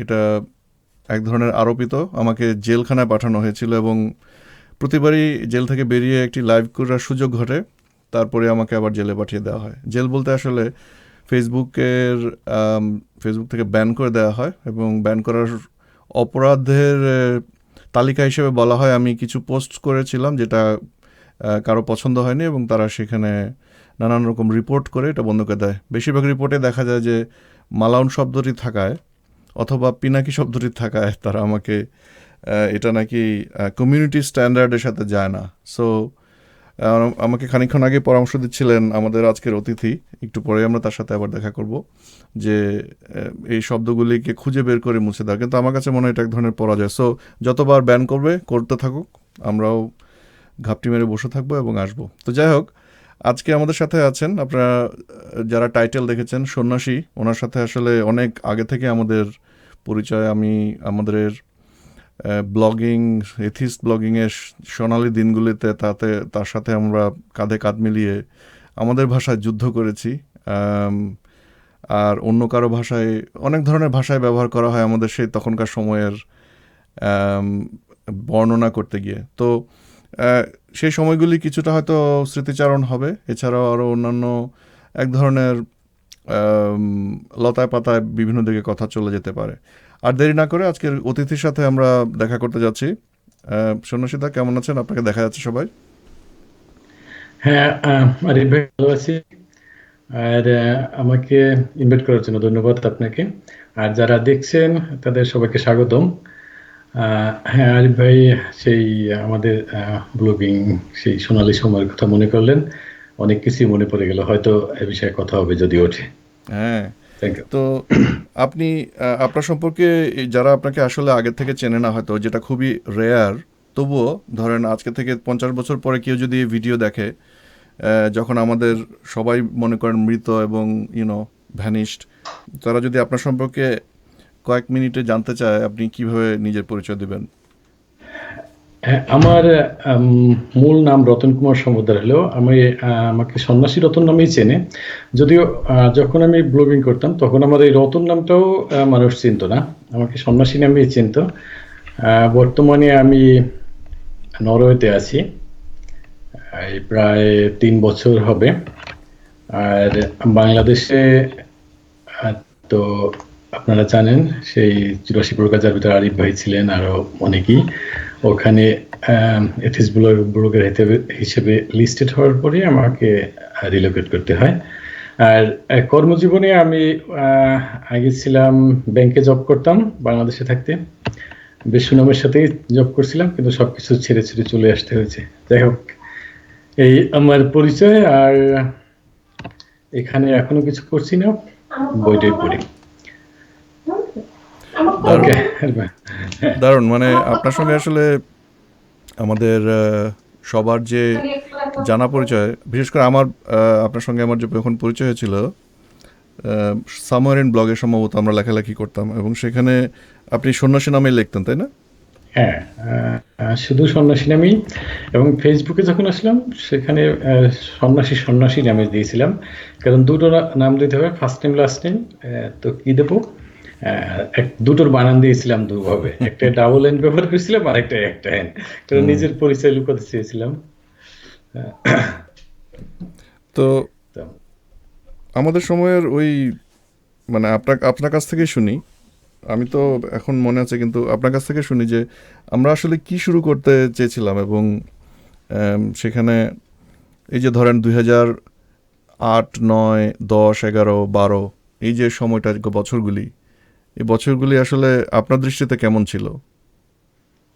এটা এক ধরনের আরোপিত। আমাকে জেলখানায় পাঠানো হয়েছিল এবং প্রতিবারই জেল থেকে বেরিয়ে একটি লাইভ করার সুযোগ ঘটে। তারপরে আমাকে আবার জেলে পাঠিয়ে দেওয়া হয়। জেল বলতে আসলে ফেসবুকের ফেসবুক থেকে ব্যান করে দেওয়া হয় এবং ব্যান করার অপরাধের তালিকা হিসেবে বলা হয় আমি কিছু পোস্ট করেছিলাম যেটা কারো পছন্দ হয়নি এবং তারা সেখানে নানান রকম রিপোর্ট করে এটা বন্ধ করে দেয়। বেশিরভাগ রিপোর্টে দেখা যায় যে মালাউন শব্দটি থাকায় অথবা পিনাকি শব্দটি থাকায় তারা আমাকে এটা নাকি কমিউনিটি স্ট্যান্ডার্ডের সাথে যায় না। সো আমাকে খানিকক্ষণ আগে পরামর্শ দিচ্ছিলেন আমাদের আজকের অতিথি, একটু পরে আমরা তার সাথে আবার দেখা করব, যে এই শব্দগুলিকে খুঁজে বের করে মুছে দেওয়া। কিন্তু আমার কাছে মনে হয় এটা এক ধরনের পরাজয়। সো যতবার ব্যান করবে করতে থাকুক, আমরাও ঘাপটি মেরে বসে থাকবো এবং আসবো। তো যাই হোক, আজকে আমাদের সাথে আছেন আপনারা যারা টাইটেল দেখেছেন সন্ন্যাসী। ওনার সাথে আসলে অনেক আগে থেকে আমাদের পরিচয়। আমি আমাদের ব্লগিং, এথিস্ট ব্লগিংয়ের সোনালি দিনগুলিতে তার সাথে আমরা কাঁধে কাঁধ মিলিয়ে আমাদের ভাষায় যুদ্ধ করেছি। আর অন্য কারো ভাষায়, অনেক ধরনের ভাষায় ব্যবহার করা হয় আমাদের সেই তখনকার সময়ের বর্ণনা করতে গিয়ে। তো সেই সময়গুলি কিছুটা হয়তো স্মৃতিচারণ হবে, এছাড়াও আরও অন্যান্য এক ধরনের লতায় পাতায় বিভিন্ন দিকে কথা চলে যেতে পারে। আর দেরি না করে আজকের অতিথির সাথে আমরা দেখা করতে যাচ্ছি। সন্ন্যাসীদা কেমন আছেন? আপনাকে দেখা যাচ্ছে সবাই। হ্যাঁ, আরিফ ভাই ভালো আছি। আর আমাকে ইনভাইট করার জন্য ধন্যবাদ আপনাকে। আর যারা দেখছেন তাদের সবাইকে স্বাগতম। হ্যাঁ, আরিফ ভাই সেই আমাদের ব্লগিং সেই সোনালী সময়ের কথা মনে করলেন। অনেক কিছুই মনে পড়ে গেল, হয়তো এ বিষয়ে কথা হবে যদি ওঠে। হ্যাঁ, থ্যাংক ইউ। তো আপনি আপনার সম্পর্কে যারা আপনাকে আসলে আগে থেকে চেনে না হয়তো, যেটা খুবই রেয়ার, তবুও ধরেন আজকে থেকে 50 বছর পরে কেউ যদি এই ভিডিও দেখে, যখন আমাদের সবাই মনে করেন মৃত এবং ভ্যানিশড, তারা যদি আপনার সম্পর্কে কয়েক মিনিটে জানতে চায়, আপনি কিভাবে নিজের পরিচয় দেবেন? হ্যাঁ, আমার আম, মূল নাম রতন কুমার সমদ্দার হলেও আমি আমাকে সন্ন্যাসী রতন নামেই চেনে। যদিও যখন আমি ব্লগিং করতাম তখন আমার এই রতন নামটাও মানুষ চিনত না, আমাকে সন্ন্যাসী নামেই চিনত। বর্তমানে আমি নরওয়েতে আছি, এই প্রায় 3 বছর হবে। আর বাংলাদেশে তো আপনারা জানেন সেই 84 প্রকার, যার ভিতরে আরিফ ভাই ছিলেন, আরো অনেকেই ওখানে এথিস ব্লগার হিসেবে লিস্টেড হওয়ার পরে আমাকে রিলোকেট করতে হয়। আর কর্মজীবনে আমি আগে ছিলাম, ব্যাংকে জব করতাম বাংলাদেশে থাকতে, বেশ সুনামের সাথেই জব করছিলাম, কিন্তু সবকিছু ছেড়ে ছেড়ে চলে আসতে হয়েছে। যাই হোক, এই আমার পরিচয়। আর এখানে এখনো কিছু করছি না, বইটাই পড়ি। দারুণ, ওকে। দারুণ। মানে আপনার সঙ্গে আসলে আমাদের সবার যে জানা পরিচয়, বিশেষ করে আমার আপনার সঙ্গে আমার যখন পরিচয় হয়েছিল, সামার ইন ব্লগে সম্ভবত আমরা লেখালেখি করতাম এবং সেখানে আপনি সন্ন্যাসী নামে লিখতেন, তাই না? হ্যাঁ, শুধু সন্ন্যাসী নামেই। এবং ফেসবুকে যখন আসলাম সেখানে সন্ন্যাসী সন্ন্যাসী নামে দিয়েছিলাম, কারণ দুটো নাম দিতে হবে, ফার্স্ট নেম লাস্ট নেম। তো কি দেবো, দুটোর বানান দিয়েছিলাম দুভাবে, একটা ডাবল এন ব্যবহার করেছিলাম আর একটা এন, কারণ হুম। নিজের পরিচয় লুকাতে চেয়েছিলাম। তো তো আমাদের সময়ের ওই, মানে আপনার আপনার কাছ থেকেই শুনি। আমি তো এখন মনে আছে, কিন্তু আপনার কাছ থেকে শুনি যে আমরা আসলে কি শুরু করতে চেয়েছিলাম এবং সেখানে এই যে ধরেন 2008, 9, 10, 11, 12, এই যে সময়টা, বছরগুলি, এই বছরগুলি আসলে আপনার দৃষ্টিতে কেমন ছিল?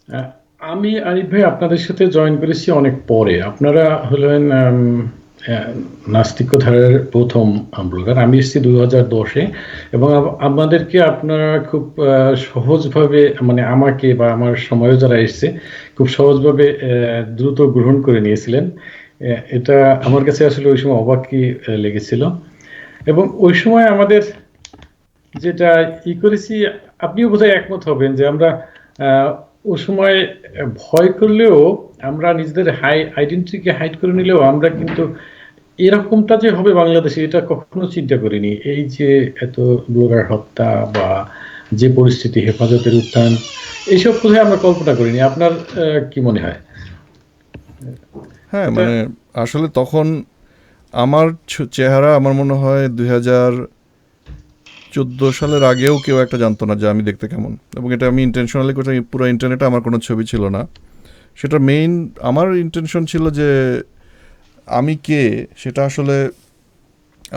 আহ, আমি আরিফ ভাই আপনাদের সাথে জয়েন করেছি অনেক পরে। আপনারা হলেন আহ, নাস্তিক্য ধারার প্রথম ব্লগার, আমি এসেছি 2010-এ। এবং আমাদেরকে আপনারা খুব সহজভাবে, মানে আমাকে বা আমার সময়ও যারা এসছে খুব সহজভাবে দ্রুত গ্রহণ করে নিয়েছিলেন। এটা আমার কাছে আসলে ওই সময় অবাকই লেগেছিল। এবং ওই সময় আমাদের যেটা করেছি, আপনিও বোধহয় একমত হবেন যে আমরা আহ, ওই সময় ভয় করলেও, আমরা নিজেদের আইডেন্টিটিকে হাইড করে নিলেও আমরা কিন্তু এরকমটা যে হবে বাংলাদেশে এটা কখনো চিন্তা করিনি। এই যে এত ব্লগার হত্যা বা যে পরিস্থিতি, হেফাজতের উত্থান, এইসব কোথায় আমরা কল্পনা করিনি। আপনার কি মনে হয় হ্যাঁ, এটা? মানে আসলে তখন আমার চেহারা আমার মনে হয় 2014 সালের আগেও কেউ একটা জানতো না যে আমি দেখতে কেমন, এবং এটা আমি ইন্টেনশনালি করতে, পুরো ইন্টারনেটে আমার কোনো ছবি ছিল না। সেটা মেইন আমার ইন্টেনশন ছিল যে আমি কে সেটা আসলে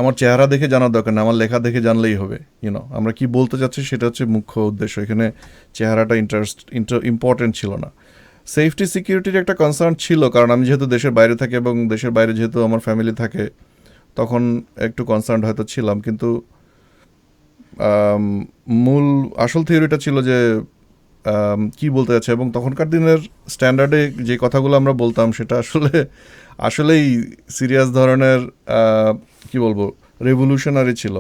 আমার চেহারা দেখে জানার দরকার না, আমার লেখা দেখে জানলেই হবে। আমরা কি বলতে চাচ্ছি সেটা হচ্ছে মুখ্য উদ্দেশ্য, এখানে চেহারাটা ইম্পর্টেন্ট ছিল না। সেফটি সিকিউরিটির একটা কনসার্ন ছিল, কারণ আমি যেহেতু দেশের বাইরে থাকি এবং দেশের বাইরে যেহেতু আমার ফ্যামিলি থাকে, তখন একটু কনসার্ন হয়তো ছিলাম। কিন্তু আম, মূল আসল থিওরিটা ছিল যে কি বলতে যাচ্ছে, এবং তখনকার দিনের স্ট্যান্ডার্ডে যে কথাগুলো আমরা বলতাম সেটা আসলেই সিরিয়াস ধরনের, কি বলবো, রেভলিউশনারি ছিল।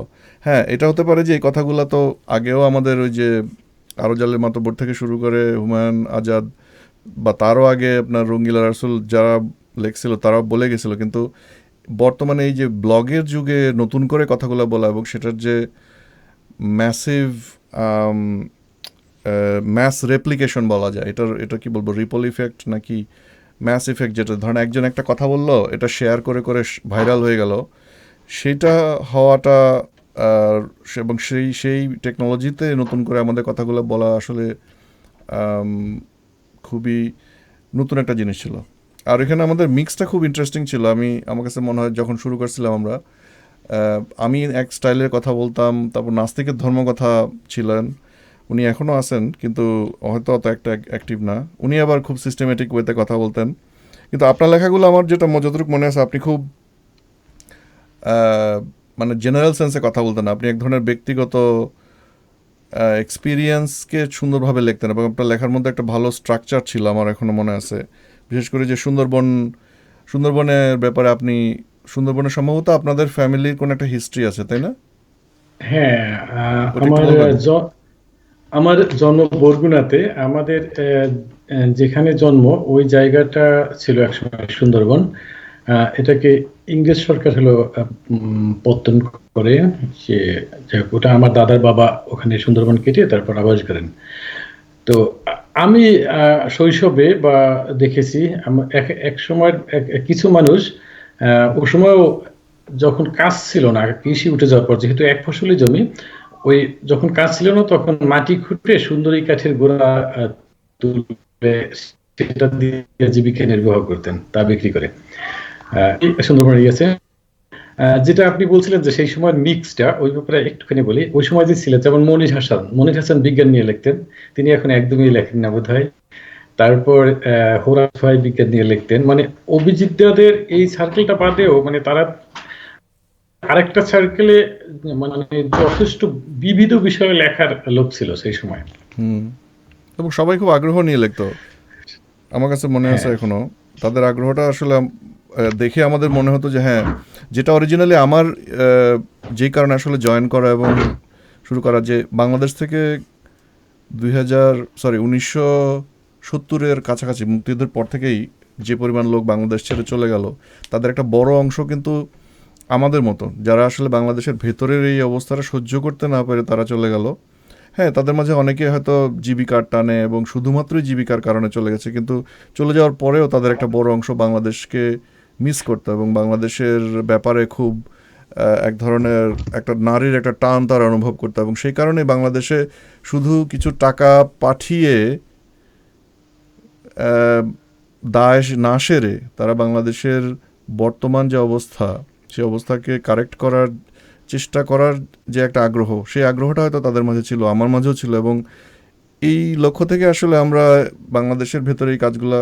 হ্যাঁ, এটা হতে পারে যে এই কথাগুলো তো আগেও আমাদের ওই যে আরো জালের মাতব্বর থেকে শুরু করে হুমায়ুন আজাদ বা তারও আগে আপনার রঙ্গিলা রাসুল যারা লেখছিল তারাও বলে গেছিল, কিন্তু বর্তমানে এই যে ব্লগের যুগে নতুন করে কথাগুলো বলা এবং সেটার যে ম্যাসিভ ম্যাস রেপ্লিকেশন বলা যায়, এটা কি বলবো, রিপল ইফেক্ট নাকি ম্যাস ইফেক্ট, যেটা ধরেন একজন একটা কথা বললো, এটা শেয়ার করে করে ভাইরাল হয়ে গেল, সেটা হওয়াটা এবং সেই সেই টেকনোলজিতে নতুন করে আমাদের কথাগুলো বলা আসলে আম, খুবই নতুন একটা জিনিস ছিল। আর এখানে আমাদের মিক্সটা খুব ইন্টারেস্টিং ছিল। আমার কাছে মনে হয় যখন শুরু করছিলাম আমরা, আমি এক স্টাইলের কথা বলতাম, তারপর নাস্তিকের ধর্মকথা ছিলেন, উনি এখনও আছেন কিন্তু হয়তো অত একটা অ্যাক্টিভ না, উনি আবার খুব সিস্টেমেটিক ওয়েতে কথা বলতেন। কিন্তু আপনার লেখাগুলো আমার যেটা যতটুকু মনে আছে, আপনি খুব আহ, মানে জেনারেল সেন্সে কথা বলতেন, আপনি এক ধরনের ব্যক্তিগত এক্সপিরিয়েন্সকে সুন্দরভাবে লিখতেন, এবং আপনার লেখার মধ্যে একটা ভালো স্ট্রাকচার ছিল আমার এখনও মনে আছে। বিশেষ করে যে সুন্দরবনের ব্যাপারে আপনি, সুন্দরবনের সম্ভবত আপনাদের ফ্যামিলির কোনো একটা হিস্ট্রি আছে, তাই না? হ্যাঁ, ওটা একটু আমার বলবেন। আমার জন্ম বরগুনাতে। আমাদের যেখানে জন্ম ওই জায়গাটা ছিল একসময় সুন্দরবন। এটাকে ইংরেজ সরকার হলো পত্তন করে। সে যাই হোক, ওটা আমার দাদার বাবা ওখানে সুন্দরবন কেটে তারপর আবাস করেন। তো আমি শৈশবে বা দেখেছি এক এক সময় কিছু মানুষ ওই সময়ও যখন কাজ ছিল না, কৃষি উঠে যাওয়ার পর, যেহেতু এক ফসলি জমি, ওই যখন কাজ ছিল না তখন মাটি খুঁড়ে সুন্দরী কাঠের গোড়া তুলে সেটা দিয়ে জীবিকা নির্বাহ করতেন, তা বিক্রি করে। এই সুন্দরবনে গেছে। যেটা আপনি বলছিলেন যে সেই সময় মিক্সটা, ওই ব্যাপারে একটুখানি বলি। ওই সময় যে ছিলেন যেমন মনির হাসান বিজ্ঞান নিয়ে লিখতেন, তিনি এখন একদমই লেখেন না বোধহয়। তারপর হোরাস ভাই বিজ্ঞান নিয়ে লিখতেন। মানে অভিজিৎদাদের এই সার্কেলটা বাদেও মানে তারা আরেকটা সার্কেলে মানে যথেষ্ট বিবিধ বিষয়ে লেখার লোক ছিল সেই সময়। হুম। এবং সবাই খুব আগ্রহ নিয়ে লিখতো, আমার কাছে মনে আছে হ্যাঁ, এখনো। তাদের আগ্রহটা আসলে দেখে আমাদের মনে হতো যে হ্যাঁ, যেটা অরিজিনালি আমার যেই কারণে আসলে জয়েন করা এবং শুরু করা, যে বাংলাদেশ থেকে 1970-এর কাছাকাছি মুক্তিযুদ্ধের পর থেকেই যে পরিমাণ লোক বাংলাদেশ ছেড়ে চলে গেল, তাদের একটা বড় অংশ কিন্তু আমাদের মতো, যারা আসলে বাংলাদেশের ভেতরের এই অবস্থাটা সহ্য করতে না পেরে তারা চলে গেল। হ্যাঁ, তাদের মাঝে অনেকে হয়তো জীবিকার টানে এবং শুধুমাত্রই জীবিকার কারণে চলে গেছে, কিন্তু চলে যাওয়ার পরেও তাদের একটা বড় অংশ বাংলাদেশকে মিস করতো এবং বাংলাদেশের ব্যাপারে খুব এক ধরনের একটা নারীর একটা টান তারা অনুভব করতো, এবং সেই কারণে বাংলাদেশে শুধু কিছু টাকা পাঠিয়ে আহ, দায় না সেরে তারা বাংলাদেশের বর্তমান যে অবস্থা, সেই অবস্থাকে কারেক্ট করার চেষ্টা করার যে একটা আগ্রহ, সেই আগ্রহটা হয়তো তাদের মাঝে ছিল, আমার মাঝেও ছিল, এবং এই লক্ষ্য থেকে আসলে আমরা বাংলাদেশের ভেতরে এই কাজগুলা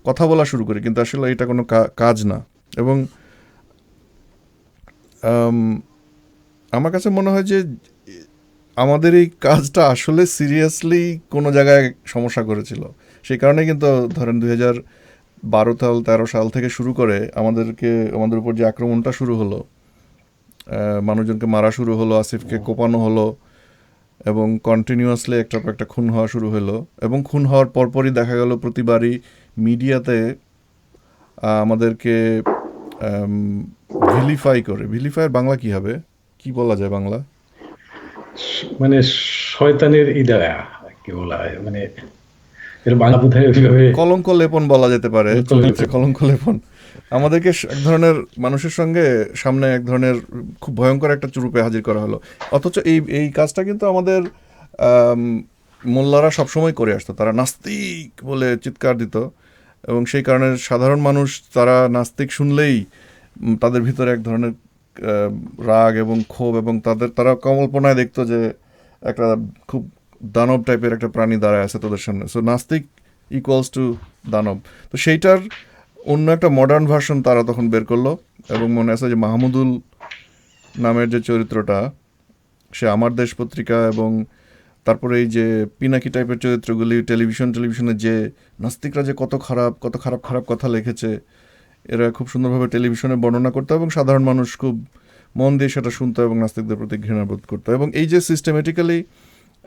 কথা বলা শুরু করি, কিন্তু আসলে এটা কোনো কাজ না। এবং আম, আমার কাছে মনে হয় যে আমাদের এই কাজটা আসলে সিরিয়াসলি কোনো জায়গায় সমস্যা করেছিল। সেই কারণে কিন্তু ধরেন 2012-13 সাল থেকে শুরু করে আমাদের উপর যে আক্রমণটা শুরু হলো, মানুষজনকে মারা শুরু হলো, আসিফকে কোপানো হলো, এবং কন্টিনিউয়াসলি একটার পর একটা খুন হওয়া শুরু হলো, এবং খুন হওয়ার পরপরই দেখা গেল প্রতিবারই মিডিয়াতে আমাদেরকে ভিলিফাই করে। ভিলিফাইয়ের বাংলা কি হবে, কি বলা যায় বাংলা? মানে শয়তানের ইদারা, কি বলা হয়, মানে এর বাংলা বোধহয় ওইভাবে কলঙ্ক লেপন বলা যেতে পারে, চরিত্রে কলঙ্ক লেপন। আমাদেরকে এক ধরনের মানুষের সঙ্গে সামনে এক ধরনের খুব ভয়ঙ্কর একটা রূপে হাজির করা হলো। অথচ এই এই কাজটা কিন্তু আমাদের আম, মোল্লারা সবসময় করে আসতো। তারা নাস্তিক বলে চিৎকার দিত, এবং সেই কারণে সাধারণ মানুষ তারা নাস্তিক শুনলেই তাদের ভিতরে এক ধরনের রাগ এবং ক্ষোভ, এবং তারা কল্পনায় দেখতো যে একটা খুব দানব টাইপের একটা প্রাণী দাঁড়ায় আছে তাদের সামনে। সো নাস্তিক ইকুয়ালস টু দানব। তো সেইটার অন্য একটা মডার্ন ভার্সন তারা তখন বের করলো, এবং মনে আছে যে মাহমুদুল নামের যে চরিত্রটা, সে আমার দেশ পত্রিকা এবং তারপরে এই যে পিনাকি টাইপের চরিত্রগুলি টেলিভিশনে যে নাস্তিকরা যে কত খারাপ খারাপ কথা লিখেছে, এরা খুব সুন্দরভাবে টেলিভিশনে বর্ণনা করতো, এবং সাধারণ মানুষ খুব মন দিয়ে সেটা শুনতো এবং নাস্তিকদের প্রতি ঘৃণা বোধ করতো। এবং এই যে সিস্টেমেটিক্যালি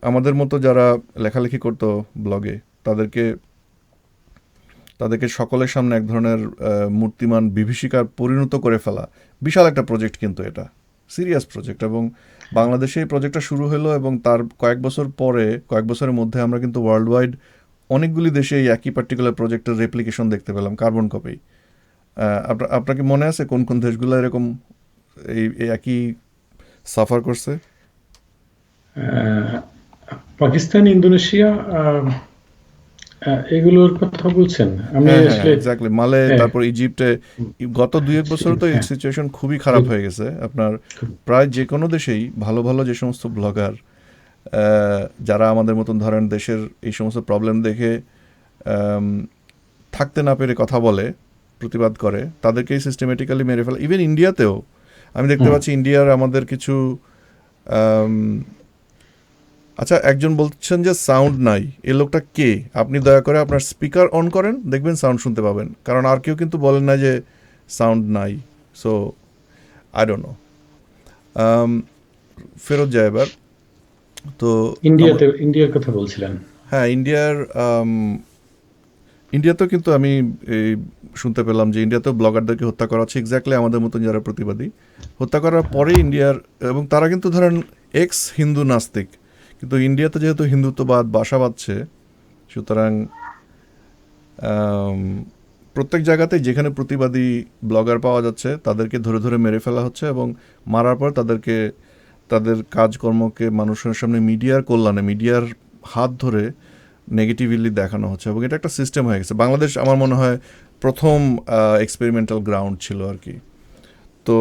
আমাদের মতো যারা লেখালেখি করতো ব্লগে, তাদেরকে তাদেরকে সকলের সামনে এক ধরনের মূর্তিমান বিভীষিকার পরিণত করে ফেলা, বিশাল একটা প্রজেক্ট, কিন্তু এটা সিরিয়াস প্রজেক্ট। এবং বাংলাদেশে এই প্রজেক্টটা শুরু হলো, এবং তার কয়েক বছরের মধ্যে আমরা কিন্তু ওয়ার্ল্ড ওয়াইড অনেকগুলি দেশে এই একই পার্টিকুলার প্রজেক্টের রেপ্লিকেশন দেখতে পেলাম, কার্বন কপি। আপনার কি মনে আছে কোন কোন দেশগুলো এরকম এই একই সাফার করছে? আহ, পাকিস্তান, ইন্দোনেশিয়া, এগুলোর কথা বলছেন? আমি হ্যাঁ, হ্যাঁ, আসলে এক্স্যাক্টলি। মালে, হ্যাঁ, তারপর ইজিপ্টে গত 2-1 বছরে তো এই হ্যাঁ, সিচুয়েশন খুবই খারাপ হয়ে গেছে। আপনার প্রায় যে কোনো দেশেই ভালো ভালো যে সমস্ত ব্লগার যারা আমাদের মতন ধরেন দেশের এই সমস্ত প্রবলেম দেখে আম, থাকতে না পেরে কথা বলে, প্রতিবাদ করে, তাদেরকেই সিস্টেমেটিক্যালি মেরে ফেলা। ইভেন ইন্ডিয়াতেও আমি দেখতে পাচ্ছি, ইন্ডিয়ার আমাদের কিছু আম, আচ্ছা, একজন বলছেন যে সাউন্ড নাই, এই লোকটা কে? আপনি দয়া করে আপনার স্পিকার অন করেন, দেখবেন সাউন্ড শুনতে পাবেন, কারণ আর কেউ কিন্তু বলেন না যে সাউন্ড নাই। So I don't know. ফেরত যায় এবার। তো ইন্ডিয়ার কথা বলছিলেন। হ্যাঁ, ইন্ডিয়াতেও কিন্তু আমি এই শুনতে পেলাম যে ইন্ডিয়াতেও ব্লগারদেরকে হত্যা করা হচ্ছে, এক্স্যাক্টলি আমাদের মতন যারা প্রতিবাদী। হত্যা করার পরে ইন্ডিয়ার, এবং তারা কিন্তু ধরেন এক্স হিন্দু নাস্তিক, কিন্তু ইন্ডিয়াতে যেহেতু হিন্দুত্ববাদ বাসা বাঁধছে, সুতরাং আম, প্রত্যেক জায়গাতেই যেখানে প্রতিবাদী ব্লগার পাওয়া যাচ্ছে তাদেরকে ধরে ধরে মেরে ফেলা হচ্ছে, এবং মারার পর তাদেরকে তাদের কাজকর্মকে মানুষের সামনে মিডিয়ার কল্যাণে, মিডিয়ার হাত ধরে নেগেটিভলি দেখানো হচ্ছে, এবং এটা একটা সিস্টেম হয়ে গেছে। বাংলাদেশ আমার মনে হয় প্রথম এক্সপেরিমেন্টাল গ্রাউন্ড ছিল আর কি। তো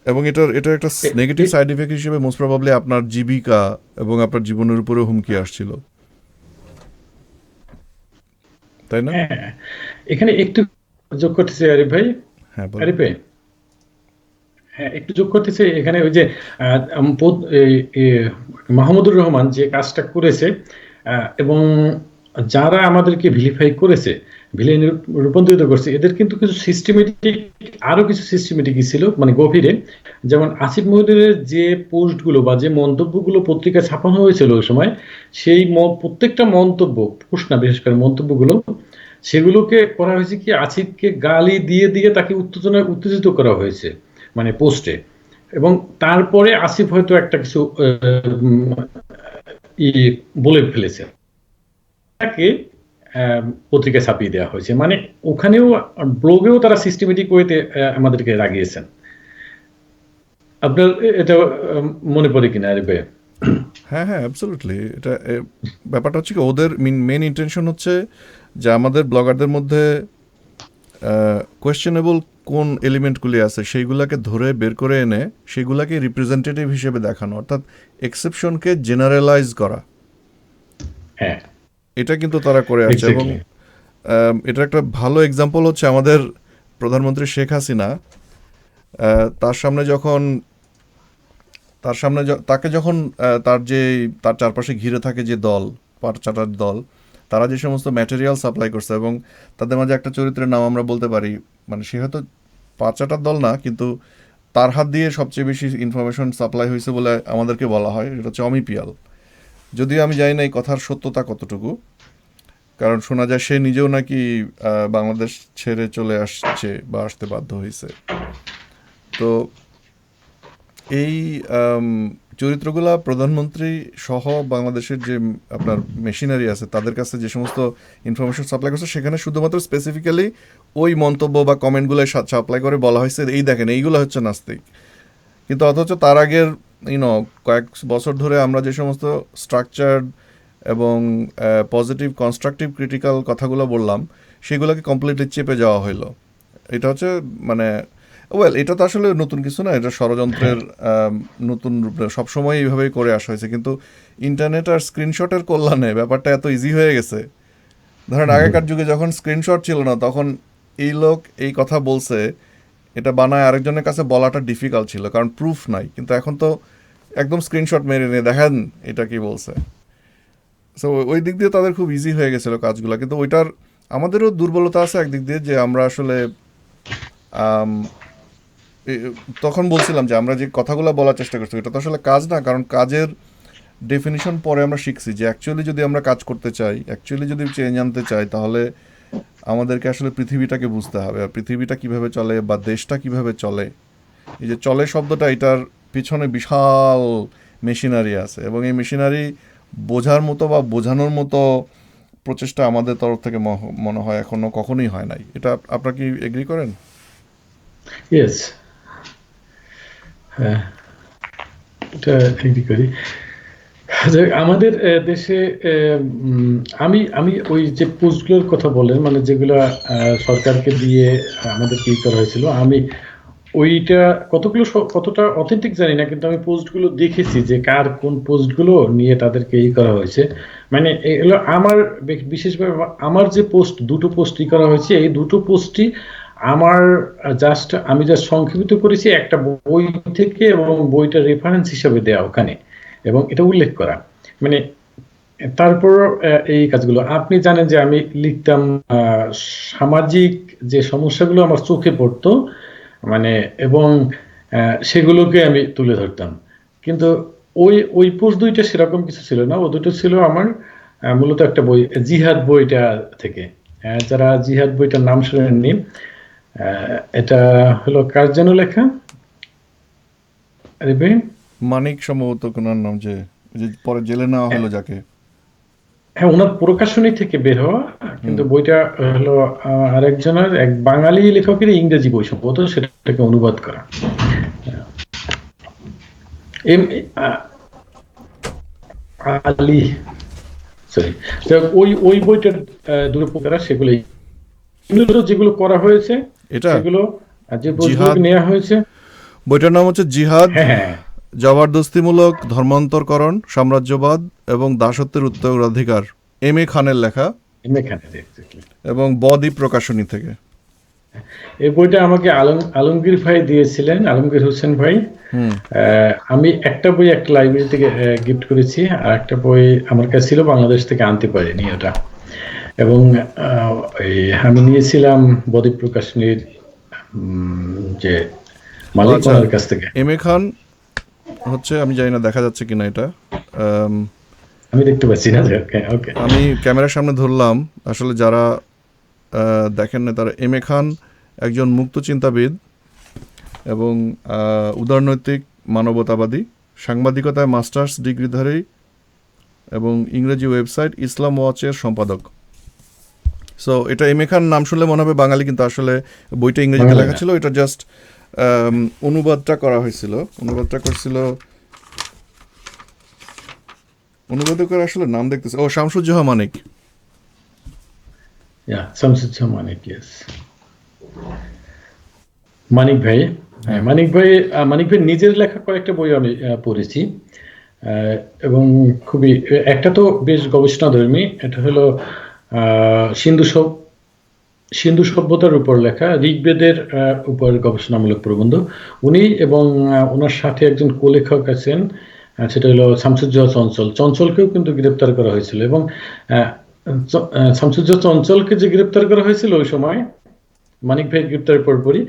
এবং এটার একটা নেগেটিভ সাইড ইফেক্ট হিসেবে মোস্ট প্রবাবলি আপনার জীবিকা এবং আপনার জীবনের উপরেও হুমকি আসছিল, তাই না? হ্যাঁ, এখানে একটু যোগ করতেছি আরিফ ভাই। হ্যাঁ, বলেন। আরিফ ভাই, হ্যাঁ, একটু যোগ করতেছি এখানে। ওই যে মাহমুদুর রহমান যে কাজটা করেছে, এবং যারা আমাদেরকে ভিলিফাই করেছে, ভিলেন রূপান্তরিত করছে, এদের কিন্তু কিছু সিস্টেমেটিক, আরো কিছু সিস্টেমেটিক ছিল, মানে গভীরে। যেমন আসিফ মহিউদ্দিনের যে পোস্টগুলো বা যে মন্তব্যগুলো পত্রিকায় ছাপানো হয়েছিল ওই সময়, সেই প্রত্যেকটা মন্তব্য, পোস্ট না, বিশেষ করে মন্তব্যগুলো, সেগুলোকে করা হয়েছে কি, আসিফকে গালি দিয়ে দিয়ে তাকে উত্তেজিত করা হয়েছে, মানে পোস্টে। এবং তারপরে আসিফ হয়তো একটা কিছু ই বলে ফেলেছে, তাকে পত্রিকায় ছাপিয়ে দেওয়া হয়েছে। মানে ওখানেও, ব্লগেও তারা সিস্টেমেটিক ওয়েতে আমাদেরকে রাগিয়েছেন। আপনার এটা মনে পড়ে কিনা আরে ভাই? হ্যাঁ, হ্যাঁ, অ্যাবসলিউটলি। এটা ব্যাপারটা হচ্ছে কি, ওদের মেন ইন্টেনশন হচ্ছে যে আমাদের ব্লগারদের মধ্যে কোয়েশ্চেনেবল কোন এলিমেন্টগুলি আছে সেইগুলোকে ধরে বের করে এনে সেগুলোকে রিপ্রেজেন্টেটিভ হিসেবে দেখানো, অর্থাৎ এক্সেপশনকে জেনারেলাইজ করা। হ্যাঁ, এটা কিন্তু তারা করে আসছে, এবং এক্স্যাক্টলি। এটার একটা ভালো এক্সাম্পল হচ্ছে আমাদের প্রধানমন্ত্রী শেখ হাসিনা। তার সামনে যখন তাকে যখন তার চারপাশে ঘিরে থাকে যে দল, পাটচাটার দল, তারা যে সমস্ত ম্যাটেরিয়াল সাপ্লাই করছে, এবং তাদের মাঝে একটা চরিত্রের নাম আমরা বলতে পারি, মানে সে হয়তো পাটচাটার দল না, কিন্তু তার হাত দিয়ে সবচেয়ে বেশি ইনফরমেশন সাপ্লাই হয়েছে বলে আমাদেরকে বলা হয়, এটা হচ্ছে অমি পিয়াল। যদিও আমি জানি না এই কথার সত্যতা কতটুকু, কারণ শোনা যায় সে নিজেও নাকি বাংলাদেশ ছেড়ে চলে আসছে বা আসতে বাধ্য হয়েছে। তো এই আম, চরিত্রগুলা প্রধানমন্ত্রী সহ বাংলাদেশের যে আপনার মেশিনারি আছে তাদের কাছে যে সমস্ত ইনফরমেশন সাপ্লাই করছে সেখানে শুধুমাত্র স্পেসিফিক্যালি ওই মন্তব্য বা কমেন্টগুলো সাপ্লাই করে বলা হয়েছে এই দেখেন এইগুলো হচ্ছে নাস্তিক, কিন্তু অথচ তার আগের কয়েক বছর ধরে আমরা যে সমস্ত স্ট্রাকচার্ড এবং পজিটিভ কনস্ট্রাকটিভ ক্রিটিক্যাল কথাগুলো বললাম সেগুলোকে কমপ্লিটলি চেপে যাওয়া হলো। এটা হচ্ছে মানে এটা তো আসলে নতুন কিছু না, এটা ষড়যন্ত্রের নতুন রূপ সবসময় এইভাবেই করে আসা হয়েছে, কিন্তু ইন্টারনেট আর স্ক্রিনশটের কল্যাণে ব্যাপারটা এত ইজি হয়ে গেছে। ধরেন আগেকার যুগে যখন স্ক্রিনশট ছিল না তখন এই লোক এই কথা বলছে এটা বানায় আরেকজনের কাছে বলাটা ডিফিকাল্ট ছিল কারণ প্রুফ নাই, কিন্তু এখন তো একদম স্ক্রিনশট মেরে নিয়ে দেখেন এটা কি বলছে। সো ওই দিক দিয়ে তাদের খুব ইজি হয়ে গেছিলো কাজগুলো, কিন্তু ওইটার আমাদেরও দুর্বলতা আছে একদিক দিয়ে যে আমরা আসলে তখন বলছিলাম যে আমরা যে কথাগুলো বলার চেষ্টা করছি এটা তো আসলে কাজ না, কারণ কাজের ডেফিনিশন পরে আমরা শিখছি যে অ্যাকচুয়ালি যদি আমরা কাজ করতে চাই, অ্যাকচুয়ালি যদি চেঞ্জ আনতে চাই, তাহলে আমাদেরকে আসলে পৃথিবীটাকে বুঝতে হবে আর পৃথিবীটা কিভাবে চলে বা দেশটা কিভাবে চলে। এই যে চলে শব্দটা এটার পিছনে বিশাল মেশিনারি আছে এবং এই মেশিনারি বোঝার মতো বা বোঝানোর মতো প্রচেষ্টা আমাদের তরফ থেকে মনে হয় এখনো কখনোই হয় নাই। এটা আপনারা কি এগ্রি করেন? ইয়েস, হ্যাঁ, এটা এগ্রি করি। আমাদের দেশে আমি আমি ওই যে পোস্টগুলোর কথা বলেন মানে যেগুলো সরকারকে দিয়ে আমাদেরকে ই করা হয়েছিল, আমি ওইটা কতটা অথেন্টিক জানি না, কিন্তু আমি পোস্টগুলো দেখেছি যে কার কোন পোস্টগুলো নিয়ে তাদেরকে ই করা হয়েছে। মানে এগুলো আমার বিশেষভাবে আমার যে দুটো পোস্ট ই করা হয়েছে, এই দুটো পোস্টই আমার আমি জাস্ট সংক্ষেপিত করেছি একটা বই থেকে এবং বইটা রেফারেন্স হিসেবে দেওয়া ওখানে এবং এটা উল্লেখ করা। মানে তারপর এই কাজগুলো আপনি জানেন যে আমি লিখতাম সামাজিক যে সমস্যাগুলো আমার চোখে পড়তো মানে এবং সেগুলোকে আমি তুলে ধরতাম, কিন্তু ওই পোস্ট দুইটা সেরকম কিছু ছিল না। ও দুটো ছিল আমার মূলত একটা বই, জিহাদ বইটা থেকে। যারা জিহাদ বইটার নাম শুনেননি, এটা হলো কার যেন লেখা, আরে ভাই মানিক সম্ভবত কোনার নাম, যে পরে জেলে নেওয়া হলো যাকে। হ্যাঁ, ওনার প্রকাশনী থেকে বের হওয়া, কিন্তু বইটা হলো আরেকজনের এক বাঙালি লেখকের ইংরেজি বই সম্ভবত, সেটাকে অনুবাদ করা। আলী, সরি, ওই বইটার দুটো প্রকার সেগুলো যেগুলো করা হয়েছে এটা সেগুলো যে বইগুলো নেওয়া হয়েছে। বইটার নাম হচ্ছে জিহাদ, হ্যাঁ, জবরদস্তিমূলক ধর্মান্তরকরণ, সাম্রাজ্যবাদ এবং দাসত্বের উত্তরাধিকার, এম এ খানের লেখা এবং বদ্বীপ প্রকাশনী থেকে। এই বইটা আমাকে আলমগীর ভাই দিয়েছিলেন, আলমগীর হোসেন ভাই। আমি একটা বই একটা লাইব্রেরি থেকে গিফট করেছি, আর একটা বই আমার কাছে ছিল, বাংলাদেশ থেকে আনতে পারিনি ওটা। এবং আমি নিয়েছিলাম বদ্বীপ প্রকাশনীর যে মালিক ওনার কাছ থেকে। এম এ খান হচ্ছে, আমি জানি না দেখা যাচ্ছে কিনা এটা, আমি দেখতে পাচ্ছি না। ওকে, আমি ক্যামেরার সামনে ধরলাম, আসলে যারা দেখেন না তারা, এম এ খান একজন মুক্ত চিন্তাবিদ এবং উদারনৈতিক মানবতাবাদী, সাংবাদিকতায় মাস্টার্স ডিগ্রিধারী এবং ইংরেজি ওয়েবসাইট ইসলাম ওয়াচের সম্পাদক। সো এটা এম এ খান নাম শুনলে মনে হবে বাঙালি, কিন্তু আসলে বইটা ইংরেজিতে লেখা ছিল, এটা জাস্ট অনুবাদটা করা হয়েছিল, অনুবাদ করে আসলে নাম দেখতেছে শামসুজ্জোহা মানিক। শামসুজ্জোহা মানিক, ইয়েস, মানিক ভাই। মানিক ভাই নিজের লেখা কয়েকটা বই আমি পড়েছি এবং খুবই, একটা তো বেশ গবেষণাধর্মী, এটা হলো সিন্ধু সভ্যতার উপর লেখা, ঋগ্বেদের উপর গবেষণামূলক প্রবন্ধ। উনি এবং ওনার সাথে একজন কোলেখক আছেন, সেটা হলো শামসুজ্জোহা চঞ্চলকেও কিন্তু গ্রেপ্তার করা হয়েছিল। এবং শামসুজ্জোহা চঞ্চলকে যে গ্রেপ্তার করা হয়েছিল ওই সময় মানিক ভাই গ্রেপ্তারের পরপরই,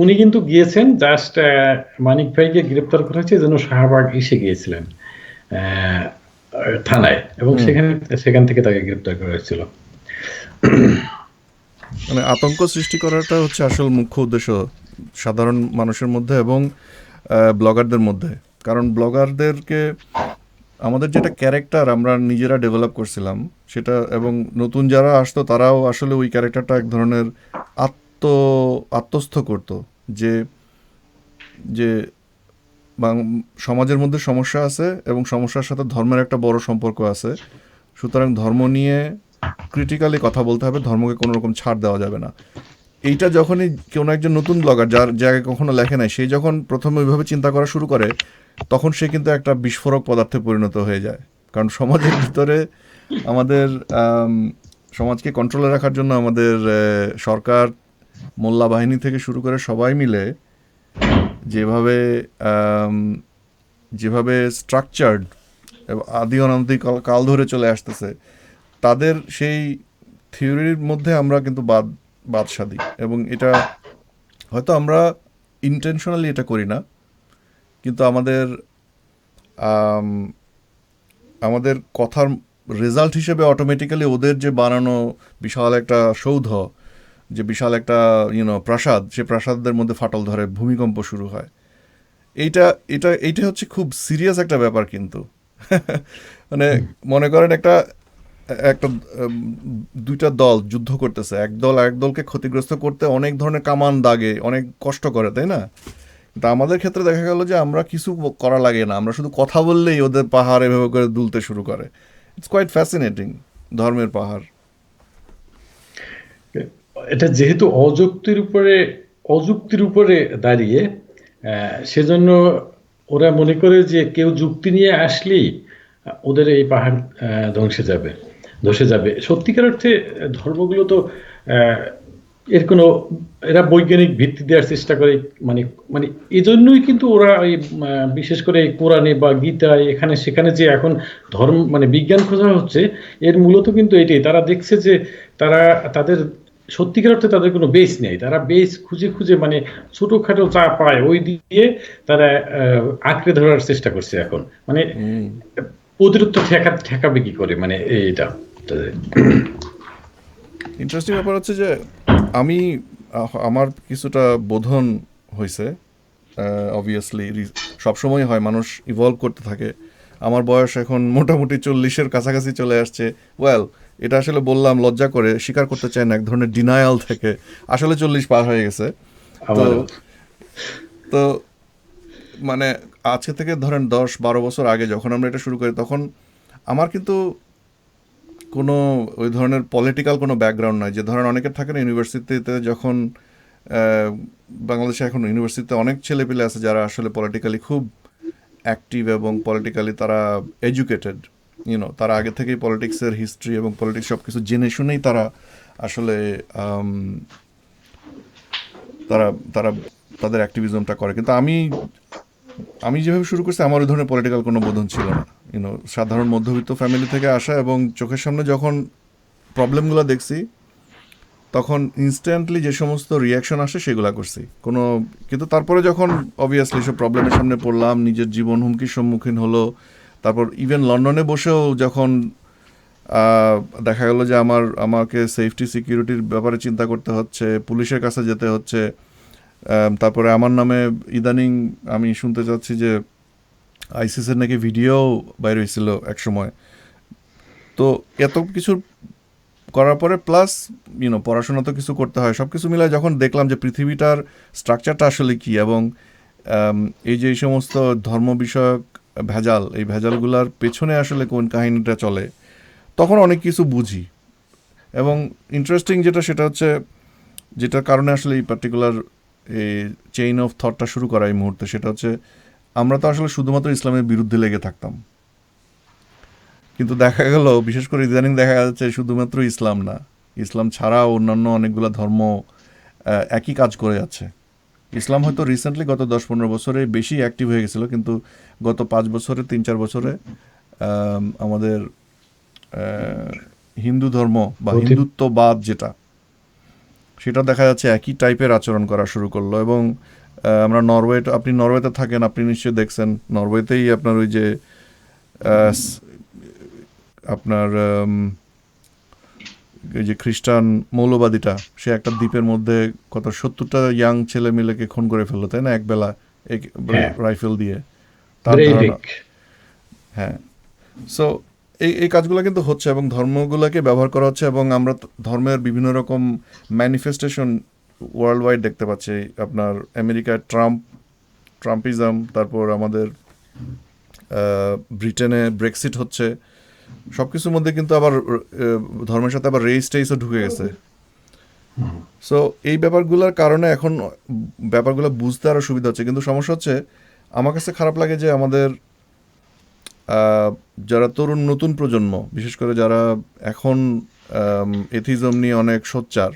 উনি কিন্তু গিয়েছেন, জাস্ট মানিক ভাইকে গ্রেপ্তার করা হয়েছে যেন শাহবাগ এসে গিয়েছিলেন থানায়, এবং সেখান থেকে তাকে গ্রেপ্তার করা হয়েছিল। মানে আতঙ্ক সৃষ্টি করাটা হচ্ছে আসল মুখ্য উদ্দেশ্য সাধারণ মানুষের মধ্যে, এবং ব্লগারদের মধ্যে। কারণ ব্লগারদেরকে আমাদের যেটা ক্যারেক্টার আমরা নিজেরা ডেভেলপ করছিলাম সেটা, এবং নতুন যারা আসতো তারাও আসলে ওই ক্যারেক্টারটা এক ধরনের আত্ম আত্মস্থ করতো যে যে সমাজের মধ্যে সমস্যা আছে এবং সমস্যার সাথে ধর্মের একটা বড় সম্পর্ক আছে, সুতরাং ধর্ম নিয়ে ক্রিটিক্যালি কথা বলতে হবে, ধর্মকে কোনো রকম ছাড় দেওয়া যাবে না। এইটা যখনই কোনো একজন নতুন ব্লগার যার জায়গায় কখনো লেখে নাই, সেই যখন প্রথমে ওইভাবে চিন্তা করা শুরু করে, তখন সে কিন্তু একটা বিস্ফোরক পদার্থে পরিণত হয়ে যায়। কারণ সমাজের ভিতরে আমাদের সমাজকে কন্ট্রোলে রাখার জন্য আমাদের সরকার, মোল্লা বাহিনী থেকে শুরু করে সবাই মিলে যেভাবে যেভাবে স্ট্রাকচার্ড আদি অনাদি কাল ধরে চলে আসতেছে, তাদের সেই থিওরির মধ্যে আমরা কিন্তু বাদশাদি। এবং এটা হয়তো আমরা ইন্টেনশনালি এটা করি না, কিন্তু আমাদের আমাদের কথার রেজাল্ট হিসেবে অটোমেটিক্যালি ওদের যে বানানো বিশাল একটা সৌধ, যে বিশাল একটা প্রাসাদ, সে প্রাসাদের মধ্যে ফাটল ধরে, ভূমিকম্প শুরু হয়। এইটা এটা এইটা হচ্ছে খুব সিরিয়াস একটা ব্যাপার কিন্তু। মানে মনে করেন একটা একটা দুইটা দল যুদ্ধ করতেছে, এক দল এক দলকে ক্ষতিগ্রস্ত করতে অনেক ধরনের কামান দাগে, অনেক কষ্ট করে, তাই না? কিন্তু আমাদের ক্ষেত্রে দেখা গেল যে আমরা কিছু করা লাগে না, আমরা শুধু কথা বললেই ওদের পাহাড় এভাবে করে দুলতে শুরু করে। ইটস কোয়াইট ফ্যাসিনেটিং, ধর্মের পাহাড়। এটা যেহেতু অযুক্তির উপরে দাঁড়িয়ে, সেজন্য ওরা মনে করে যে কেউ যুক্তি নিয়ে আসলেই ওদের এই পাহাড় ধসে যাবে। সত্যিকার অর্থে ধর্মগুলো তো এর কোনো, এরা বৈজ্ঞানিক ভিত্তি দেওয়ার চেষ্টা করে, মানে মানে এজন্যই কিন্তু ওরা ওই বিশেষ করে কোরআনে বা গীতায় এখানে সেখানে যে এখন ধর্ম মানে বিজ্ঞান খোঁজা হচ্ছে, এর মূলত কিন্তু এটাই। তারা দেখছে যে তারা তাদের সত্যিকার অর্থে তাদের কোনো বেস নেই, তারা বেস খুঁজে খুঁজে মানে ছোটখাটো চা পায় ওই দিয়ে তারা আঁকড়ে ধরার চেষ্টা করছে এখন, মানে প্রতিরোধ ঠেকাবে কি করে, মানে এইটা ইন্টারেস্টিং ব্যাপার হচ্ছে যে আমি আমার কিছুটা বোধন হয়েছে, অবভিয়াসলি সবসময় হয়, মানুষ ইভলভ করতে থাকে। আমার বয়স এখন মোটামুটি 40-এর কাছাকাছি চলে আসছে। ওয়েল, এটা আসলে বললাম লজ্জা করে, স্বীকার করতে চাই না, এক ধরনের ডিনায়াল থেকে। আসলে 40 পার হয়ে গেছে। তো তো মানে আজকে থেকে ধরেন 10-12 বছর আগে যখন আমরা এটা শুরু করি, তখন আমার কিন্তু কোনো ওই ধরনের পলিটিক্যাল কোনো ব্যাকগ্রাউন্ড নয়। যে ধরেন অনেকের থাকে না ইউনিভার্সিটিতে, যখন বাংলাদেশে এখন ইউনিভার্সিটিতে অনেক ছেলেপেলে আছে যারা আসলে পলিটিক্যালি খুব অ্যাক্টিভ এবং পলিটিক্যালি তারা এডুকেটেড, তারা আগে থেকেই পলিটিক্সের হিস্ট্রি এবং পলিটিক্স সব কিছু জেনে শুনেই তারা আসলে তারা তারা তাদের অ্যাক্টিভিজমটা করে। কিন্তু আমি যেভাবে শুরু করছি, আমার ওই ধরনের পলিটিক্যাল কোনো বোধন ছিল না। সাধারণ মধ্যবিত্ত ফ্যামিলি থেকে আসা, এবং চোখের সামনে যখন প্রবলেমগুলো দেখছি, তখন ইনস্ট্যান্টলি যে সমস্ত রিয়াকশন আসে সেগুলো করছি। কিন্তু তারপরে যখন অবভিয়াসলি সব প্রবলেমের সামনে পড়লাম, নিজের জীবন হুমকির সম্মুখীন হলো, তারপর ইভেন লন্ডনে বসেও যখন দেখা গেল যে আমাকে সেফটি সিকিউরিটির ব্যাপারে চিন্তা করতে হচ্ছে, পুলিশের কাছে যেতে হচ্ছে, তারপরে আমার নামে ইদানিং আমি শুনতে চাচ্ছি যে আইসিসের নাকি ভিডিও বাইর হয়েছিল এক সময়। তো এত কিছু করার পরে প্লাস পড়াশোনা তো কিছু করতে হয়, সব কিছু মিলায় যখন দেখলাম যে পৃথিবীটার স্ট্রাকচারটা আসলে কী, এবং এই যে এই সমস্ত ধর্ম বিষয়ক ভেজাল, এই ভেজালগুলোর পেছনে আসলে কোন কাহিনীটা চলে, তখন অনেক কিছু বুঝি। এবং ইন্টারেস্টিং সেটা হচ্ছে, যেটার কারণে আসলে এই পার্টিকুলার এই চেইন অফ থটটা শুরু করা এই মুহূর্তে, সেটা হচ্ছে আমরা তো আসলে শুধুমাত্র ইসলামের বিরুদ্ধে লেগে থাকতাম, কিন্তু দেখা গেল বিশেষ করে ইদানিং দেখা যাচ্ছে শুধুমাত্র ইসলাম না, ইসলাম ছাড়াও অন্যান্য অনেকগুলো ধর্ম একই কাজ করে যাচ্ছে। ইসলাম হয়তো রিসেন্টলি গত 10-15 বছরে বেশি অ্যাক্টিভ হয়ে গেছিলো, কিন্তু গত 5 বছরে 3-4 বছরে আমাদের হিন্দু ধর্ম বা হিন্দুত্ববাদ যেটা, সেটা দেখা যাচ্ছে একই টাইপের আচরণ করা শুরু করলো। এবং আমরা আপনি নরওয়েতে থাকেন, আপনি নিশ্চয়ই দেখছেন, নরওয়েতেই আপনার ওই যে আপনার এই যে খ্রিস্টান মৌলবাদীটা, সে একটা দ্বীপের মধ্যে কত 70টা ইয়াং ছেলে মিলেকে খুন করে ফেললো, তাই না, একবেলা হ্যাঁ, রাইফেল দিয়ে, তার ধারণা। ব্রেইভিক। হ্যাঁ, সো এই কাজগুলো কিন্তু হচ্ছে এবং ধর্মগুলোকে ব্যবহার করা হচ্ছে, এবং আমরা ধর্মের বিভিন্ন রকম ম্যানিফেস্টেশন ওয়ার্ল্ড ওয়াইড দেখতে পাচ্ছি। আপনার আমেরিকায় ট্রাম্পিজম, তারপর আমাদের ব্রিটেনে ব্রেক্সিট হচ্ছে, সব কিছুর মধ্যে কিন্তু আবার ধর্মের সাথে আবার রেস টেসও ঢুকে গেছে। সো এই ব্যাপারগুলোর কারণে এখন ব্যাপারগুলো বুঝতে আরও সুবিধা হচ্ছে, কিন্তু সমস্যা হচ্ছে আমার কাছে খারাপ লাগে যে আমাদের যারা তরুণ নতুন প্রজন্ম, বিশেষ করে যারা এখন এথিজম নিয়ে অনেক সোচ্চার,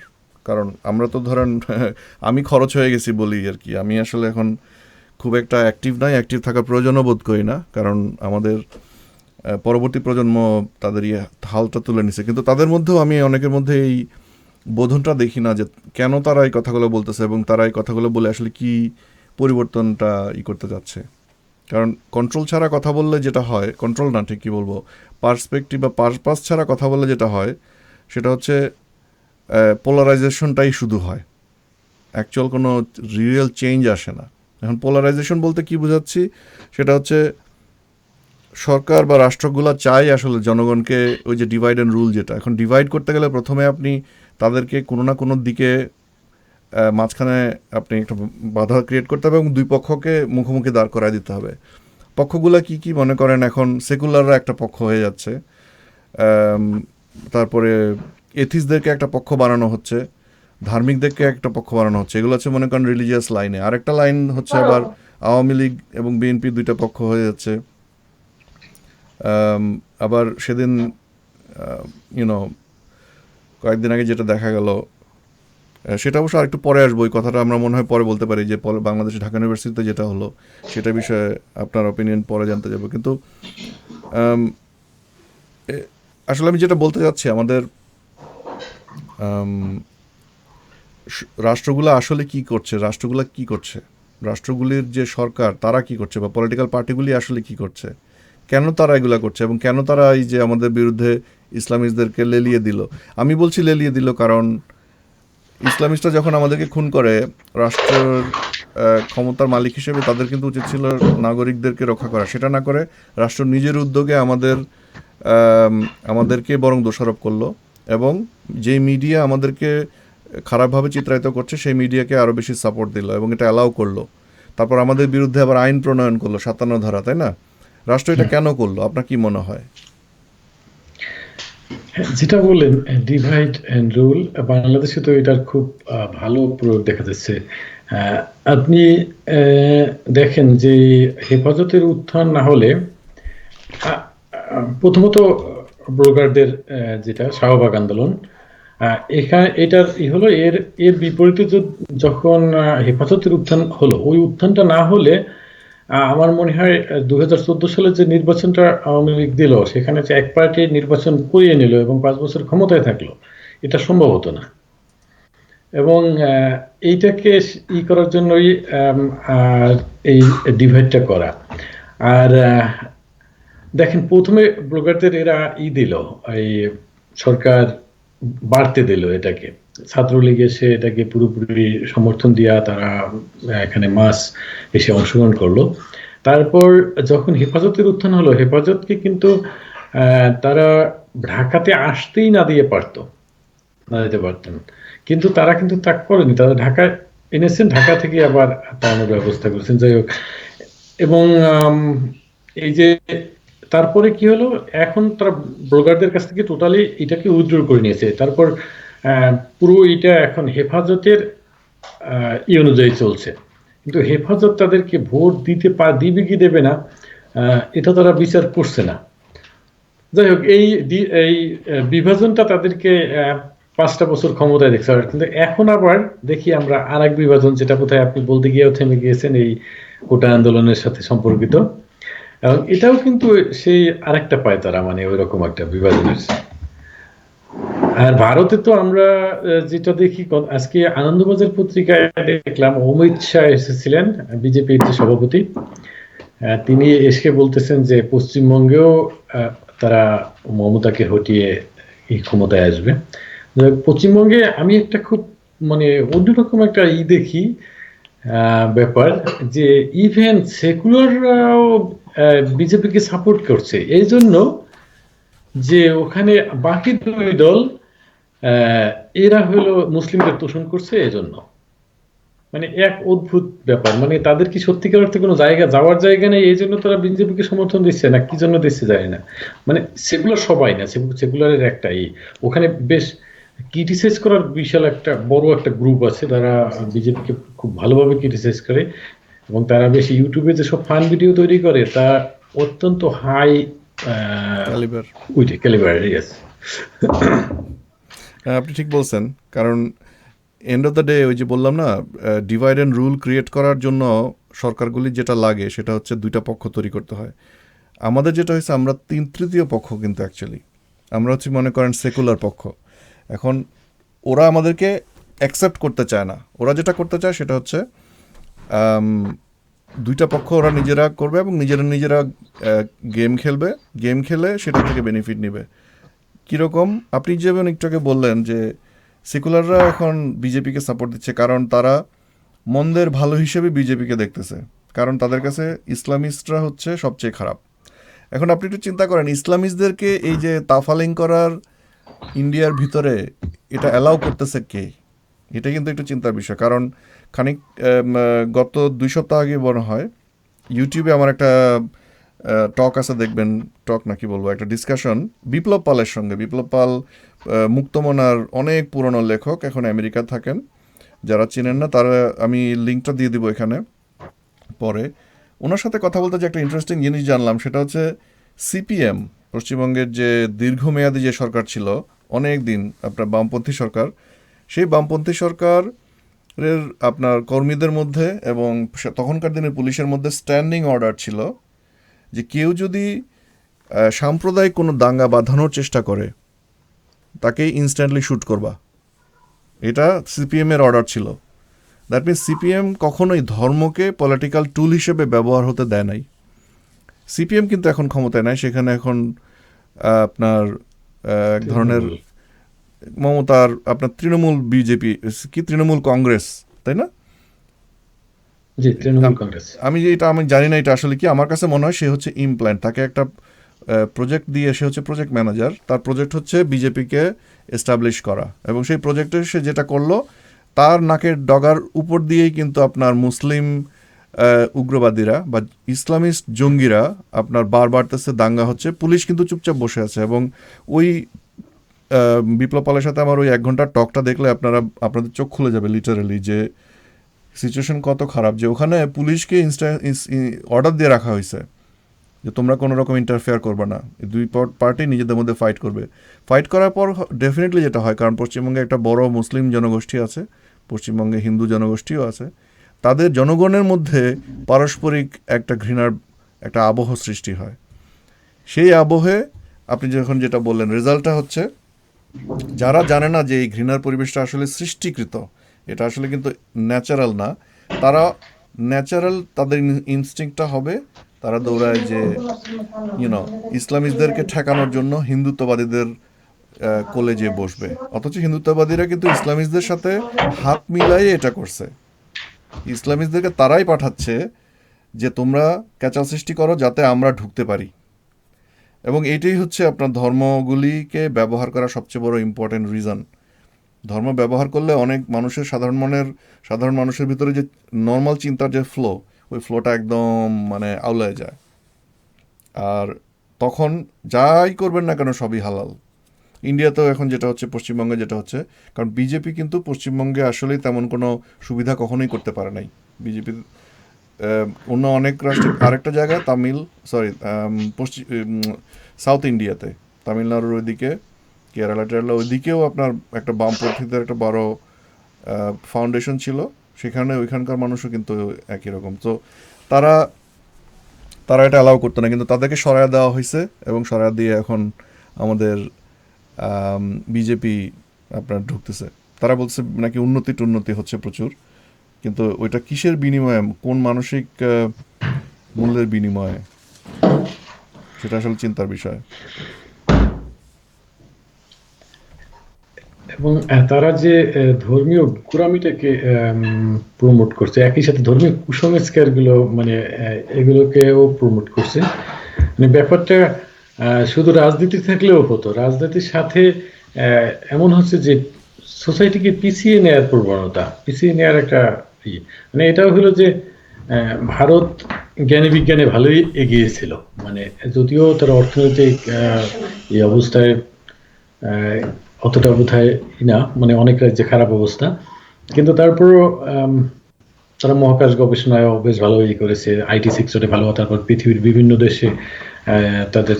কারণ আমরা তো ধরেন আমি খরচ হয়ে গেছি বলি আর কি, আমি আসলে এখন খুব একটা অ্যাক্টিভ নাই, অ্যাক্টিভ থাকার প্রয়োজনও বোধ করি না, কারণ আমাদের পরবর্তী প্রজন্ম তাদের হালটা তুলে নিছে, কিন্তু তাদের মধ্যেও আমি অনেকের মধ্যে এই বোধনটা দেখি না যে কেন তারা এই কথাগুলো বলতেছে এবং তারা এই কথাগুলো বলে আসলে কি পরিবর্তনটা করতে যাচ্ছে। কারণ কন্ট্রোল ছাড়া কথা বললে যেটা হয়, কন্ট্রোল না ঠিক কী বলবো, পার্সপেক্টিভ বা পারপাস ছাড়া কথা বললে যেটা হয় সেটা হচ্ছে পোলারাইজেশনটাই শুধু হয়, অ্যাকচুয়াল কোনো রিয়েল চেঞ্জ আসে না। এখন পোলারাইজেশন বলতে কি বোঝাচ্ছি, সেটা হচ্ছে সরকার বা রাষ্ট্রগুলা চায় আসলে জনগণকে ওই যে ডিভাইড অ্যান্ড রুল, যেটা এখন ডিভাইড করতে গেলে প্রথমে আপনি তাদেরকে কোনো না কোনো দিকে মাঝখানে আপনি একটা বাধা ক্রিয়েট করতে হবে এবং দুই পক্ষকে মুখোমুখি দাঁড় করায় দিতে হবে। পক্ষগুলো কি কি মনে করেন, এখন সেকুলাররা একটা পক্ষ হয়ে যাচ্ছে, তারপরে এথিস্টদেরকে একটা পক্ষ বানানো হচ্ছে, ধার্মিকদেরকে একটা পক্ষ বানানো হচ্ছে, এগুলো হচ্ছে মনে করেন রিলিজিয়াস লাইনে। আরেকটা লাইন হচ্ছে আবার আওয়ামী লীগ এবং বিএনপি দুইটা পক্ষ হয়ে যাচ্ছে। আবার সেদিন ইউনো কয়েকদিন আগে যেটা দেখা গেল, সেটা অবশ্য আরেকটু পরে আসবো, ওই কথাটা আমরা মনে হয় পরে বলতে পারি, যে বাংলাদেশে ঢাকা ইউনিভার্সিটিতে যেটা হলো সেটা বিষয়ে আপনার অপিনিয়ন পরে জানতে যাবো। কিন্তু আসলে আমি যেটা বলতে চাচ্ছি, আমাদের রাষ্ট্রগুলো আসলে কি করছে, রাষ্ট্রগুলির যে সরকার তারা কি করছে, বা পলিটিক্যাল পার্টিগুলি আসলে কি করছে, কেন তারা এগুলা করছে, এবং কেন তারা এই যে আমাদের বিরুদ্ধে ইসলামিস্টদেরকে লেলিয়ে দিল। আমি বলছি লেলিয়ে দিল কারণ ইসলামিস্টরা যখন আমাদেরকে খুন করে, রাষ্ট্রের ক্ষমতার মালিক হিসেবে তাদের কিন্তু উচিত ছিল নাগরিকদেরকে রক্ষা করা, সেটা না করে রাষ্ট্র নিজের উদ্যোগে আমাদেরকে বরং দোষারোপ করলো, এবং যেই মিডিয়া আমাদেরকে খারাপভাবে চিত্রায়িত করছে সেই মিডিয়াকে আরও বেশি সাপোর্ট দিল এবং এটা অ্যালাউ করলো। তারপর আমাদের বিরুদ্ধে আবার আইন প্রণয়ন করলো 57 ধারা, তাই না? রাষ্ট্র এটা কেন করলো আপনার কি মনে হয়? যেটা বললেন ডিভাইড অ্যান্ড রুল, বাংলাদেশে তো এটার খুব ভালো প্রয়োগ দেখা যাচ্ছে। আপনি দেখেন যে হেফাজতের উত্থান না হলে প্রথমত ব্রোকারদের যেটা শাহবাগ আন্দোলন, এখানে এটার হলো এর বিপরীতে যখন হেফাজতের উত্থান হলো, ওই উত্থানটা না হলে আমার মনে হয় 2014 সালের যে নির্বাচনটা আওয়ামী লীগ দিল, সেখানে যে এক পার্টি নির্বাচন করিয়ে নিল এবং 5 বছর ক্ষমতায় থাকলো, এটা সম্ভব হতো না। এবং এইটাকে করার জন্যই এই ডিভাইডটা করা। আর দেখেন প্রথমে ব্লগারদের এরা দিল, এই সরকার বাড়তে দিল এটাকে, ছাত্রলীগ এসে এটাকে পুরোপুরি সমর্থন দিয়া তারা এখানে মাস এসে অংশগ্রহণ করলো। তারপর যখন হেফাজতের উত্থান হলো, হেফাজতকে কিন্তু তারা ঢাকাতে আসতেই না দিতে পারতেন, কিন্তু তারা কিন্তু তা করেনি, তারা ঢাকায় এনেছেন, ঢাকা থেকে আবার পাওয়ানোর ব্যবস্থা করেছেন, যাই হোক। এবং এই যে তারপরে কি হলো, এখন তারা ব্লগারদের কাছ থেকে টোটালি এটাকে উইথড্র করে নিয়েছে। তারপর পুরো এটা এখন হেফাজতের অনুযায়ী চলছে, কিন্তু হেফাজত তাদেরকে ভোট দিবে কি দেবে না এটা তারা বিচার করছে না। যাই হোক, এই বিভাজনটা তাদেরকে 5টা বছর ক্ষমতায় দেখতে হবে, কিন্তু এখন আবার দেখি আমরা আরেক বিভাজন, যেটা কোথায় আপনি বলতে গিয়েও থেমে গিয়েছেন, এই কোটা আন্দোলনের সাথে সম্পর্কিত। এবং এটাও কিন্তু সেই আরেকটা পায় তারা, মানে ওই রকম একটা বিভাজনের। আর ভারতে তো আমরা যেটা দেখি, আজকে আনন্দবাজার পত্রিকায় দেখলাম অমিত শাহ এসেছিলেন, বিজেপির যে সভাপতি, তিনি এসে বলতেছেন যে পশ্চিমবঙ্গেও তারা মমতাকে হটিয়ে ক্ষমতায় আসবে। পশ্চিমবঙ্গে আমি একটা খুব মানে অন্যরকম একটা দেখি, ব্যাপার যে ইভেন সেকুলাররাও বিজেপিকে সাপোর্ট করছে এই জন্য যে ওখানে বাকি দুই দল আহ, এরা হলো মুসলিমদের তোষণ করছে এজন্য মানে এক অদ্ভুত ব্যাপার মানে তাদের কি সত্যিকার অর্থে কোনো জায়গা যাওয়ার জায়গা নেই এই জন্য তারা বিজেপিকে সমর্থন দিচ্ছে না কি জন্য দিচ্ছে জানি না মানে সেগুলো সবাই না সেকুলারের একটাই ওখানে বেশ ক্রিটিসাইজ করার বিশাল একটা বড় একটা গ্রুপ আছে তারা বিজেপিকে খুব ভালোভাবে ক্রিটিসাইজ করে এবং তারা বেশ ইউটিউবে যেসব ফান ভিডিও তৈরি করে তা অত্যন্ত হাই ক্যালিবার। উইটে ক্যালিবারের আছে আপনি ঠিক বলছেন, কারণ এন্ড অফ দ্য ডে ওই যে বললাম না, ডিভাইড অ্যান্ড রুল ক্রিয়েট করার জন্য সরকারগুলি যেটা লাগে সেটা হচ্ছে দুইটা পক্ষ তৈরি করতে হয়। আমাদের যেটা হয়েছে, আমরা তৃতীয় পক্ষ, কিন্তু অ্যাকচুয়ালি আমরা হচ্ছে মনে করেন সেকুলার পক্ষ। এখন ওরা আমাদেরকে অ্যাকসেপ্ট করতে চায় না। ওরা যেটা করতে চায় সেটা হচ্ছে দুইটা পক্ষ ওরা নিজেরা করবে এবং নিজেরা গেম খেলবে, গেম খেলে সেটা থেকে বেনিফিট নেবে। কীরকম, আপনি যেমন একটু আগে বললেন যে সেকুলাররা এখন বিজেপিকে সাপোর্ট দিচ্ছে কারণ তারা মন্দের ভালো হিসেবে বিজেপিকে দেখতেছে, কারণ তাদের কাছে ইসলামিস্টরা হচ্ছে সবচেয়ে খারাপ। এখন আপনি একটু চিন্তা করেন, ইসলামিস্টদেরকে এই যে তাফালিং করার ইন্ডিয়ার ভিতরে এটা অ্যালাউ করতেছে কে? এটা কিন্তু একটু চিন্তার বিষয়। কারণ খানিক গত 2 সপ্তাহ আগে মনে হয় ইউটিউবে আমার একটা টক আছে, দেখবেন, টক না কি বলবো, একটা ডিসকাশন বিপ্লব পালের সঙ্গে। বিপ্লব পাল মুক্তমনার অনেক পুরনো লেখক, এখন আমেরিকা থাকেন। যারা চেনেন না তারা, আমি লিঙ্কটা দিয়ে দিব এখানে পরে। ওনার সাথে কথা বলতে যে একটা ইন্টারেস্টিং জিনিস জানলাম, সেটা হচ্ছে সিপিএম, পশ্চিমবঙ্গের যে দীর্ঘমেয়াদী যে সরকার ছিল অনেক দিন, আপনার বামপন্থী সরকার, সেই বামপন্থী সরকারের আপনার কর্মীদের মধ্যে এবং তখনকার দিনের পুলিশের মধ্যে স্ট্যান্ডিং অর্ডার ছিল যে কেউ যদি সাম্প্রদায়িক কোনো দাঙ্গা বাঁধানোর চেষ্টা করে তাকে ইনস্ট্যান্টলি শ্যুট করবা। এটা সিপিএমের অর্ডার ছিল। দ্যাট মিনস সিপিএম কখনোই ধর্মকে পলিটিক্যাল টুল হিসেবে ব্যবহার হতে দেয় নাই। সিপিএম কিন্তু এখন ক্ষমতায় নাই, সেখানে এখন আপনার এক ধরনের মমতার আপনার তৃণমূল বিজেপি কি তৃণমূল কংগ্রেস, তাই না? জি তৃণমূল কংগ্রেস আমি জানি না এটা আসলে কি। আমার কাছে মনে হয় সে হচ্ছে ইমপ্ল্যান্ট, তাকে একটা প্রজেক্ট দিয়ে, সে হচ্ছে প্রজেক্ট ম্যানেজার, তার প্রজেক্ট হচ্ছে বিজেপিকে এস্টাবলিশ করা, এবং সেই প্রজেক্টে সে যেটা করলো তার নাকের ডগার উপর দিয়েই কিন্তু আপনার মুসলিম উগ্রবাদীরা বা ইসলামিস্ট জঙ্গিরা আপনার বার বাড়তেছে, দাঙ্গা হচ্ছে, পুলিশ কিন্তু চুপচাপ বসে আছে। এবং ওই বিপ্লব পালের সাথে আমার ওই 1 ঘন্টার টকটা দেখলে আপনাদের চোখ খুলে যাবে লিটারালি, যে সিচুয়েশন কত খারাপ, যে ওখানে পুলিশকে অর্ডার দিয়ে রাখা হয়েছে যে তোমরা কোনো রকম ইন্টারফেয়ার করবে না, দুই পার্টি নিজেদের মধ্যে ফাইট করবে। ফাইট করার পর ডেফিনেটলি যেটা হয়, কারণ পশ্চিমবঙ্গে একটা বড় মুসলিম জনগোষ্ঠী আছে, পশ্চিমবঙ্গে হিন্দু জনগোষ্ঠীও আছে, তাদের জনগণের মধ্যে পারস্পরিক একটা ঘৃণার একটা আবহ সৃষ্টি হয়। সেই আবহে আপনি যখন যেটা বললেন, রেজাল্টটা হচ্ছে যারা জানে না যে এই ঘৃণার পরিবেশটা আসলে সৃষ্টিকৃত, এটা আসলে কিন্তু ন্যাচারাল না, তারা ন্যাচারাল তাদের ইনস্টিংক্টটা হবে, তারা দৌড়ায় যে ইসলামিস্টদেরকে ঠেকানোর জন্য হিন্দুত্ববাদীদের কোলে যেয়ে বসবে। অথচ হিন্দুত্ববাদীরা কিন্তু ইসলামিস্টদের সাথে হাত মিলাই এটা করছে। ইসলামিস্টদেরকে তারাই পাঠাচ্ছে যে তোমরা ক্যাচাল সৃষ্টি করো যাতে আমরা ঢুকতে পারি। এবং এইটাই হচ্ছে আপনার ধর্মগুলিকে ব্যবহার করা সবচেয়ে বড় ইম্পর্টেন্ট রিজন। ধর্ম ব্যবহার করলে অনেক মানুষের সাধারণ মানুষের ভিতরে যে নর্মাল চিন্তার যে ফ্লো, ওই ফ্লোটা একদম মানে আউলায় যায়। আর তখন যাই করবেন না কেন সবই হালাল। ইন্ডিয়াতেও এখন যেটা হচ্ছে, পশ্চিমবঙ্গে যেটা হচ্ছে, কারণ বিজেপি কিন্তু পশ্চিমবঙ্গে আসলেই তেমন কোনো সুবিধা কখনোই করতে পারে নাই। বিজেপির অন্য অনেক রাষ্ট্রে, আরেকটা জায়গায় সাউথ ইন্ডিয়াতে, তামিলনাড়ুর ওইদিকে, কেরালা ওইদিকেও আপনার একটা বামপন্থীদের একটা বড় ফাউন্ডেশন ছিল, সেখানে ওইখানকার মানুষও কিন্তু একই রকম। তো তারা এটা অ্যালাউ করতো না, কিন্তু তাদেরকে সরায় দেওয়া হয়েছে, এবং সরায় দিয়ে এখন আমাদের বিজেপি আপনার ঢুকতেছে। তারা বলছে নাকি উন্নতি হচ্ছে প্রচুর, কিন্তু ওইটা কিসের বিনিময়ে, কোন মানসিক মূল্যের বিনিময়ে, সেটা আসলে চিন্তার বিষয়। এবং তারা যে ধর্মীয় গোঁড়ামিটাকে প্রমোট করছে, একই সাথে ধর্মীয় কুসংস্কারগুলো মানে এগুলোকেও প্রমোট করছে। মানে ব্যাপারটা শুধু রাজনীতি থাকলেও হতো, রাজনীতির সাথে এমন হচ্ছে যে সোসাইটিকে পিছিয়ে নেয়ার প্রবণতা, পিছিয়ে নেয়ার একটা মানে এটাও হলো যে ভারত জ্ঞানী বিজ্ঞানে ভালোই এগিয়েছিল, মানে যদিও তার অর্থনৈতিক এই অবস্থায় আহ, অতটা বোধহয় না, মানে অনেক রাজ্যে খারাপ অবস্থা, কিন্তু তারপরও তারা মহাকাশ গবেষণায়ও বেশ ভালো করেছে, আইটি সেক্টরে ভালো, তারপর পৃথিবীর বিভিন্ন দেশে তাদের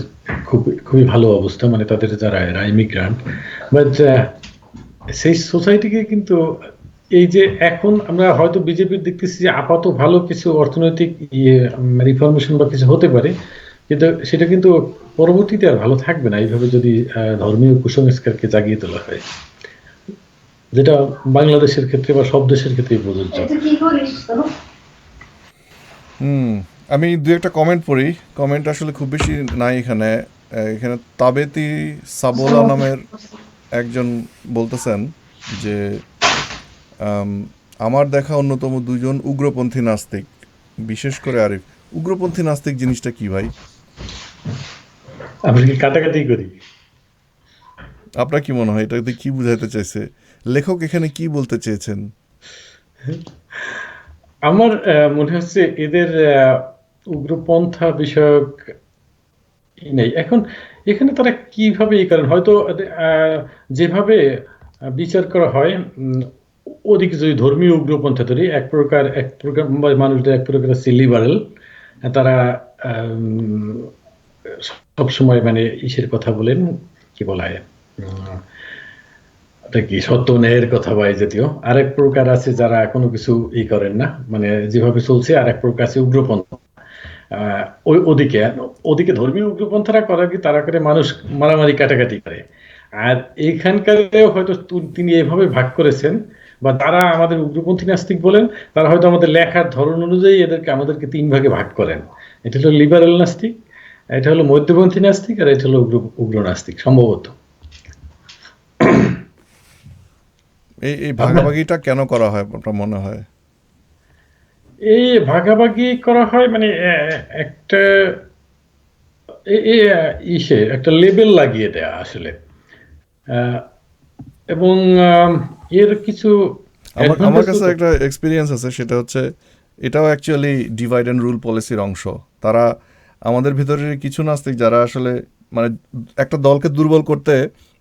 খুবই ভালো অবস্থা, মানে তাদের যারা ইমিগ্রান্ট। বাট সেই সোসাইটিকে কিন্তু এই যে এখন আমরা হয়তো বিজেপির দেখতেছি যে আপাতত ভালো কিছু অর্থনৈতিক রিফরমেশন বা কিছু হতে পারে, কিন্তু সেটা কিন্তু পরবর্তীতে আর ভালো থাকবে না এইভাবে যদি ধর্মীয় কুসংস্কারকে জাগিয়ে তোলা হয়, যেটা বাংলাদেশের ক্ষেত্রে বা সব দেশের ক্ষেত্রেই প্রযোজ্য। হুম, আমি দু একটা কমেন্ট পড়ি। কমেন্ট আসলে খুব বেশি নাই এখানে। এখানে তাবেতি সাবোলা নামের একজন বলতেছেন যে আম, আমার দেখা অন্যতম দুজন উগ্রপন্থী নাস্তিক, বিশেষ করে আরিফ। উগ্রপন্থী নাস্তিক জিনিসটা কি ভাই? আমরা কি কাটাকাটি করি? আপনার কি মনে হয় এটাতে কি বুঝাইতে চাইছে? লেখক এখানে কি বলতে চেয়েছেন? আমার মনে হচ্ছে এদের উগ্রপন্থা বিষয়ক নেই এখন। এখানে তারা কিভাবে এই কারণ হয়তো যেভাবে বিচার করা হয়, ওদিকে যদি ধর্মীয় উগ্রপন্থা ধরি, এক প্রকার মানুষদের এক প্রকার আছে লিবারেল, তারা আম, সবসময় মানে ইসের কথা বলেন, কি বলা হয়, ওটা কি সত্য ন্যায়ের কথা বা এই জাতীয়। আরেক প্রকার আছে যারা কোনো কিছু করেন না, মানে যেভাবে চলছে। আরেক প্রকার আছে উগ্রপন্থা। আহ, ওই ওদিকে ওদিকে ধর্মীয় উগ্রপন্থারা করে কি, তারা করে মানুষ মারামারি কাটাকাটি করে। আর এইখানকারেও হয়তো তিনি এভাবে ভাগ করেছেন, বা তারা আমাদের উগ্রপন্থী নাস্তিক বলেন, তারা হয়তো আমাদের লেখার ধরন অনুযায়ী আমাদেরকে তিন ভাগে ভাগ করেন। এটা হলো লিবারেল নাস্তিক, এটা হলো মধ্যপন্থী নাস্তিক, আর এটা হলো উগ্র উগ্র নাস্তিক সম্ভবত। এই এই আপনার ভাগাভাগিটা কেন করা হয় আপনার মনে হয়? এই ভাগাভাগি করা হয় মানে একটা ইসে একটা লেবেল লাগিয়ে দেয়া আসলে। আহ, এবং এর কিছু আমার আমার অ্যাডভান্টেজ। কাছে একটা এক্সপিরিয়েন্স আছে, সেটা হচ্ছে এটাও অ্যাকচুয়ালি ডিভাইড অ্যান্ড রুল পলিসির অংশ। তারা আমাদের ভিতরের কিছু নাস্তিক যারা আসলে মানে একটা দলকে দুর্বল করতে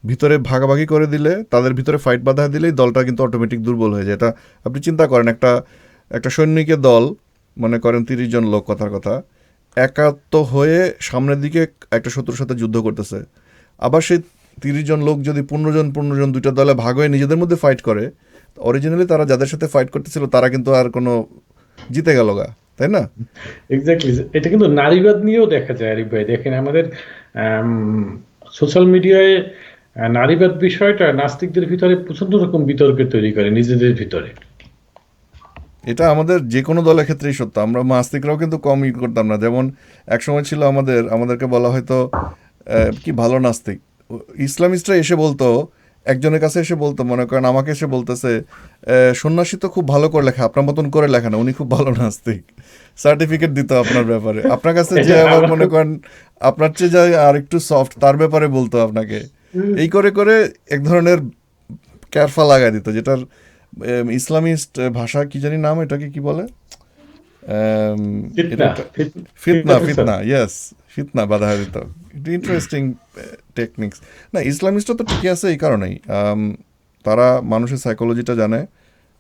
ভিতরে ভাগাভাগি করে দিলে, তাদের ভিতরে ফাইট বাধা দিলেই দলটা কিন্তু অটোমেটিক দুর্বল হয়ে যায়। এটা আপনি চিন্তা করেন, একটা একটা সৈনিকের দল, মনে করেন 30 জন লোক, কথার কথা, একাত্ম হয়ে সামনের দিকে একটা শত্রুর সাথে যুদ্ধ করতেছে। আবার সেই 30 জন লোক যদি 15 জন দুইটা দলে ভাগ হয়ে নিজেদের মধ্যে ফাইট করে, অরিজিনালি তারা যাদের সাথে ফাইট করতেছিল তারা কিন্তু আর কোনো জিতে গেল গা, তাই না? এক্স্যাক্টলি, এটা কিন্তু নারীবাদ নিয়েও দেখা যায় আরিফ ভাই। দেখেন আমাদের সোশ্যাল মিডিয়ায় নারীবাদ বিষয়টা নাস্তিকদের ভিতরে প্রচন্ড রকম বিতর্কের তৈরি করে নিজেদের ভিতরে। এটা আমাদের যে কোনো দলের ক্ষেত্রেই সত্য। আমরা মাস্তিকরাও কিন্তু কম করতাম না। যেমন এক সময় ছিল আমাদেরকে বলা হয়তো কি ভালো নাস্তিক। ইসলামিস্টরা এসে বলতো, একজনের কাছে এসে বলতো, মনে করেন আমাকে এসে বলতেছে, সন্ন্যাসী তো খুব ভালো করে লেখা, আপনার মতন করে লেখা না, উনি খুব ভালো নাস্তিক। সার্টিফিকেট দিত আপনার ব্যাপারে। আপনার কাছে যে এটা আবার আমার মনে করেন আপনার চেয়ে যায় আর একটু সফট, তার ব্যাপারে বলতো আপনাকে। এই করে করে এক ধরনের ক্যারফা লাগাই দিত, যেটার ইসলামিস্ট ভাষা কি জানি নাম, এটাকে কি বলে? এটা ফিতনা, একটা ফিতনা, ফিতনা ফিসাদ। ফিতনা, ইয়েস, ফিতনা বাধা দিত। এটা ইন্টারেস্টিং টেকনিক্স। না, ইসলামিস্টরা তো ঠিকই আছে এই কারণেই, তারা মানুষের সাইকোলজিটা জানে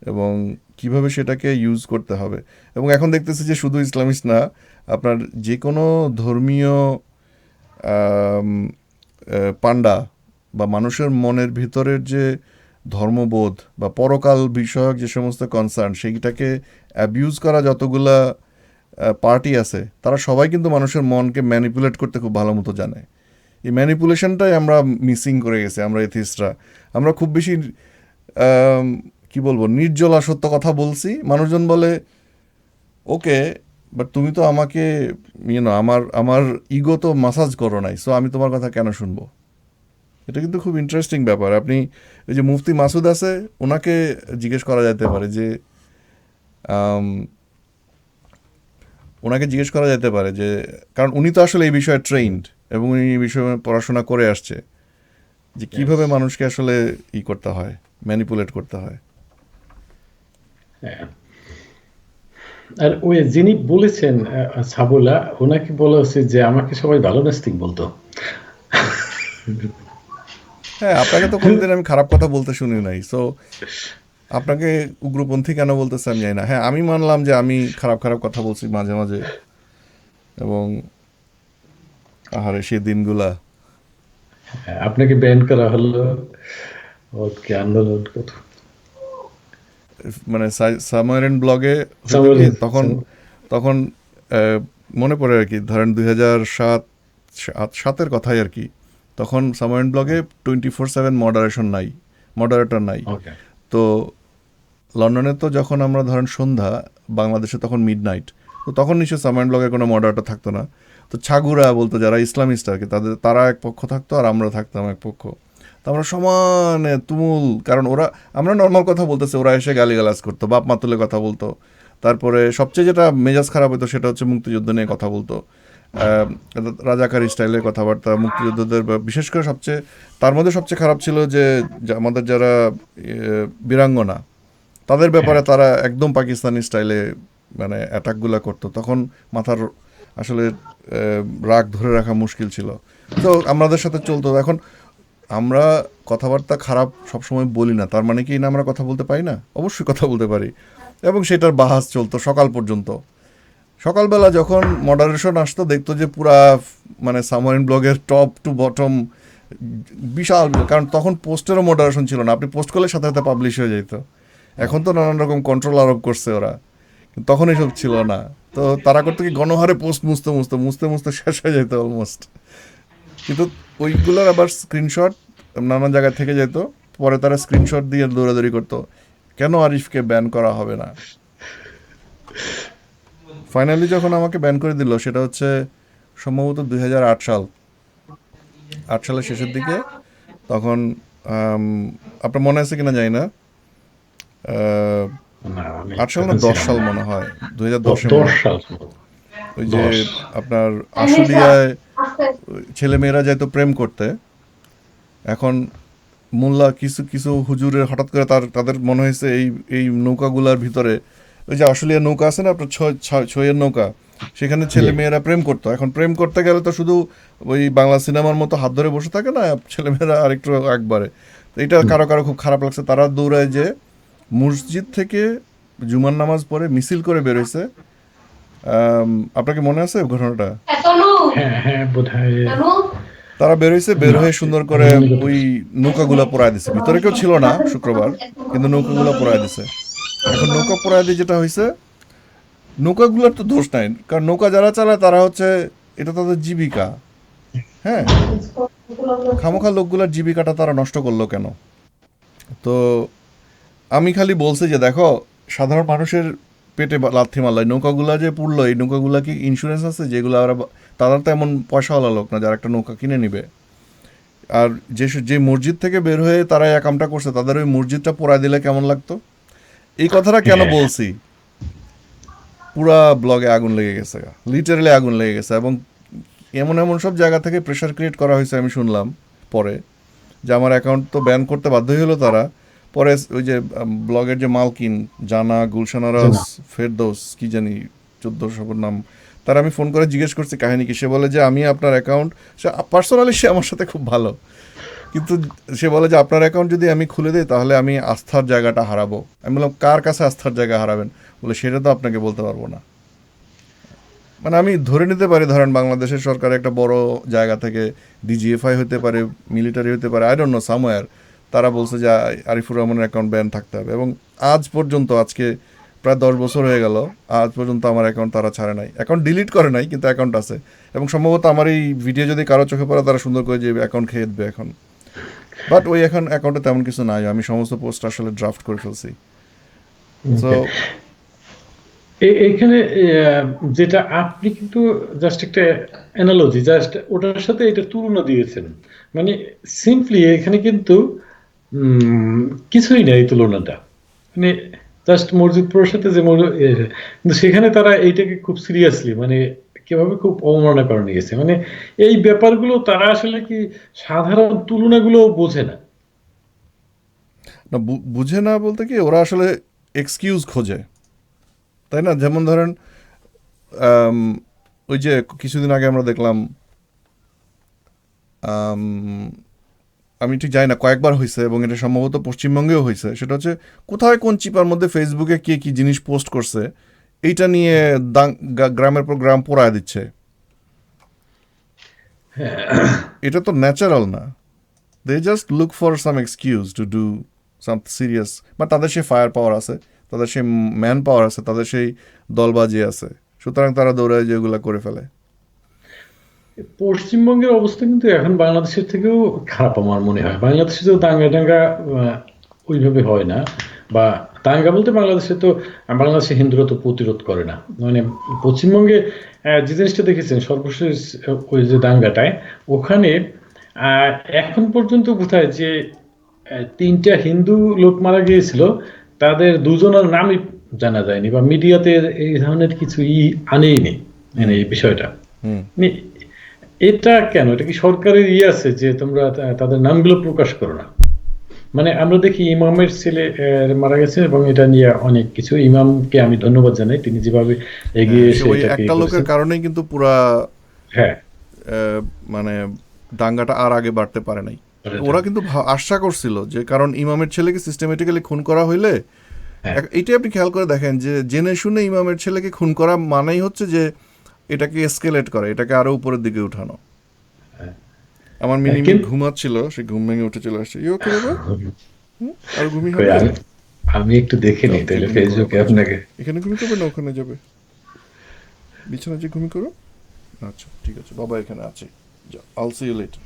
এবং কিভাবে সেটাকে ইউজ করতে হবে। এবং এখন দেখতেছি যে শুধু ইসলামিস্ট না, আপনার যে কোনো ধর্মীয় আম, পান্ডা বা মানুষের মনের ভিতরের যে ধর্মবোধ বা পরকাল বিষয়ক যে সমস্ত কনসার্ন, সেইটাকে অ্যাবিউজ করা যতগুলা পার্টি আছে, তারা সবাই কিন্তু মানুষের মনকে ম্যানিপুলেট করতে খুব ভালো মতো জানে। এই ম্যানিপুলেশনটাই আমরা মিসিং করে গেছি আমরা এথিস্টরা। আমরা খুব বেশি আম, কি বলবো, নির্জলা সত্য কথা বলছি। মানুষজন বলে ওকে, বাট তুমি তো আমাকে আমার আমার ইগো তো মাসাজ করো নাই, সো আমি তোমার কথা কেন শুনবো? এটা কিন্তু খুব ইন্টারেস্টিং ব্যাপার। আপনি ওই যে মুফতি মাসুদ আছে, ওনাকে জিজ্ঞেস করা যেতে পারে যে আম, ওনাকে জিজ্ঞেস করা যেতে পারে যে, কারণ উনি তো আসলে এই বিষয়ে ট্রেইনড এবং উনি এই বিষয়ে পড়াশোনা করে আসছে, যে কিভাবে Yes. মানুষকে আসলে করতে হয়, ম্যানিপুলেট করতে হয়। হ্যাঁ। আর ওই যিনি বলেছেন সাবুলা, ওনাকে বলা উচিত যে আমাকে সবাই ভালো নাস্তিক বলতো। হ্যাঁ, আপনাকে তো কোনোদিন আমি খারাপ কথা বলতে শুনি নাই, সো আপনাকে উগ্রপন্থী কেন বলতেছে আমি জানি না। হ্যাঁ, আমি মানলাম যে আমি খারাপ খারাপ কথা বলছি মাঝে মাঝে, এবং আহারে সেই দিনগুলা। আপনাকে ব্যান করা হলো, ওকে আন্দোলন কত মানে সামারেন ব্লগে হইতো কি, সামরিন তখন তখন আহ, মনে পড়ে আর কি, ধরেন 2007-সাতের কথাই আর কি। তখন সামারেন ব্লগে 24/7 মডারেটর নাই। ওকে তো লন্ডনে তো যখন আমরা ধরেন সন্ধ্যা, বাংলাদেশে তখন মিডনাইট, তো তখন নিশ্চয়ই সামারেন ব্লগের কোনো মডারেটর থাকতো না। তো ছাগুরা বলতো, যারা ইসলামিস্ট আর কি, তারা এক পক্ষ থাকতো আর আমরা থাকতাম এক পক্ষ। তো আমরা সমানে তুমুল, কারণ আমরা নর্মাল কথা বলতেছি, ওরা এসে গালিগালাজ করতো, বাপ মা তুলে কথা বলতো। তারপরে সবচেয়ে যেটা মেজাজ খারাপ হতো সেটা হচ্ছে মুক্তিযুদ্ধ নিয়ে কথা বলতো, আহ, রাজাকারী স্টাইলের কথাবার্তা, মুক্তিযোদ্ধাদের বিশেষ করে সবচেয়ে, তার মধ্যে সবচেয়ে খারাপ ছিল যে আমাদের যারা বীরাঙ্গনা, তাদের ব্যাপারে হ্যাঁ তারা একদম পাকিস্তানি স্টাইলে মানে অ্যাটাকগুলো করতো। তখন মাথার আসলে রাগ ধরে রাখা মুশকিল ছিল। তো আমাদের সাথে চলতো। এখন আমরা কথাবার্তা খারাপ সবসময় বলি না, তার মানে কি না আমরা কথা বলতে পারি না? অবশ্যই কথা বলতে পারি। এবং সেটার বাহাস চলতো সকাল পর্যন্ত। সকালবেলা যখন মডারেশন আসতো, দেখতো যে পুরা মানে সামারিন ব্লগের টপ টু বটম বিশাল, কারণ তখন পোস্টেরও মডারেশন ছিল না, আপনি পোস্ট করলে সাথে সাথে পাবলিশ হয়ে যেত। এখন তো নানান রকম কন্ট্রোল আরোপ করছে ওরা, কিন্তু তখন এসব ছিল না। তো তারা করতে কি গণহারে পোস্ট মুছতে মুছতে মুছতে মুছতে শেষ হয়ে যেত অলমোস্ট। কিন্তু ওইগুলোর আবার স্ক্রিনশট নানান জায়গায় থেকে যেত, পরে তারা স্ক্রিনশট দিয়ে দৌড়াদৌড়ি করতো, কেন আরিফকে ব্যান করা হবে না। ফাইনালি যখন আমাকে ব্যান করে দিল, সেটা হচ্ছে সম্ভবত 2008 সাল, 8 সালের শেষের দিকে। তখন আম, আপনার মনে আছে কিনা জানি না, আহ, না আমি 8 সাল না তখন 10 ছিলাম সাল না। মনে হয়, 2010-এ মনে 10 হয়। সাল ওই যে 10 আপনার আশুলিয়ায় ছেলেমেয়েরা যাইতো প্রেম করতে, এখন মোল্লা কিছু কিছু হুজুরের হঠাৎ করে তাদের মনে হয়েছে এই নৌকাগুলার ভিতরে, ওই যে আশুলিয়া নৌকা আছে না আপনার, ছয়ের নৌকা, সেখানে জি ছেলে মেয়েরা প্রেম করতো। এখন প্রেম করতে গেলে তো শুধু ওই বাংলা সিনেমার মতো হাত ধরে বসে থাকে না, ছেলেমেয়েরা আরেকটু একবারে। তো এটা কারো কারো খুব খারাপ লাগছে, তারা দৌড়ায় যে মসজিদ থেকে জুমার নামাজ পড়ে মিছিল করে বেরোইছে। আপনাকে মনে আছে ঘটনাটা? হ্যাঁ হ্যাঁ বোধহয় তারা বেরোইছে, বের না হয়ে সুন্দর আমি করে মনে করতে ওই নৌকাগুলা পোড়ায় দিছে। ভিতরে কেউ ছিল না শুক্রবার, কিন্তু নৌকাগুলা পোড়ায় দিছে। এখন নৌকা পোড়ায় দিয়ে যেটা হয়েছে, নৌকাগুলোর তো দোষ নাই, কারণ নৌকা যারা চালায় তারা হচ্ছে, এটা তাদের জীবিকা। হ্যাঁ, খামোখা লোকগুলার জীবিকাটা তারা নষ্ট করলো কেন? তো আমি খালি বলছি যে দেখো, সাধারণ মানুষের পেটে লাথি মারলো, এই নৌকাগুলা যে পুড়লো, এই নৌকাগুলা কি ইন্স্যুরেন্স আছে যেগুলো তারা তো এমন পয়সাওয়ালা লোক না যারা একটা নৌকা কিনে নিবে। আর যে মসজিদ থেকে বের হয়ে তারা এই কামটা করছে, তাদের ওই মসজিদটা পোড়ায় দিলে কেমন লাগতো? এই কথাটা কেন হ্যাঁ বলছি, পুরা ব্লগে আগুন লেগে গেছে, লিটারালি আগুন লেগে গেছে। এবং এমন এমন সব জায়গা থেকে প্রেশার ক্রিয়েট করা হয়েছে, আমি শুনলাম পরে, যে আমার অ্যাকাউন্ট তো ব্যান করতে বাধ্য হলো তারা। পরে ওই যে ব্লগের যে মালকিন, জানা, গুলশান আরাস, জানা ফেরদৌস, কি জানি 1400 নাম, তার আমি ফোন করে জিজ্ঞেস করছি কাহিনী কি। সে বলে যে আমি আপনার অ্যাকাউন্ট, সে পার্সোনালি সে আমার সাথে খুব ভালো, কিন্তু সে বলে যে আপনার অ্যাকাউন্ট যদি আমি খুলে দিই তাহলে আমি আস্থার জায়গাটা হারাবো। আমি বললাম কার কাছে আস্থার জায়গা হারাবেন? বলে সেটা তো আপনাকে বলতে পারবো না। মানে আমি ধরে নিতে পারি, ধরেন বাংলাদেশের সরকার একটা বড় জায়গা থেকে, ডিজিএফআই হতে পারে, মিলিটারি হতে পারে, আই ডোন্ট নো, সামওয়্যার, তারা বলছে যে আরিফুর রহমানের অ্যাকাউন্ট ব্যান থাকতে হবে। এবং আজ পর্যন্ত, আজকে প্রায় 10 বছর হয়ে গেল, আজ পর্যন্ত আমার অ্যাকাউন্ট তারা ছাড়ে নাই। অ্যাকাউন্ট ডিলিট করে নাই, কিন্তু অ্যাকাউন্ট আছে। এবং সম্ভবত আমার এই ভিডিও যদি কারো চোখে পড়ে, তারা সুন্দর করে যে অ্যাকাউন্ট খেয়ে দেবে এখন। বাট ওই এখন অ্যাকাউন্টে তেমন কিছু নাই, আমি সমস্ত পোস্ট আসলে ড্রাফট করে ফেলছি। সো ওকে এইখানে যেটা আপনি কিন্তু জাস্ট একটা অ্যানালজি, জাস্ট ওটার সাথে এটা তুলনা দিয়েছেন মানে সিম্পলি এখানে কিন্তু উম, কিছুই নাই তুলনাটা, মানে জাস্ট মসজিদ পুরোর সাথে যে কিন্তু সেখানে তারা এইটাকে খুব সিরিয়াসলি, মানে কিভাবে খুব অবমাননা করে নিয়েছে, মানে এই ব্যাপারগুলো তারা আসলে কি সাধারণ তুলনাগুলো বোঝে না। না, বুঝে না বলতে কি, ওরা আসলে এক্সকিউজ খোঁজে, তাই না? যেমন ধরেন আম, ওই যে কিছুদিন আগে আমরা দেখলাম, আম, আমি ঠিক জানি না, কয়েকবার হয়েছে এবং এটা সম্ভবত পশ্চিমবঙ্গেও হয়েছে, সেটা হচ্ছে কোথায় কোন চিপার মধ্যে ফেসবুকে কে কি জিনিস পোস্ট করছে এইটা নিয়ে গ্রামের পর গ্রাম পোড়ায় দিচ্ছে। এটা তো ন্যাচারাল না। They just look for some excuse to do some serious, বা তাদের সেই ফায়ার পাওয়ার আছে, তাদের সেই ম্যান পাওয়ার আছে, তাদের সেই দলবাজি আছে, সুতরাং তারা দৌড়ায় যে এগুলা করে ফেলে। পশ্চিমবঙ্গের অবস্থা কিন্তু এখন বাংলাদেশের থেকেও খারাপ আমার মনে হয়। বাংলাদেশে তো দাঙ্গা টাঙ্গা ওইভাবে হয় না, বা দাঙ্গা বলতে বাংলাদেশে তো, বাংলাদেশে হিন্দুরা তো প্রতিরোধ করে না। মানে পশ্চিমবঙ্গে যে জিনিসটা দেখেছেন সর্বশেষ, ওই যে দাঙ্গাটায়, ওখানে আহ, এখন পর্যন্ত কোথায় যে তিনটা হিন্দু লোক মারা গিয়েছিল, তাদের দুজনের নামই জানা যায়নি, বা মিডিয়াতে এই ধরনের কিছু আনেইনি, মানে হুম, এই বিষয়টা। হুম। মানে এটা কেন? এটা কি সরকারের আছে যে তোমরা তাদের নামগুলো প্রকাশ করো না? মানে আমরা দেখি ইমামের ছেলে মারা গেছে, এবং এটা নিয়ে অনেক কিছু, ইমামকে আমি ধন্যবাদ জানাই, তিনি যেভাবে এগিয়ে হ্যাঁ, সে এসে ওই এটাকে একটা লোকের করেছেন। কারণেই কিন্তু পুরা হ্যাঁ, মানে দাঙ্গাটা আর আগে বাড়তে পারে নাই। ওরা কিন্তু আশা করছিল যে কারণ ইমামের ছেলেকে সিস্টেমেটিক্যালি খুন করা হইলে, হ্যাঁ। এইটাই আপনি খেয়াল করে দেখেন যে জেনে শুনে ইমামের ছেলেকে খুন করা মানেই হচ্ছে যে এটাকে এসকেলেট করা, এটাকে আরো উপরের দিকে উঠানো। আমার মিনিমি কিন্তু ঘুমাচ্ছিল, সে ঘুম ভেঙে উঠে চলে আসছে। ইউ ওকে বাবা? আর ঘুমি কই, হবে? আমি আমি একটু দেখিনি যাও, যে তাহলে ঘুমি করো, ফেসবুকে ওখানে চলো। আপনাকে। এখানে ঘুমি করবে না ওখানে যাবে? বিছানা যে ঘুমি করো। আচ্ছা ঠিক আছে, বাবা এখানে আছে। যাও, আল সি ইউ লেটার।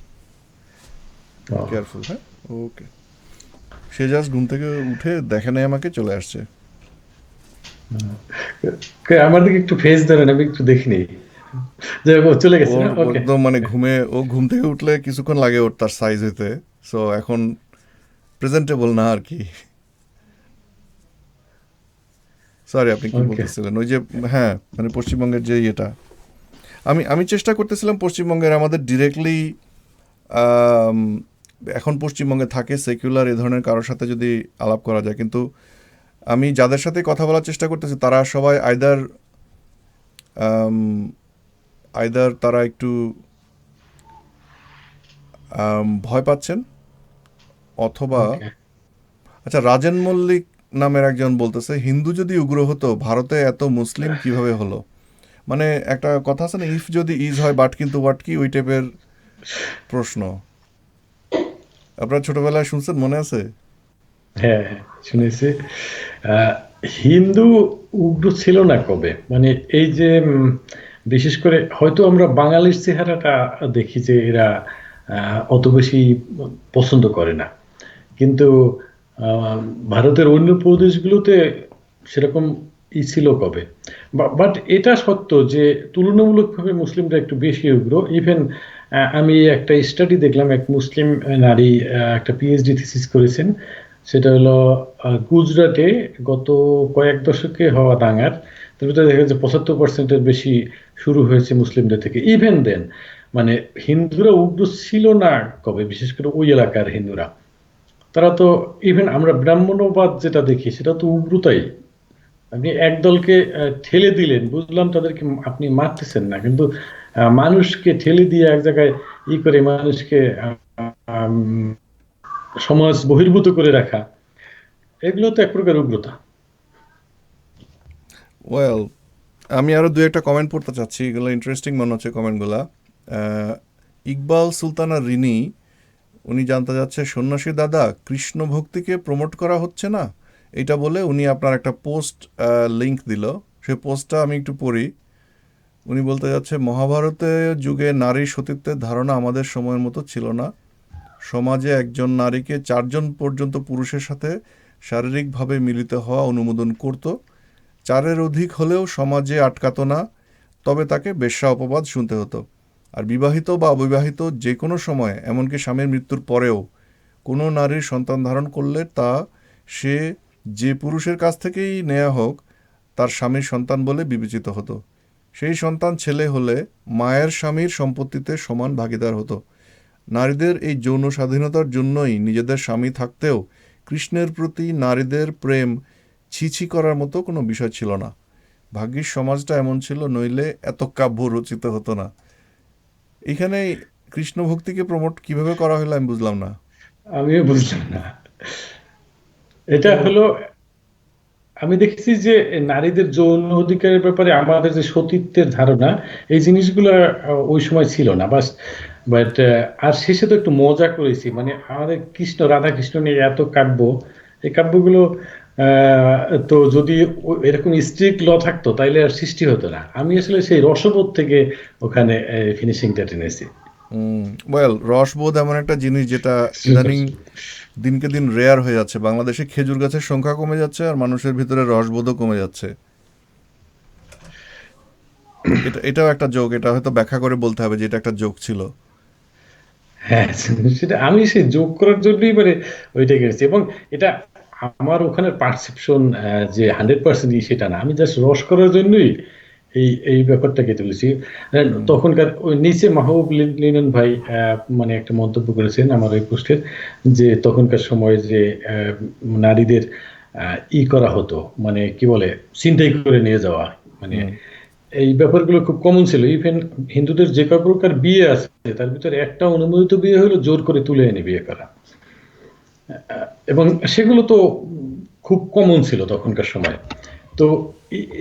ও, কেয়ারফুল, হ্যাঁ? ওকে। সে জাস্ট ঘুম থেকে উঠে দেখে নেয় আমাকে, চলে আসছে। কই, আমার দিকে একটু ফেস ধরেন, আমি একটু দেখিনি। যাই হোক, ও চলে গেছে ওর না? ওকে। একদম মানে ও ঘুম থেকে উঠলে কিছুক্ষণ লাগে ওর তার সাইজ হইতে। সো এখন প্রেজেন্টেবল না আর কি। সরি, আপনি কি ওকে। বলতেছিলেন? ওই যে, হ্যাঁ, মানে পশ্চিমবঙ্গের যে ইয়েটা, আমি আমি চেষ্টা করতেছিলাম পশ্চিমবঙ্গের আমাদের ডিরেক্টলি, এখন পশ্চিমবঙ্গে থাকে সেকুলার এ ধরনের কারোর সাথে যদি আলাপ করা যায়, কিন্তু আমি যাদের সাথে কথা বলার চেষ্টা করতেছি তারা সবাই আইদার আইদার তারা একটু ভয় পাচ্ছেন, অথবা ওকে। আচ্ছা, রাজেন মল্লিক নামের একজন বলতেছে হিন্দু যদি উগ্র হতো ভারতে এত মুসলিম কিভাবে হলো। মানে একটা কথা আছে না, ইফ যদি ইজ হয় বাট কিন্তু হোয়াট কি, ওই টাইপের প্রশ্ন। আপনারা ছোটবেলায় শুনছেন, মনে আছে? হ্যাঁ, হ্যাঁ, শুনেছি। আহ, হিন্দু উগ্র ছিল না কবে, মানে এই যে বিশেষ করে হয়তো আমরা বাঙালির চেহারাটা দেখি যে এরা অত বেশি পছন্দ করে না, কিন্তু আহ, ভারতের অন্য প্রদেশগুলোতে সেরকম ছিল কবে। বাট এটা সত্য যে তুলনামূলকভাবে মুসলিমরা একটু বেশি উগ্র। ইভেন আমি একটা স্টাডি দেখলাম, এক মুসলিম নারী একটা পিএইচডি থিসিস করেছেন। সেটা হলো গুজরাটে গত কয়েক দশকে হওয়া দাঙ্গার, তার ভিতরে দেখা যাচ্ছে 75%-এর বেশি শুরু হয়েছে মুসলিমদের থেকে। ইভেন দেন, মানে হিন্দুরা উগ্র ছিল না কবে, বিশেষ করে ওই এলাকার হিন্দুরা, তারা তো, ইভেন আমরা ব্রাহ্মণবাদ যেটা দেখি সেটা তো উগ্রতাই। আপনি এক দলকে ঠেলে দিলেন, বুঝলাম তাদেরকে আপনি মারতেছেন না, কিন্তু মানুষকে ঠেলে দিয়ে এক জায়গায় করে মানুষকে আম, সমাজ বহির্ভূত করে রাখা, এগুলো তো এক প্রকার উগ্রতা। ওয়েল, আমি আরও দু একটা কমেন্ট পড়তে চাচ্ছি, এগুলো ইন্টারেস্টিং মনে হচ্ছে কমেন্টগুলা। ইকবাল সুলতানা রিনি, উনি জানতে যাচ্ছে সন্ন্যাসী দাদা কৃষ্ণ ভক্তিকে প্রমোট করা হচ্ছে না, এটা বলে উনি আপনার একটা পোস্ট লিংক দিল। সেই পোস্টটা আমি একটু পড়ি। উনি বলতে যাচ্ছে মহাভারতের যুগে নারীর সতীত্বের ধারণা আমাদের সময়ের মতো ছিল না। সমাজে একজন নারীকে চারজন পর্যন্ত পুরুষের সাথে শারীরিকভাবে মিলিত হওয়া অনুমোদন করত। চারের অধিক হলেও সমাজে আটকাতো না, তবে তাকে বেশ্যা অপবাদ শুনতে হতো। আর বিবাহিত বা অবিবাহিত যে কোনো সময়, এমনকি স্বামীর মৃত্যুর পরেও কোনো নারীর সন্তান ধারণ করলে তা সে যে পুরুষের কাছ থেকেই নেওয়া হোক তার স্বামীর সন্তান বলে বিবেচিত হতো। সেই সন্তান ছেলে হলে মায়ের স্বামীর সম্পত্তিতে সমান ভাগীদার হতো। নারীদের এই যৌন স্বাধীনতার জন্যই নিজেদের স্বামী থাকতেও কৃষ্ণের প্রতি নারীদের প্রেম ছিছি করার মতো কোনো বিষয় ছিল না। ভাগ্যিস সমাজটা এমন ছিল, নইলে এত কাব্য রচিত হতো না। এখানে কৃষ্ণ ভক্তিকে প্রমোট কিভাবে করা হলো আমি বুঝলাম না। আমিও বুঝলাম না। এটা তো হলো, আমি দেখেছি যে নারীদের যৌন অধিকারের ব্যাপারে আমাদের যে সতীত্বের ধারণা, এই জিনিসগুলো ওই সময় ছিল না বাস। বাট আর শেষে তো একটু মজা করেছি, মানে আমাদের কৃষ্ণ রাধা কৃষ্ণ নিয়ে এত কাব্য, এই কাব্যগুলো আহ, তো যদি এরকম স্ট্রিক্ট ল থাকতো তাইলে আর সৃষ্টি হতো না। আমি আসলে সেই রসবোধ থেকে ওখানে ফিনিশিংটা টেনেছি। ওয়েল, রসবোধ এমন একটা জিনিস যেটা ইদানিং দিনকে দিন রেয়ার হয়ে যাচ্ছে। বাংলাদেশে খেজুর গাছের সংখ্যা কমে যাচ্ছে আর মানুষের ভিতরে রসবোধও কমে যাচ্ছে। এটাও একটা জোক, এটা হয়তো ব্যাখ্যা করে বলতে হবে যে এটা একটা জোক ছিল। হ্যাঁ, সেটা আমি সেই যোগ করার জন্যই মানে ওইটা গেছি। এবং এটা আমার ওখানে পারসেপশন যে 100% সেটা না, আমি জাস্ট রস করার জন্যই এই ব্যাপারটাকে তুলেছি। হুম, তখনকার ওই নিচে মাহবুব লিনন ভাই মানে একটা মন্তব্য করেছেন আমার ওই পোস্টের, যে তখনকার সময় যে নারীদের করা হতো, মানে কি বলে, ছিনতাই করে নিয়ে যাওয়া, মানে হুম, এই ব্যাপারগুলো খুব কমন ছিল। ইভেন হিন্দুদের যে কয় প্রকার বিয়ে আছে তার ভিতরে একটা অনুমোদিত বিয়ে হলো জোর করে তুলে এনে বিয়ে করা। এবং সেগুলো তো খুব কমন ছিল তখনকার সময়। তো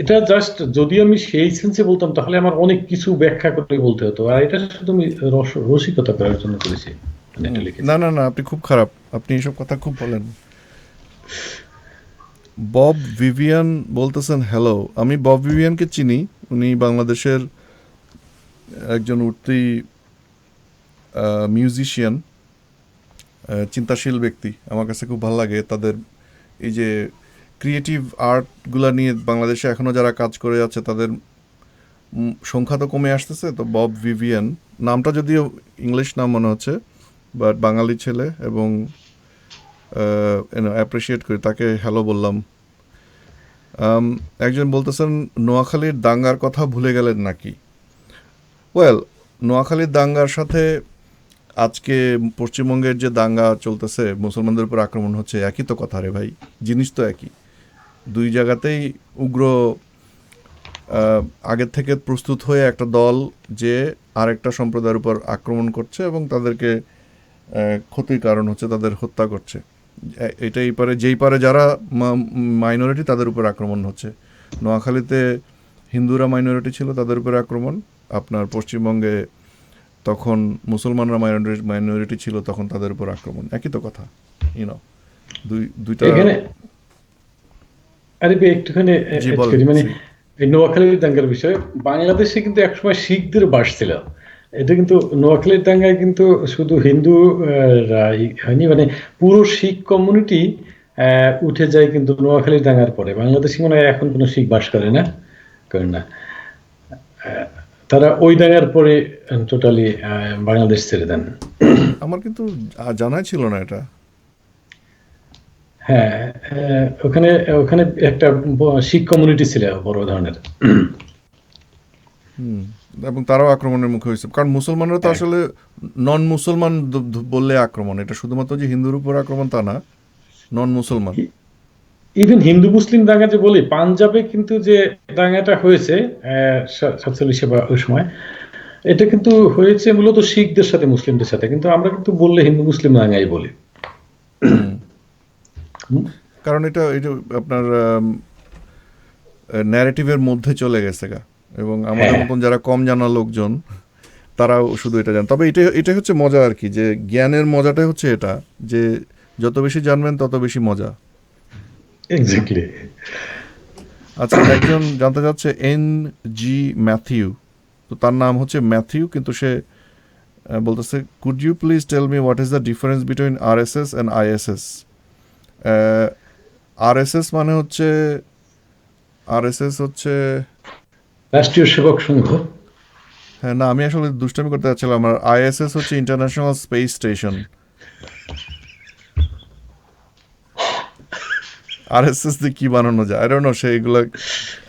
এটা জাস্ট যদি আমি সেই সেন্সে বলতাম তাহলে আমার অনেক কিছু ব্যাখ্যা করে বলতে হতো, আর এটা শুধু আমি রসিকতা করার জন্য করেছি, মানে এটা লিখেছি। না, না, না, আপনি খুব খারাপ, আপনি এসব কথা খুব বলেন। বব ভিভিয়ান বলতেছেন হ্যালো। আমি বব ভিভিয়ানকে চিনি। উনি বাংলাদেশের একজন উঠতি মিউজিশিয়ান, চিন্তাশীল ব্যক্তি। আমার কাছে খুব ভালো লাগে তাদের এই যে ক্রিয়েটিভ আর্টগুলা নিয়ে বাংলাদেশে এখনও যারা কাজ করে যাচ্ছে তাদের সংখ্যা তো কমে আসতেছে। তো বব ভিভিয়ান নামটা যদিও ইংলিশ নাম মনে হচ্ছে, বাট বাঙালি ছেলে এবং অ্যাপ্রিসিয়েট করি তাকে, হ্যালো বললাম। আম, একজন বলতেছেন নোয়াখালীর দাঙ্গার কথা ভুলে গেলেন নাকি। ওয়েল, নোয়াখালীর দাঙ্গার সাথে আজকে পশ্চিমবঙ্গের যে দাঙ্গা চলতেছে, মুসলমানদের উপর আক্রমণ হচ্ছে, একই তো কথা রে ভাই, জিনিস তো একই। দুই জায়গাতেই উগ্র আহ, আগের থেকে প্রস্তুত হয়ে একটা দল যে আরেকটা সম্প্রদায়ের উপর আক্রমণ করছে এবং তাদেরকে ক্ষতির কারণ হচ্ছে, তাদের হত্যা করছে। এটাই পারে, যেই পারে যারা মাইনরিটি তাদের উপর আক্রমণ হচ্ছে। নোয়াখালীতে হিন্দুরা মাইনরিটি ছিল, তাদের উপর আক্রমণ। আপনার পশ্চিমবঙ্গে তখন মুসলমানরা মাইনরিটি ছিল, তখন তাদের উপর আক্রমণ। একই তো কথা, ইউনো, দুইটা। এখানে আরে ভাই একটুখানি জি অ্যাড বলেন, করি, মানে জি। এই নোয়াখালীর দাঙ্গার বিষয়ে বাংলাদেশে কিন্তু একসময় শিখদের বাস ছিল। এটা কিন্তু নোয়াখালীর দাঙ্গায় কিন্তু শুধু হিন্দু হয়নি, মানে পুরো শিখ কমিউনিটি উঠে যায় কিন্তু নোয়াখালীর দাঙ্গার পরে। বাংলাদেশে মনে হয় এখন কোনো শিখ বাস করে না, করে না। তারা ওই দাঙ্গার পরে টোটালি বাংলাদেশ ছেড়ে দেন। আমার কিন্তু জানাই ছিল না এটা। হ্যাঁ, ওখানে ওখানে একটা শিখ কমিউনিটি ছিল বড় ধরনের। হুম। এবং তারাও আক্রমণের মুখে হয়েছে, কারণ মুসলমানরা তো হ্যাঁ, আসলে নন মুসলমান বললে আক্রমণ। এটা শুধুমাত্র যে হিন্দুর উপর আক্রমণ তা না, নন মুসলমান। ইভেন হিন্দু মুসলিম দাঙ্গা যে বলি, পাঞ্জাবে কিন্তু যে দাঙ্গাটা হয়েছে 47 বা ওই সময়, এটা কিন্তু হয়েছে মূলত শিখদের সাথে মুসলিমদের সাথে, কিন্তু আমরা কিন্তু বললে হিন্দু মুসলিম দাঙ্গাই বলি। হুম। হুম? কারণ এটা এটা আপনার ন্যারেটিভের মধ্যে চলে গেছে গা। এবং আমাদের হ্যাঁ, মতন যারা কম জানা লোকজন তারাও শুধু এটা জানে। তবে এটাই হচ্ছে মজা আর কি, যে জ্ঞানের মজাটাই হচ্ছে এটা, যে যত বেশি জানবেন তত বেশি মজা। এক্স্যাক্টলি। আচ্ছা, একজন জানতে চাচ্ছে NG ম্যাথিউ। তো তার নাম হচ্ছে ম্যাথিউ, কিন্তু সে বলতেছে, could you please tell me what is the difference between RSS and ISS। RSS মানে হচ্ছে, RSS হচ্ছে, রাষ্ট্রীয় সেবক সংঘ। হ্যাঁ, না আমি আসলে দুষ্টামি করতে যাচ্ছিলাম। আমার আইএসএস হচ্ছে ইন্টারন্যাশনাল স্পেস স্টেশন, আরএসএস দিয়ে কি বানানো যায় আই ডোন্ট নো সেইগুলো।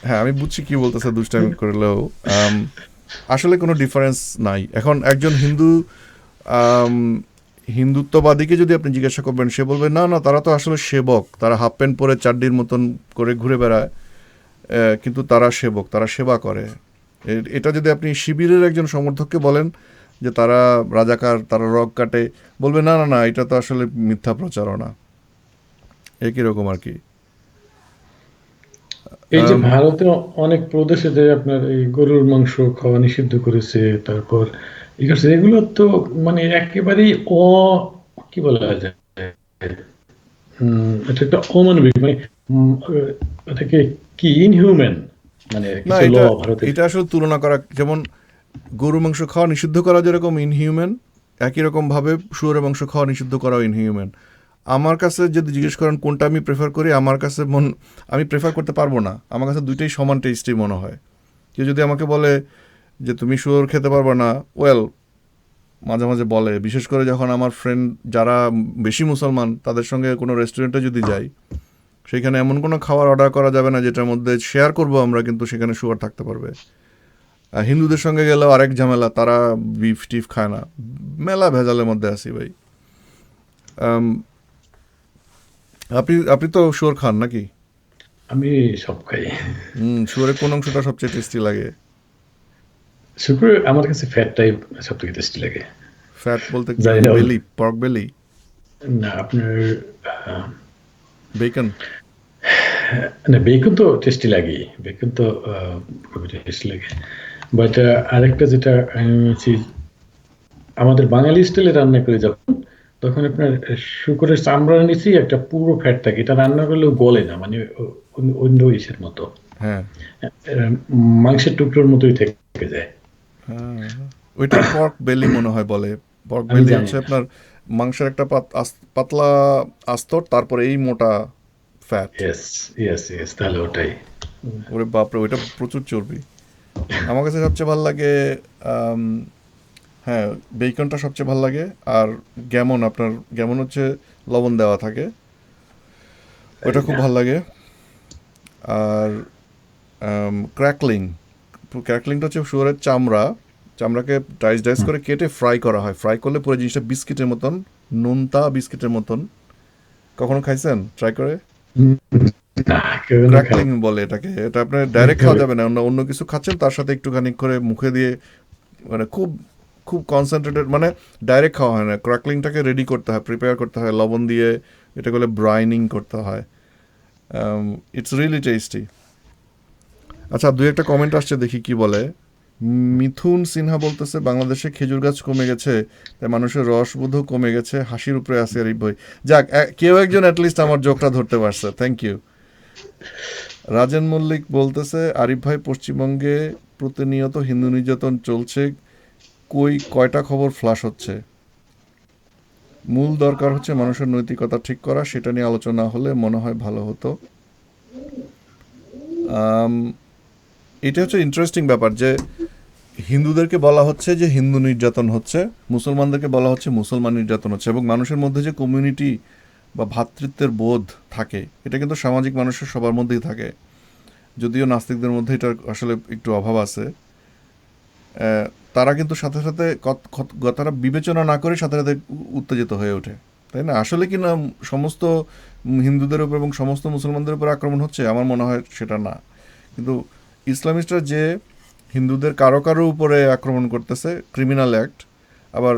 হ্যাঁ আমি বুঝছি কি বলতেছে দুষ্টামি করলেও আম, আসলে কোনো ডিফারেন্স নাই। এখন একজন আম, হিন্দুত্ববাদীকে যদি আপনি জিজ্ঞাসা করবেন, সে বলবে না না তারা তো আসলে সেবক, তারা হাফ প্যান্ট পরে চাড্ডির মতন করে ঘুরে বেড়ায়, কিন্তু তারা সেবক, তারা সেবা করে। এটা যদি আপনি শিবিরের একজন সমর্থককে বলেন যে তারা রাজাকার, তারা রগ কাটে, বলবে না না না এটা তো আসলে মিথ্যা প্রচারণা। একই রকম আর কি। এই যে আম, ভারতে অনেক প্রদেশে যে আপনার এই গরুর মাংস খাওয়া নিষিদ্ধ করেছে, তারপর এই করছে, এগুলো তো মানে একেবারেই কি বলা যায়, এটা একটা অমানবিক, মানে এটাকে কি ইনহিউম্যান, মানে না কিছু ল এটা ভারতের। এটা আসলে তুলনা করা, যেমন গরু মাংস খাওয়া নিষিদ্ধ করা যেরকম ইনহিউম্যান, একই রকমভাবে শুয়োরের মাংস খাওয়া নিষিদ্ধ করাও ইনহিউম্যান। আমার কাছে যদি জিজ্ঞেস করেন কোনটা আমি প্রেফার করি, আমার কাছে আমি প্রেফার করতে পারবো না, আমার কাছে দুইটাই সমান টেস্টি মনে হয়। কেউ যদি আমাকে বলে যে তুমি শুয়োর খেতে পারবে না, ওয়েল মাঝে মাঝে বলে, বিশেষ করে যখন আমার ফ্রেন্ড যারা বেশি মুসলমান তাদের সঙ্গে কোনো রেস্টুরেন্টে যদি যাই, সেখানে এমন কোনো খাবার অর্ডার করা যাবে না যেটার মধ্যে শেয়ার করব আমরা, কিন্তু সেখানে শুয়ার থাকতে পারবে। আর হিন্দুদের সঙ্গে গেলেও আরেক ঝামেলা, তারা বিফ টিফ খায় না, মেলা ভেজালের মধ্যে আছি ভাই। আম, আপনি আপনি তো শুয়োর খান নাকি? আমি সব খাই। শুয়োরের কোন অংশটা সবচেয়ে টেস্টি লাগে? শুক্র আমার কাছে ফ্যাটটাই সব থেকে টেস্টি লাগে। ফ্যাট বলতে কি, জানি না, বেলি, পর্ক বেলি, না আপনার আহ, বেকন? না বেকন তো টেস্টি লাগে, বেকন তো খুবই টেস্টি লাগে। বাট আরেকটা যেটা আমি বলছি, আমাদের বাঙালি স্টাইলে রান্না করে যখন, তখন আপনার শুকরের চামড়ার নিচেই একটা পুরো ফ্যাট থাকে, এটা রান্না করলেও গলে না, মানে অন্য ইসের মতো, হ্যাঁ আহ, মাংসের টুকরোর মতোই থেকে যায়। হ্যাঁ, ওইটাই পর্ক বেলি মনে হয় বলে। পর্ক আমি বেলি জানি হচ্ছে না। আপনার মাংসের একটা পাতলা আস্তর, তারপরে এই মোটা ফ্যাট। ইয়েস, ইয়েস, ইয়েস, তাহলে ওটাই। ওরে বাপরে, ওইটা প্রচুর চর্বি। আমার কাছে সবচেয়ে ভালো লাগে, আম, হ্যাঁ, বেকনটা সবচেয়ে ভালো লাগে। আর গ্যামন, আপনার গ্যামন হচ্ছে লবণ দেওয়া থাকে, ওইটা তাই খুব না? ভালো লাগে। আর ক্র্যাকলিং, ক্র্যাকলিংটা হচ্ছে শুয়োরের চামড়াকে ডাইস ডাইস হুম। করে কেটে ফ্রাই করা হয়। ফ্রাই করলে পুরো জিনিসটা বিস্কিটের মতন, নোনতা বিস্কিটের মতন। কখনো খাইছেন ট্রাই করে? হুম, না কেউ না খাই। ক্র্যাকলিং বলে এটাকে। এটা আপনার ডাইরেক্ট দেখতে খাওয়া হবে। যাবে না, অন্য অন্য কিছু খাচ্ছেন তার সাথে একটুখানি করে মুখে দিয়ে, মানে খুব খুব কনসেন্ট্রেটেড, মানে ডাইরেক্ট খাওয়া হয় না, ক্র্যাকলিংটাকে রেডি করতে হয়, প্রিপেয়ার করতে হয় লবণ দিয়ে, এটা করলে ব্রাইনিং করতে হয়। It's really tasty. আচ্ছা, দুই একটা কমেন্ট আসছে, দেখি কি বলে। মিথুন সিনহা বলতেছে বাংলাদেশে খেজুর গাছ কমে গেছে, তাই মানুষের রসবোধও কমে গেছে, হাসির উপরে আছে আরিফ ভাই। যাক, কেউ একজন অ্যাটলিস্ট আমার জোকটা ধরতে পারছে, থ্যাংক ইউ। রাজেন মল্লিক বলতেছে আরিফ ভাই, পশ্চিমবঙ্গে প্রতিনিয়ত হিন্দু নির্যাতন চলছে, কয়টা খবর ফ্লাশ হচ্ছে? মূল দরকার হচ্ছে মানুষের নৈতিকতা ঠিক করা, সেটা নিয়ে আলোচনা হলে মনে হয় ভালো হতো। আম, এটা হচ্ছে ইন্টারেস্টিং ব্যাপার যে হিন্দুদেরকে বলা হচ্ছে যে হিন্দু নির্যাতন হচ্ছে, মুসলমানদেরকে বলা হচ্ছে মুসলমান নির্যাতন হচ্ছে, এবং মানুষের মধ্যে যে কমিউনিটি বা ভ্রাতৃত্বের বোধ থাকে, এটা কিন্তু সামাজিক মানুষের সবার মধ্যেই থাকে, যদিও নাস্তিকদের মধ্যে এটার আসলে একটু অভাব আছে। আহ, তারা কিন্তু সাথে সাথে তারা বিবেচনা না করে সাথে সাথে উত্তেজিত হয়ে ওঠে, তাই না? আসলে কি না সমস্ত হিন্দুদের উপর এবং সমস্ত মুসলমানদের উপর আক্রমণ হচ্ছে? আমার মনে হয় সেটা না। কিন্তু ইসলামিস্টরা যে হিন্দুদের কারো কারো উপরে আক্রমণ করতেছে, ক্রিমিনাল অ্যাক্ট। আবার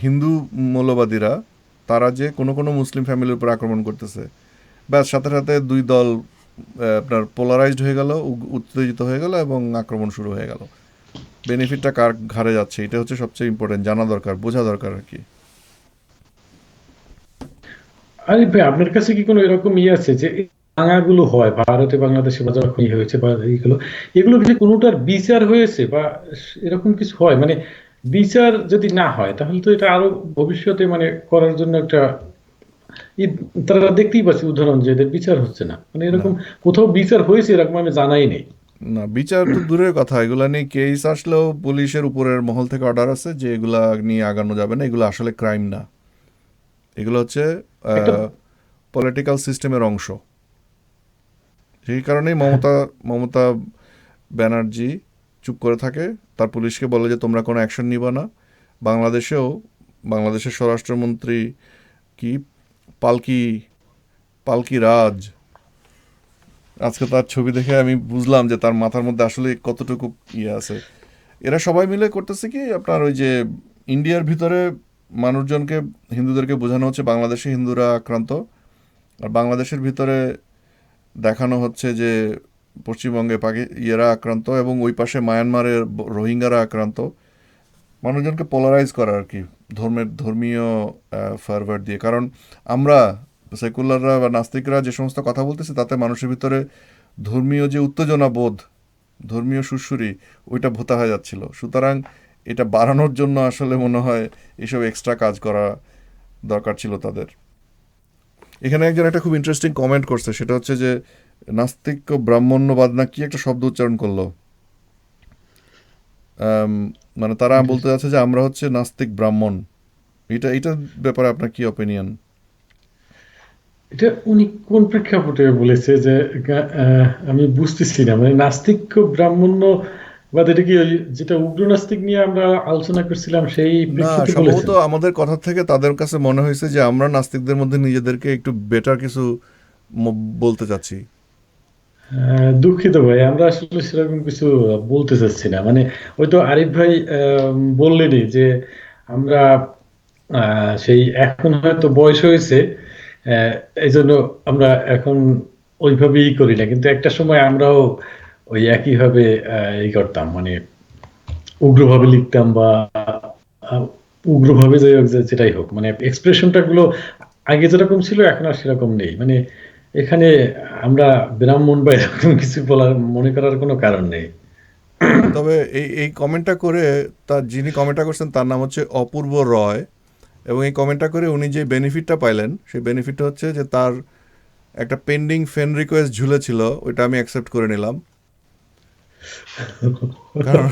হিন্দু মৌলবাদীরা, তারা যে কোনো কোনো মুসলিম ফ্যামিলির উপর আক্রমণ করতেছে, ব্যাস সাথে সাথে দুই দল আপনার পোলারাইজড হয়ে গেল, উত্তেজিত হয়ে গেল এবং আক্রমণ শুরু হয়ে গেল। বেনিফিটটা কার ঘাড়ে যাচ্ছে, এটা হচ্ছে সবচেয়ে ইম্পর্টেন্ট, জানা দরকার, বোঝা দরকার আর কি। আরে ভাই, আপনার কাছে কি কোনো এরকম ইয়ে আছে যে এই দাঙ্গাগুলো হয় ভারতে বাংলাদেশে, বা যখন ইয়ে হয়েছে বা এইগুলো, এগুলো কি কোনোটার বিচার হয়েছে বা এরকম কিছু হয়? মানে বিচার যদি না হয় তাহলে তো এটা আরো ভবিষ্যতে মানে করার জন্য একটা তারা দেখতেই পাচ্ছে উদাহরণ যে এদের বিচার হচ্ছে না, মানে না, এরকম কোথাও বিচার হয়েছে এরকম আমি জানাই নেই। না, বিচার তো দূরের কথা, এগুলা নিয়ে কেস আসলেও পুলিশের উপরের মহল থেকে অর্ডার আছে যে এগুলা নিয়ে আগানো যাবে না, এগুলো আসলে ক্রাইম না, এগুলো হচ্ছে একটা পলিটিক্যাল সিস্টেমের অংশ। সেই কারণেই মমতা ব্যানার্জি চুপ করে থাকে, তার পুলিশকে বলে যে তোমরা কোনো অ্যাকশন নিবা না। বাংলাদেশেও বাংলাদেশের স্বরাষ্ট্রমন্ত্রী কি পালকি পালকি রাজ, আজকে তার ছবি দেখে আমি বুঝলাম যে তার মাথার মধ্যে আসলে কতটুকু ইয়ে আছে। এরা সবাই মিলে করতেছে কি আপনার ওই যে ইন্ডিয়ার ভিতরে মানুষজনকে, হিন্দুদেরকে বোঝানো হচ্ছে বাংলাদেশে হিন্দুরা আক্রান্ত, আর বাংলাদেশের ভিতরে দেখানো হচ্ছে যে পশ্চিমবঙ্গে ইয়েরা আক্রান্ত, এবং ওই পাশে মায়ানমারের রোহিঙ্গারা আক্রান্ত। মানুষজনকে পোলারাইজ করা আর কি, ধর্মীয় ফারভার দিয়ে। কারণ আমরা সেকুলাররা বা নাস্তিকরা যে সমস্ত কথা বলতেছে তাতে মানুষের ভিতরে ধর্মীয় যে উত্তেজনা বোধ, ধর্মীয় সুরসুরি, ওইটা ভোতা হয়ে যাচ্ছিল। সুতরাং এটা বাড়ানোর জন্য আসলে মনে হয় এসব এক্সট্রা কাজ করা দরকার ছিল তাদের। এখানে একজন একটা খুব ইন্টারেস্টিং কমেন্ট করছে, সেটা হচ্ছে যে নাস্তিক ব্রাহ্মণ্যবাদ না কি একটা শব্দ উচ্চারণ করলো। মানে তারা বলতে যাচ্ছে যে আমরা হচ্ছে নাস্তিক ব্রাহ্মণ। এটার ব্যাপারে আপনার কি অপিনিয়ন? এটা উনি কোন প্রেক্ষাপটে বলেছে যে আমি বুঝতেছি না, মানে নাস্তিক ব্রাহ্মণ্য বা এটা কি ওই যেটা উগ্র নাস্তিক নিয়ে আমরা আলোচনা করছিলাম সেই না, প্রেক্ষিতে সম্ভবত বলেছেন? আমাদের কথা থেকে তাদের কাছে মনে হয়েছে যে আমরা নাস্তিকদের মধ্যে নিজেদেরকে একটু বেটার কিছু বলতে চাচ্ছি। দুঃখিত ভাই, আমরা আসলে সেরকম কিছু বলতে চাচ্ছি না। মানে ওই তো আরিফ ভাই বললেনই যে আমরা সেই এখন হয়তো বয়স হয়েছে, এই জন্য আমরা এখন ওইভাবেই করি না, কিন্তু একটা সময় আমরাও ওই একইভাবে ই করতাম, মানে উগ্রভাবে লিখতাম বা আহ, উগ্রভাবে যাই হোক, যেটাই হোক, মানে এক্সপ্রেশনটা গুলো আগে যেরকম ছিল এখন আর সেরকম নেই। মানে এখানে আমরা ব্রাহ্মণ বা এরকম কিছু বলার মনে করার কোনো কারণ নেই। তবে এই এই কমেন্টটা করে, যিনি কমেন্টটা করছেন তার নাম হচ্ছে অপূর্ব রয়, এবং এই কমেন্টটা করে উনি যে বেনিফিটটা পাইলেন সেই বেনিফিটটা হচ্ছে যে তার একটা পেন্ডিং ফ্রেন্ড রিকোয়েস্ট ঝুলেছিল, ওইটা আমি অ্যাকসেপ্ট করে নিলাম। কারণ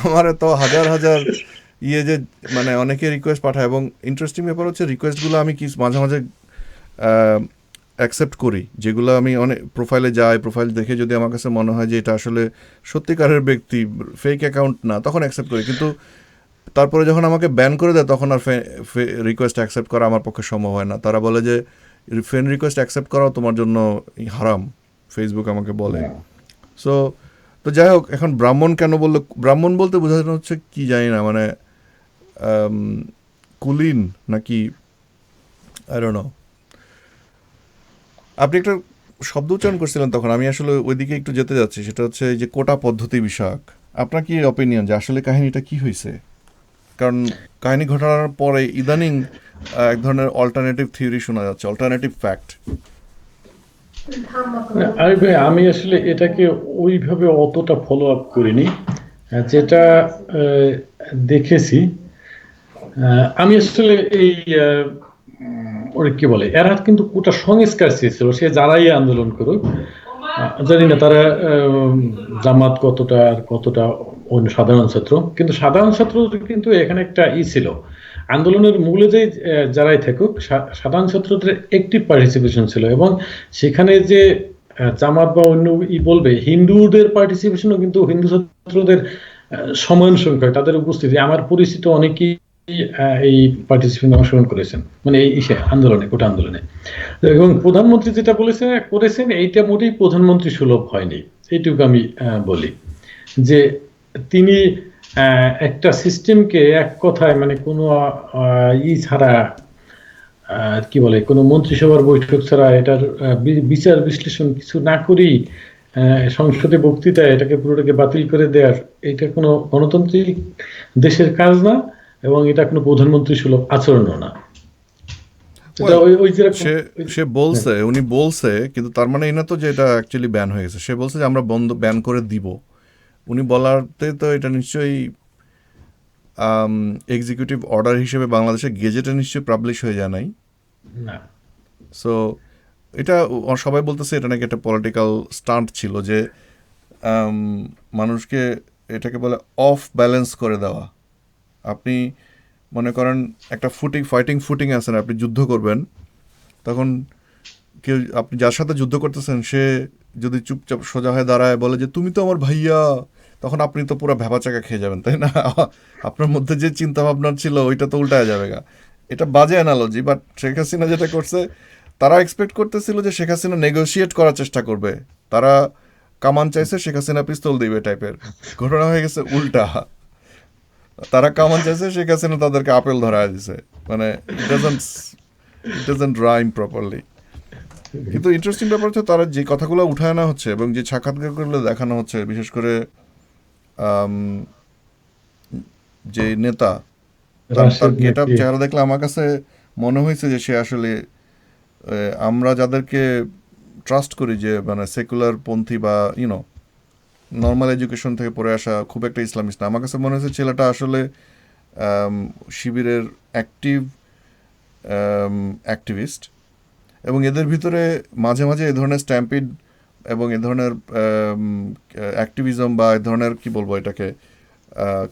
আমার তো হাজার হাজার ইয়ে যে মানে অনেকে রিকোয়েস্ট পাঠায়, এবং ইন্টারেস্টিং ব্যাপার হচ্ছে রিকোয়েস্টগুলো আমি কি মাঝে মাঝে অ্যাকসেপ্ট করি, যেগুলো আমি অনেক প্রোফাইলে যাই, প্রোফাইল দেখে যদি আমার কাছে মনে হয় যে এটা আসলে সত্যিকারের ব্যক্তি, ফেক অ্যাকাউন্ট না, তখন অ্যাকসেপ্ট করি। কিন্তু তারপরে যখন আমাকে ব্যান করে দেয় তখন আর রিকোয়েস্ট অ্যাকসেপ্ট করা আমার পক্ষে সম্ভব হয় না। তারা বলে যে ফ্রেন্ড রিকোয়েস্ট অ্যাকসেপ্ট করাও তোমার জন্য হারাম, ফেসবুক আমাকে বলে। সো তো যাই হোক, এখন ব্রাহ্মণ কেন বললো, ব্রাহ্মণ বলতে বোঝানো হচ্ছে কি জানি না, মানে কুলীন নাকি, আই ডোন্ট নো। আপনি একটা শব্দ উচ্চারণ করছিলেন তখন, আমি আসলে ওইদিকে একটু যেতে যাচ্ছি, সেটা হচ্ছে এই যে কোটা পদ্ধতি বিষয়ক। আপনার কি অপিনিয়ন যে আসলে কাহিনীটা কি হয়েছে? কারণ কাহিনী ঘটনার পরে ইদানিং এক ধরনের অল্টারনেটিভ থিওরি শোনা যাচ্ছে, অল্টারনেটিভ ফ্যাক্ট। আরে ভাই, আমি আসলে এটাকে ওইভাবে অতটা ফলো আপ করিনি। যেটা আহ, দেখেছি, আমি আসলে এই ওরা কি বলে, এরা কিন্তু কোটা সংস্কার চেয়েছিল, সে যারাই আন্দোলন করুক। জানি না তারা জামাত কতটা আর কতটা অন্য সাধারণ ছাত্র, কিন্তু সাধারণ ছাত্র কিন্তু এখানে একটা ছিল, আন্দোলনের মূলে যে যারাই থাকুক সাধারণ ছাত্রদের একটি পার্টিসিপেশন ছিল। এবং সেখানে যে জামাত বা অন্য বলবে হিন্দুদের পার্টিসিপেশনও কিন্তু হিন্দু ছাত্রদের সমান সংখ্যায় তাদের উপস্থিতি, আমার পরিচিত অনেকেই এই পার্টিসিপেশন অংশগ্রহণ করেছেন, মানে এই আন্দোলনে, কোটা আন্দোলনে। এবং প্রধানমন্ত্রী যেটা করেছেন এইটা মোটেই প্রধানমন্ত্রী সুলভ হয়নি, এইটুকু আমি বলি। যে তিনি একটা সিস্টেমকে এক কথায়, মানে কোনো ছাড়া, কি বলে, কোনো মন্ত্রিসভার বৈঠক ছাড়া, এটার বিচার বিশ্লেষণ কিছু না করেই সংসদে বক্তৃতায় এটাকে পুরোটাকে বাতিল করে দেওয়ার, এটা কোনো গণতান্ত্রিক দেশের কাজ না, এবং এটা কোনো প্রধানমন্ত্রী সুলভ আচরণও না। এটা ওয়েল, ওই ওই যেরকম সে সে হ্যাঁ, বলছে, উনি বলছে, কিন্তু তার মানে এই না তো যে এটা অ্যাকচুয়ালি ব্যান হয়ে গেছে। সে বলছে যে আমরা ব্যান করে দিব। উনি বলাতে তো এটা নিশ্চয়ই এক্সিকিউটিভ অর্ডার হিসেবে বাংলাদেশের গেজেটে নিশ্চয়ই পাবলিশ হয়ে যায় নাই। না। সো এটা সবাই বলতেছে এটা নাকি একটা পলিটিক্যাল স্টান্ট ছিল, যে আম, মানুষকে এটাকে বলে অফ ব্যালেন্স করে দেওয়া। আপনি মনে করেন একটা ফাইটিং ফুটিং আছে না, আপনি যুদ্ধ করবেন, তখন কেউ আপনি যার সাথে যুদ্ধ করতেছেন সে যদি চুপচাপ সোজা হয়ে দাঁড়ায় বলে যে তুমি তো আমার ভাইয়া, তখন আপনি তো পুরো ভ্যাবাচাকা খেয়ে যাবেন, তাই না? আপনার মধ্যে যে চিন্তা ভাবনা ছিল ওইটা তো উল্টায় যাবে গা। এটা বাজে অ্যানালজি, বাট শেখ হাসিনা যেটা করছে, তারা এক্সপেক্ট করতেছিল যে শেখ হাসিনা নেগোশিয়েট করার চেষ্টা করবে, তারা কামান চাইছে, শেখ হাসিনা পিস্তল দিবে টাইপের। ঘটনা হয়ে গেছে উল্টা। তারা কামান চাইছে, শেখ হাসিনা তাদেরকে আপেল ধরায় দিছে। মানে ইট ডাজন্ট রাইম প্রপারলি। কিন্তু ইন্টারেস্টিং ব্যাপার হচ্ছে তারা যে কথাগুলো উঠায় আনা হচ্ছে এবং যে সাক্ষাৎকারগুলো দেখানো হচ্ছে, বিশেষ করে আম, যে নেতা, তার তার রাশেদ গেট আপ নাকি? চেহারা দেখলে আমার কাছে মনে হয়েছে যে সে আসলে আমরা যাদেরকে ট্রাস্ট করি যে মানে সেকুলার পন্থী বা নর্মাল এডুকেশন থেকে পড়ে আসা, খুব একটা ইসলামিস্ট না, আমার কাছে মনে হয়েছে ছেলেটা আসলে শিবিরের অ্যাক্টিভ অ্যাক্টিভিস্ট। এবং এদের ভিতরে মাঝে মাঝে এ ধরনের স্ট্যাম্পিড এবং এ ধরনের অ্যাক্টিভিজম বা এ ধরনের কি বলবো এটাকে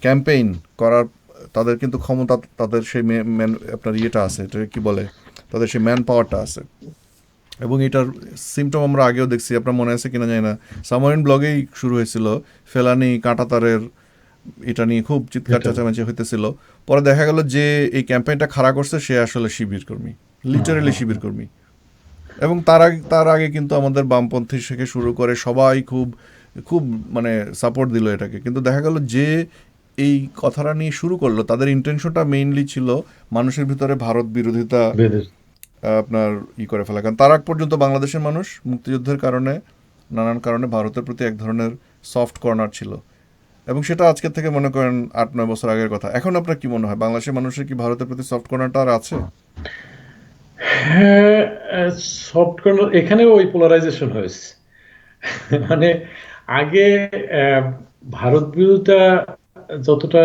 ক্যাম্পেইন করার তাদের কিন্তু ক্ষমতা, তাদের সেই আপনার ইয়েটা আছে, এটাকে কি বলে, তাদের সেই ম্যান পাওয়ারটা আছে। এবং এটার সিমটম আমরা আগেও দেখছি, আপনার মনে আছে কিনা জানি না, সামারিন ব্লগেই শুরু হয়েছিল ফেলানি কাঁটাতারের এটা নিয়ে খুব চিৎকার এটা চেঁচামেচি হইতেছিল। পরে দেখা গেল যে এই ক্যাম্পেইনটা খাড়া করছে সে আসলে শিবির কর্মী, লিটারেলি শিবির কর্মী। এবং তার আগে কিন্তু আমাদের বামপন্থী থেকে শুরু করে সবাই খুব খুব মানে সাপোর্ট দিল এটাকে। কিন্তু দেখা গেল যে এই কথাটা নিয়ে শুরু করলো, তাদের ইন্টেনশনটা মেইনলি ছিল মানুষের ভিতরে ভারত বিরোধিতা বেদের আপনার করে ফেলা। কারণ তার আগ পর্যন্ত বাংলাদেশের মানুষ মুক্তিযুদ্ধের কারণে, নানান কারণে ভারতের প্রতি এক ধরনের সফট কর্নার ছিল। এবং সেটা আজকের থেকে মনে করেন 8-9 বছর আগের কথা। এখন আপনার কি মনে হয়, বাংলাদেশের মানুষের কি ভারতের প্রতি সফট কর্নারটা আর আছে? হ্যাঁ, সফট কর্নার এখানেও ওই পোলারাইজেশন হয়েছে। মানে আগে আহ, ভারত বিরোধিতা যতটা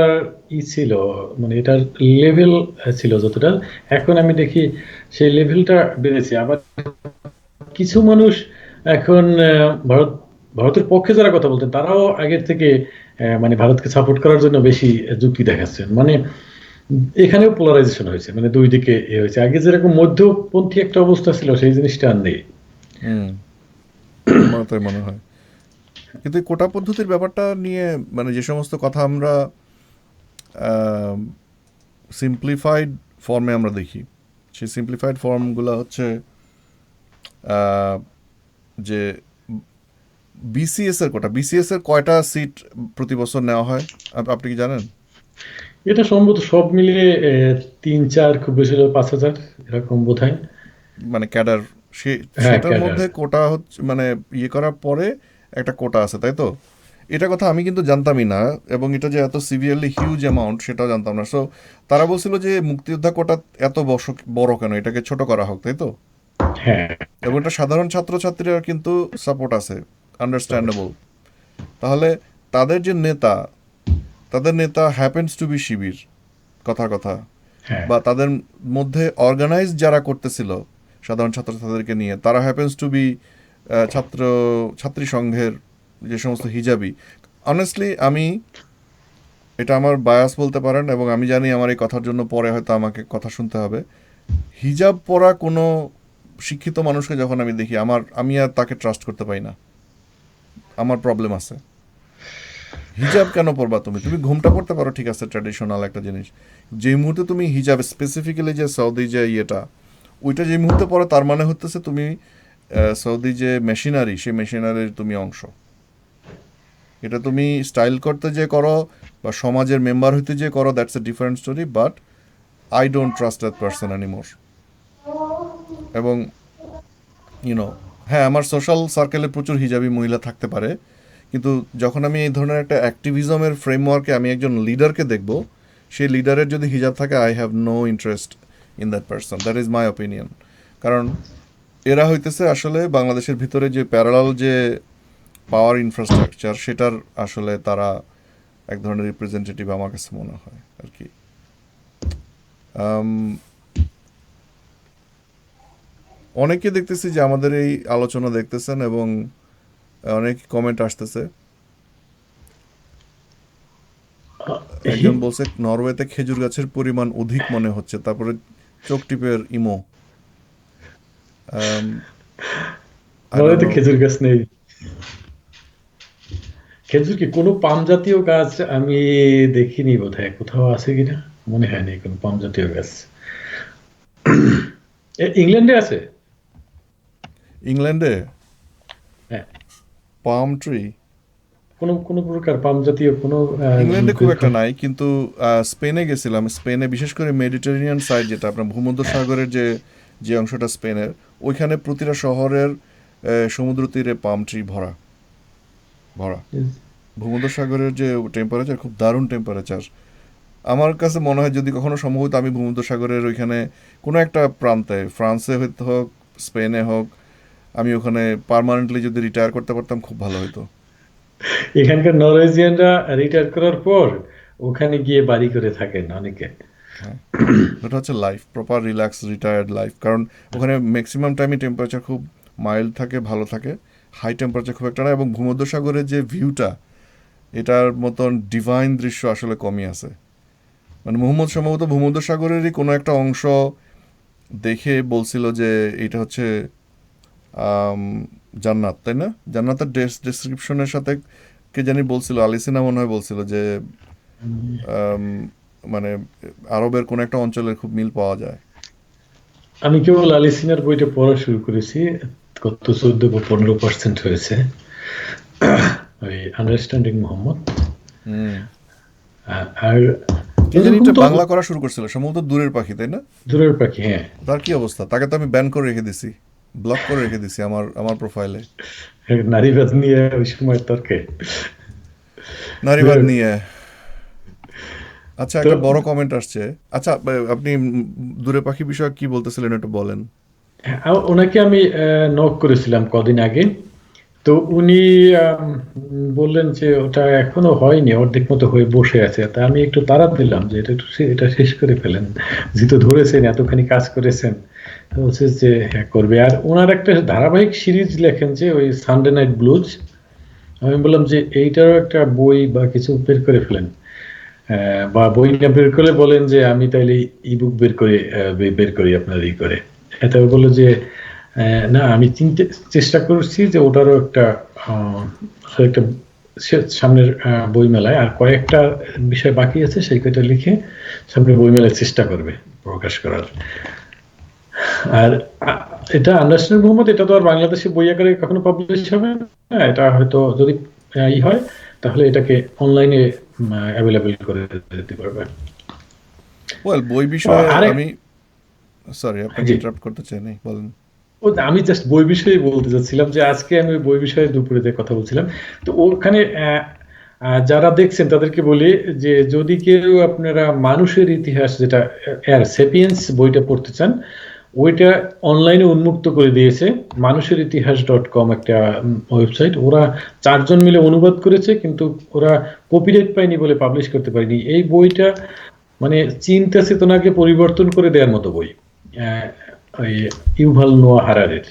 ছিল, মানে এটার লেভেল ছিল যতটা, এখন আমি দেখি সেই লেভেলটা বেড়েছে। আবার কিছু মানুষ এখন ভারতের পক্ষে যারা কথা বলতেন তারাও আগের থেকে মানে ভারতকে সাপোর্ট করার জন্য বেশি যুক্তি দেখাচ্ছেন। মানে এখানেও পোলারাইজেশন হয়েছে, মানে দুই দিকে হয়েছে। আগে যেরকম মধ্যপন্থী একটা অবস্থা ছিল সেই জিনিসটা আর নেই। হুম, আমার তাই মনে হয়। কিন্তু এই কোটা পদ্ধতির ব্যাপারটা নিয়ে মানে যে সমস্ত কথা আমরা সিম্পলিফাইড ফর্মে আমরা দেখি, সেই সিম্পলিফাইড ফর্মগুলো হচ্ছে আহ, যে বিসিএস এর কোটা, বিসিএস এর কয়টা সিট প্রতি বছর নেওয়া হয় আপনি কি জানেন? এটা সম্ভবত সব মিলিয়ে 3-4, খুব বেশি হলে 5,000 এরকম বোধ হয়। মানে ক্যাডার, হ্যাঁ, সেটার ক্যাডার। মধ্যে কোটা হচ্ছে মানে করার পরে একটা কোটা আছে, তাই তো? এটা কথা আমি কিন্তু জানতামই না। এবং এটা যে এত সিভিয়ারলি হিউজ অ্যামাউন্ট সেটাও জানতাম না। সো তারা বলছিল যে মুক্তিযোদ্ধা কোটা এত বড় কেন, এটাকে ছোট করা হোক, তাই তো? হ্যাঁ, এবং এটা সাধারণ ছাত্রছাত্রীরা কিন্তু সাপোর্ট আছে, আন্ডারস্ট্যান্ডেবল। তাহলে তাদের যে নেতা, তাদের নেতা হ্যাপেন্স টু বি শিবির, কথার কথা। হ্যাঁ, বা তাদের মধ্যে অর্গানাইজ যারা করতেছিল সাধারণ ছাত্রছাত্রীদেরকে নিয়ে, তারা হ্যাপেন্স টু বি ছাত্র ছাত্রী সংঘের যে সমস্ত হিজাবি। অনেস্টলি আমি, এটা আমার বায়াস বলতে পারেন, এবং আমি জানি আমার এই কথার জন্য পরে হয়তো আমাকে কথা শুনতে হবে। হিজাব পরা কোনো শিক্ষিত মানুষকে যখন আমি দেখি, আমি আর তাকে ট্রাস্ট করতে পারি না। আমার প্রবলেম আছে। হিজাব কেন পরবা? তুমি তুমি ঘুমটা পড়তে পারো, ঠিক আছে, ট্র্যাডিশনাল একটা জিনিস। যে মুহূর্তে তুমি হিজাব, স্পেসিফিক্যালি যে সৌদি যে ইয়েটা, ওইটা যে মুহূর্তে পড়ো, তার মানে হতেছে তুমি সৌদি যে মেশিনারি, সেই মেশিনারির তুমি অংশ। এটা তুমি স্টাইল করতে যে করো বা সমাজের মেম্বার হইতে যে করো, that's a different story, but I don't trust that person anymore. এবং ইউনো, হ্যাঁ, আমার সোশ্যাল সার্কেলে প্রচুর হিজাবি মহিলা থাকতে পারে, কিন্তু যখন আমি এই ধরনের একটা অ্যাক্টিভিজমের ফ্রেমওয়ার্কে আমি একজন লিডারকে দেখব, সেই লিডারের যদি হিজাব থাকে, I have no interest in that person. That is my opinion. কারণ এরা হইতেছে আসলে বাংলাদেশের ভিতরে যে প্যারালাল যে পাওয়ার ইনফ্রাস্ট্রাকচার, সেটার আসলে তারা এক ধরনের রিপ্রেজেন্টেটিভ আমার কাছে মনে হয় আর কি। আম, অনেকে দেখতেছি যে আমাদের এই আলোচনা দেখতেছেন এবং অনেক কমেন্ট আসতেছে। একজন বলছে নরওয়েতে খেজুর গাছের পরিমাণ অধিক মনে হচ্ছে, তারপরে চোখ টিপের ইমো। আই ডোন্ট নরওয়েতে নো। খেজুর গাছ নেই। খেজুর কি কোনো পাম জাতীয় গাছ আমি দেখিনি বোধহয়, কোথাও আছে কিনা মনে হয় না কোনো পাম জাতীয় গাছ। ইংল্যান্ডে আছে। ইংল্যান্ডে হ্যাঁ, পাম ট্রি? কোনো কোনো প্রকার পাম জাতীয় কোনো ইংল্যান্ডে খুব বৃক্ষ। একটা নাই, কিন্তু স্পেনে গেছিলাম। স্পেনে বিশেষ করে মেডিটেরেনিয়ান সাইড, যেটা আপনার ভূমধ্যসাগরের যে যে অংশটা স্পেনের, ওইখানে প্রতিটা শহরের সমুদ্র তীরে পাম ট্রি ভরা ভরা। ভূমধ্যসাগরের যে টেম্পারেচার, খুব দারুণ টেম্পারেচার। আমার কাছে মনে হয় যদি কখনো সম্ভব হতো আমি ভূমধ্যসাগরের ওইখানে কোনো একটা প্রান্তে, ফ্রান্সে হয়তো হোক, স্পেনে হোক, আমি ওখানে পার্মানেন্টলি যদি রিটায়ার করতে পারতাম খুব ভালো হতো। এখানকার নরওয়েজিয়ানরা রিটায়ার করার পর ওখানে গিয়ে বাড়ি করে থাকেন অনেকে। হ্যাঁ, ওটা হচ্ছে life, proper relax retired life. কারণ ওখানে ম্যাক্সিমাম টাইমই টেম্পারেচার খুব মাইল্ড থাকে, ভালো থাকে, হাই টেম্পারেচার খুব একটা না। এবং ভূমধ্যসাগরের যে ভিউটা, এটার মতন ডিভাইন দৃশ্য আসলে কমই আছে। মানে সম্ভবত ভূমধ্যসাগরেরই কোনো একটা অংশ দেখে বলছিল যে এটা হচ্ছে আম, জান্নাত, তাই না? জান্নাতের ডেসক্রিপশনের সাথে কে জানি বলছিল, আলিসিনা মনে হয় বলছিল যে আম, মানে আরবের কোনো একটা অঞ্চলের খুব মিল পাওয়া যায়। আমি কেবল আলিসিনার বইটা পড়া শুরু করেছি, কত 14 বা 15% হয়েছে। ওই আন্ডারস্ট্যান্ডিং মোহাম্মদ। হুম। আর কে জানি এরকম এটা তো বাংলা করা শুরু করছিল, সম্ভবত দূরের পাখি, তাই না? দূরের পাখি, হ্যাঁ। তার কি অবস্থা? তাকে তো আমি ব্যান করে রেখে দিছি, ব্লক করে রেখে দিছি আমার আমার প্রোফাইলে। নারীবাদ নিয়ে ওই সময় তর্কে। নারীবাদ নিয়ে। আচ্ছা, তো একটা বড় কমেন্ট আসছে। আচ্ছা, আপনি দূরে পাখি বিষয়ে কি বলতেছিলেন একটু বলেন। ওনাকে আমি নক করেছিলাম কদিন আগে। তো উনি বললেন যে ওটা এখনো হয়নি, অর্ধেক মতো হয়ে বসে আছে। তা আমি একটু তাড়া দিলাম যে এটা শেষ করে ফেলেন, যেহেতু ধরেছেন, এতখানি কাজ করেছেন। তো বলছে যে হ্যাঁ করবে। আর ওনার একটা ধারাবাহিক সিরিজ লেখেন যে ওই সানডে নাইট ব্লুজ। আমি বললাম যে এইটারও একটা বই বা কিছু বের করে ফেলেন। বা বই না বের করে বলেন যে আমি তাইলে ইবুক বের করি আপনার করে। এটা বললো যে না, আমি চেষ্টা করছি যে ওটারও একটা একটা সামনের বই মেলায় আর কয়েকটা বিষয় বাকি আছে, সেই কয়টা লিখে সামনে বই মেলায় চেষ্টা করবে প্রকাশ করার। আর এটা আন্ডারস্ট্যান্ড মোহাম্মদ, এটা তো আর বাংলাদেশে বই আকারে কখনো পাবলিশ হবে না। এটা হয়তো যদি ই হয় তাহলে এটাকে অনলাইনে অ্যাভেলেবল করে দিতে পারবে। ওয়েল, বই বিষয়ে আরেক আমি, সরি আপনাকে জি, ইন্টারাপ্ট করতে চাই, নাই বলেন। আমি জাস্ট বই বিষয়ে বলতে চাচ্ছিলাম যে আজকে আমি ওই বই বিষয়ে দুপুরে যে কথা বলছিলাম। তো ওখানে যারা দেখছেন তাদেরকে বলি যে যদি কেউ আপনারা মানুষের ইতিহাস, যেটা এর সেপিয়েন্স বইটা পড়তে চান, ওইটা অনলাইনে উন্মুক্ত করে দিয়েছে। মানুষের ইতিহাস .com একটা ওয়েবসাইট। ওরা 4 জন মিলে অনুবাদ করেছে, কিন্তু ওরা কপিরাইট পায়নি বলে পাবলিশ করতে পারেনি। এই বইটা মানে চিন্তা চেতনাকে পরিবর্তন করে দেওয়ার মতো বই। আহ, ওই ইউভাল নোয়া হারারের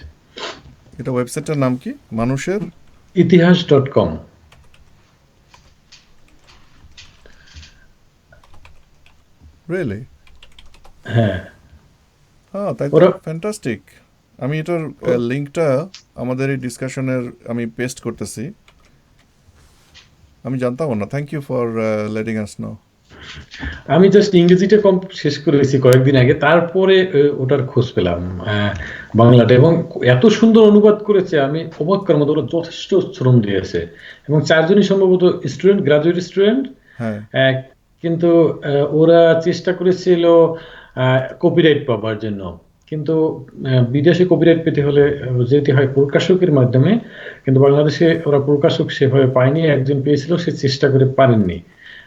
এটা ওয়েবসাইটটার নাম কি? মানুষের ইতিহাস .com। রিয়েলি? হ্যাঁ, হ্যাঁ, তাই তো ওরা ফ্যান্টাস্টিক। আমি এটার লিঙ্কটা আমাদের এই ডিসকাশনের আমি পেস্ট করতেছি। আমি জানতাম না, thank you for letting us know. আমি জাস্ট ইংরেজিটা শেষ করেছি কয়েকদিন আগে, তারপরে ওটার খোঁজ পেলাম বাংলাটা, এবং এত সুন্দর অনুবাদ করেছে আমি অবাক করার মতো। ওরা যথেষ্ট শ্রম দিয়েছে, এবং 4 জনই সম্ভবত স্টুডেন্ট, গ্রাজুয়েট স্টুডেন্ট। হ্যাঁ, কিন্তু ওরা চেষ্টা করেছিল কপিরাইট পাবার জন্য। কিন্তু বিদেশে কপিরাইট পেতে হলে যেতে হয় প্রকাশকের মাধ্যমে। কিন্তু বাংলাদেশে ওরা প্রকাশক সেভাবে পায়নি। একজন পেয়েছিল, সে চেষ্টা করে পারেননি